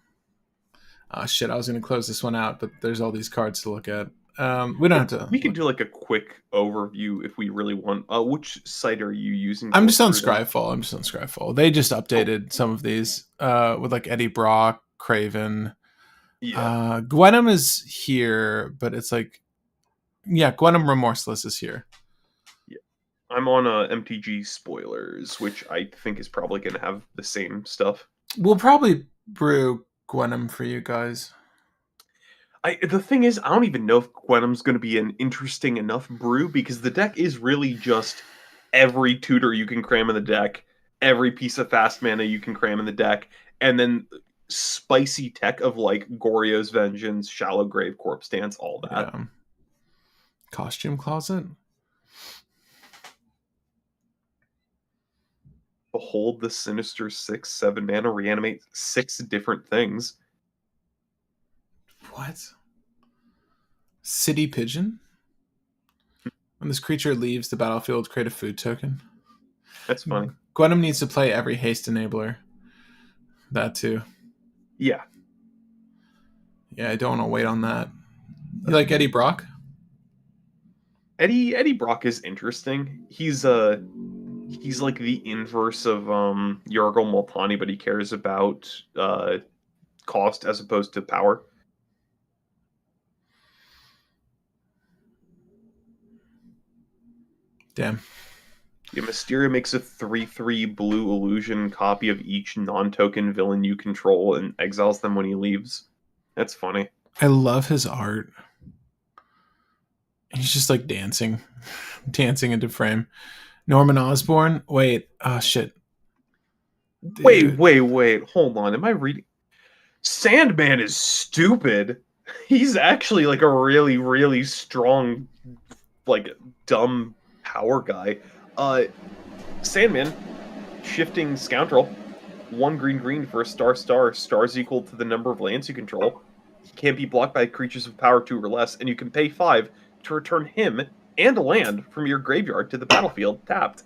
Oh shit, I was gonna close this one out, but there's all these cards to look at. We don't have to. We can do like a quick overview if we really want. Which site are you using? I'm just on Scryfall. They just updated some of these with like Eddie Brock, Craven. Yeah. Gwenum is here, but it's like, yeah, Gwenum Remorseless is here. Yeah. I'm on MTG Spoilers, which I think is probably going to have the same stuff. We'll probably brew Gwenum for you guys. The thing is, I don't even know if Gwenum's going to be an interesting enough brew because the deck is really just every tutor you can cram in the deck, every piece of fast mana you can cram in the deck, and then spicy tech of like Goryo's Vengeance, Shallow Grave, Corpse Dance, all that. Yeah. Costume closet. Behold the sinister 6/7 mana, reanimate 6 different things. What? City pigeon. When this creature leaves the battlefield, create a food token. That's funny. Gwenum needs to play every haste enabler. That too. Yeah. Yeah, I don't want to wait on that. You like Eddie Brock? Eddie Brock is interesting. He's like the inverse of Yorgel Moltani, but he cares about cost as opposed to power. Damn. Yeah, Mysteria makes a 3/3 blue illusion copy of each non-token villain you control and exiles them when he leaves. That's funny. I love his art. He's just like dancing into frame. Norman Osborn. Wait. Oh shit. Dude. Wait. Hold on. Am I reading? Sandman is stupid. He's actually like a really, really strong, like dumb power guy. Sandman, shifting scoundrel, 1 green for a star. Stars equal to the number of lands you control. He can't be blocked by creatures of power 2 or less, and you can pay 5 to return him and a land from your graveyard to the battlefield tapped.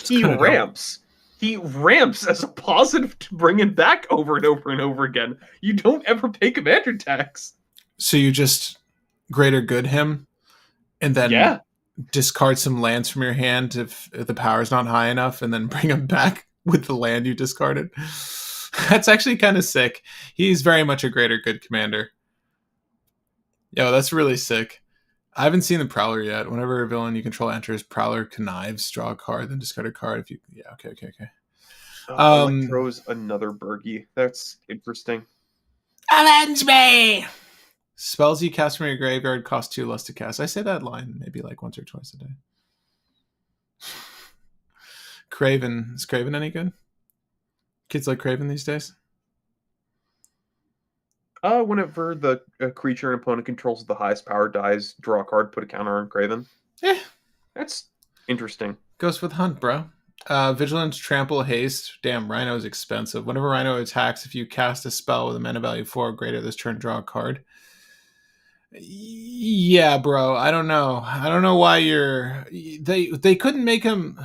He ramps. He ramps as a positive to bring him back over and over and over again. You don't ever pay commander tax. So you just greater good him, and then discard some lands from your hand if the power's not high enough, and then bring him back with the land you discarded. That's actually kind of sick. He's very much a greater good commander. Yo, that's really sick. I haven't seen the Prowler yet. Whenever a villain you control enters, Prowler connives, draw a card, then discard a card. If you, yeah, okay. Electro's another Bergie. That's interesting. Avenge me! Spells you cast from your graveyard cost 2 less to cast. I say that line maybe like once or twice a day. Craven. Is Craven any good? Kids like Craven these days? Whenever the creature an opponent controls the highest power dies, draw a card, put a counter on Craven. Yeah. That's interesting. Goes with Hunt, bro. Vigilance, Trample, Haste. Damn, Rhino is expensive. Whenever Rhino attacks, if you cast a spell with a mana value 4 or greater this turn, draw a card. Yeah, bro. I don't know. I don't know why you're... They couldn't make him...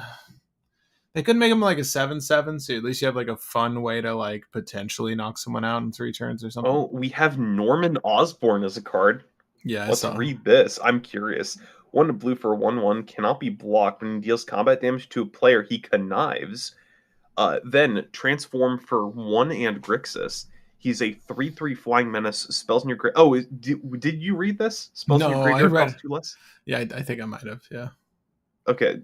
They couldn't make him like a 7/7, so at least you have like a fun way to like potentially knock someone out in 3 turns or something. Oh, we have Norman Osborn as a card. Yeah, let's read this. I'm curious. 1 blue for 1/1 cannot be blocked when he deals combat damage to a player he connives. Then transform for 1 and Grixis. He's a 3/3 flying menace. Spells in your graveyard. Oh, did you read this? Spells in your graveyard cost 2 less. Yeah, I think I might have. Yeah. Okay.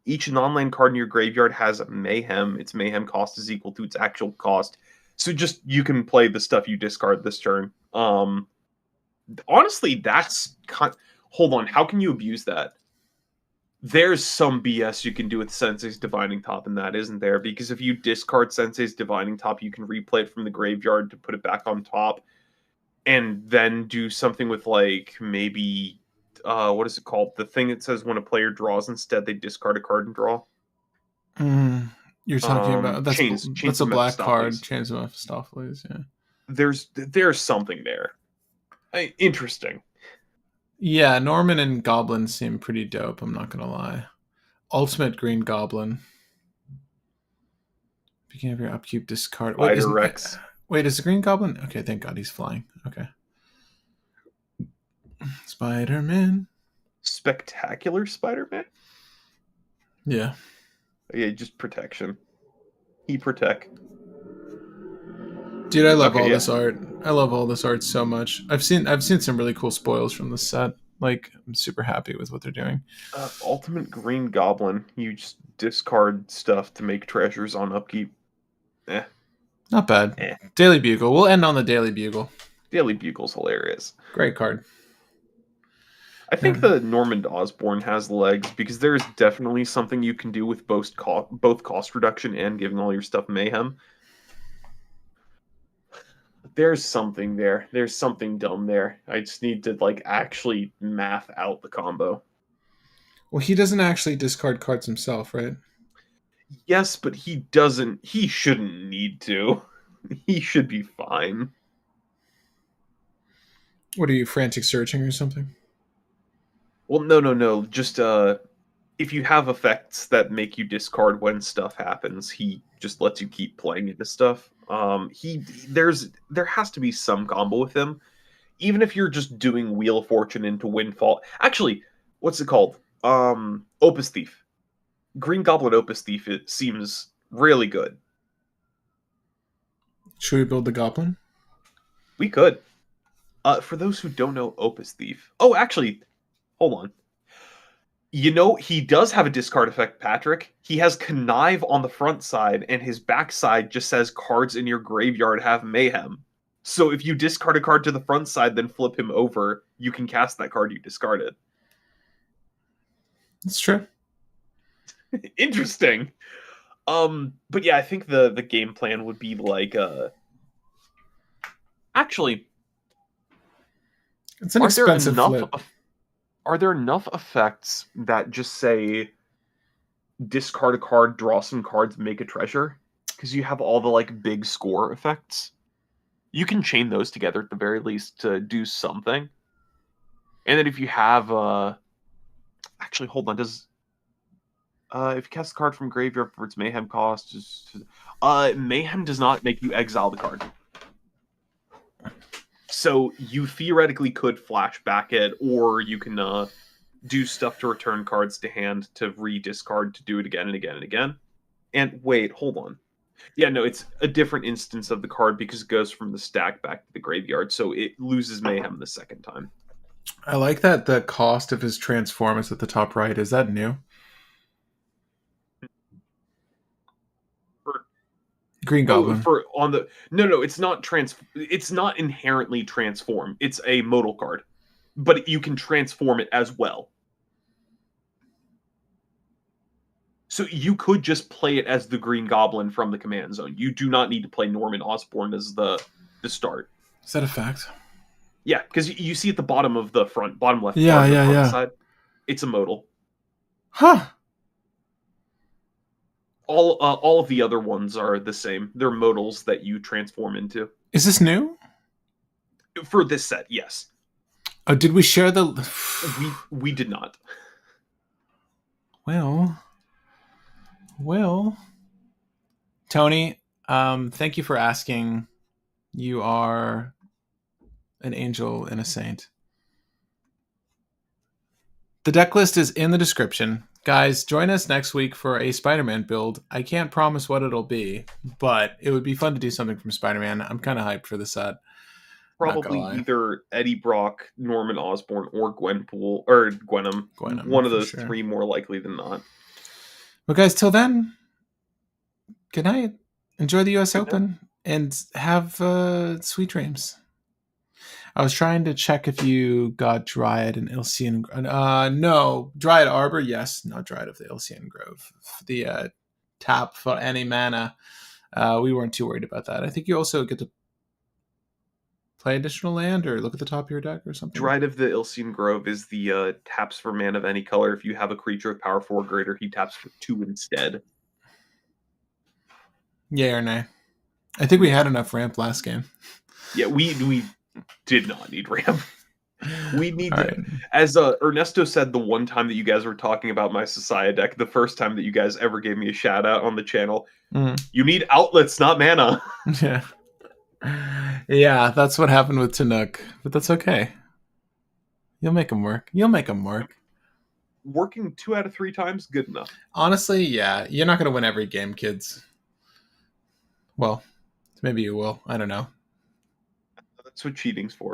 Each non-land card in your graveyard has Mayhem. Its Mayhem cost is equal to its actual cost. So just you can play the stuff you discard this turn. Honestly, that's hold on. How can you abuse that? There's some BS you can do with Sensei's Divining Top, and that isn't there, because if you discard Sensei's Divining Top, you can replay it from the graveyard to put it back on top, and then do something with like maybe what is it called? The thing that says when a player draws instead, they discard a card and draw. You're talking about that's a black card. Chains of Mephistopheles. Yeah. There's something there. Interesting. Yeah, Norman and Goblin seem pretty dope. I'm not gonna lie. Ultimate Green Goblin. Beginning of your upkeep, discard. Spider Rex. Wait, is the Green Goblin? Okay, thank God he's flying. Okay. Spider-Man. Spectacular Spider-Man? Yeah. Yeah, just protection. He protect. Dude, I love all this art. I love all this art so much. I've seen some really cool spoils from the set. Like, I'm super happy with what they're doing. Ultimate Green Goblin. You just discard stuff to make treasures on upkeep. Not bad. Daily Bugle. We'll end on the Daily Bugle. Daily Bugle's hilarious. Great card. I think the Normand Osborne has legs because there's definitely something you can do with both cost reduction and giving all your stuff mayhem. There's something there. There's something dumb there. I just need to like actually math out the combo. Well, he doesn't actually discard cards himself, right? Yes, but he doesn't. He shouldn't need to. He should be fine. What are you, frantic searching or something? Well, no. Just if you have effects that make you discard when stuff happens, he just lets you keep playing into stuff. There has to be some combo with him, even if you're just doing Wheel of Fortune into Windfall. Actually, what's it called? Opus Thief. Green Goblin Opus Thief. It seems really good. Should we build the goblin? We could. For those who don't know Opus Thief. Oh, actually, hold on. You know, he does have a discard effect, Patrick. He has Connive on the front side, and his back side just says cards in your graveyard have mayhem. So if you discard a card to the front side, then flip him over, you can cast that card you discarded. That's true. Interesting. But yeah, I think the game plan would be like actually, It's an expensive flip. Are there enough effects that just say discard a card, draw some cards, make a treasure? Because you have all the like big score effects. You can chain those together at the very least to do something. And then if you have actually hold on, does if you cast a card from graveyard for its mayhem cost, just mayhem does not make you exile the card. So you theoretically could flashback it, or you can do stuff to return cards to hand to re-discard to do it again and again and again. And wait, hold on. Yeah, no, it's a different instance of the card because it goes from the stack back to the graveyard, so it loses mayhem the second time. I like that the cost of his transform is at the top right. Is that new? Green Goblin. No, it's not it's not inherently transform. It's a modal card. But you can transform it as well. So you could just play it as the Green Goblin from the command zone. You do not need to play Norman Osborn as the start. Is that a fact? Yeah, because you see at the bottom of the bottom left side, it's a modal. Huh. All of the other ones are the same. They're modals that you transform into. Is this new? For this set, yes. Oh, did we share the... We did not. Well... Tony, thank you for asking. You are an angel and a saint. The deck list is in the description. Guys, join us next week for a Spider-Man build. I can't promise what it'll be, but it would be fun to do something from Spider-Man. I'm kind of hyped for the set. Probably either Eddie Brock, Norman Osborn, or Gwenpool, or Gwenum. One of those three more likely than not. Well, guys, till then, good night. Enjoy the U.S. Open and have sweet dreams. I was trying to check if you got Dryad and Ilsean. No, Dryad Arbor, yes. Not Dryad of the Ilsean Grove. The tap for any mana. We weren't too worried about that. I think you also get to play additional land or look at the top of your deck or something. Dryad of the Ilsean Grove is the taps for mana of any color. If you have a creature of power 4 or greater, he taps for 2 instead. Yay or nay? I think we had enough ramp last game. Yeah, we did not need ramp. We need to, as Ernesto said the one time that you guys were talking about my Society deck, the first time that you guys ever gave me a shout out on the channel, you need outlets, not mana. Yeah. Yeah, that's what happened with Tanuk, but that's okay. You'll make them work. Working 2 out of 3 times, good enough. Honestly, yeah. You're not going to win every game, kids. Well, maybe you will. I don't know. That's what cheating's for, right?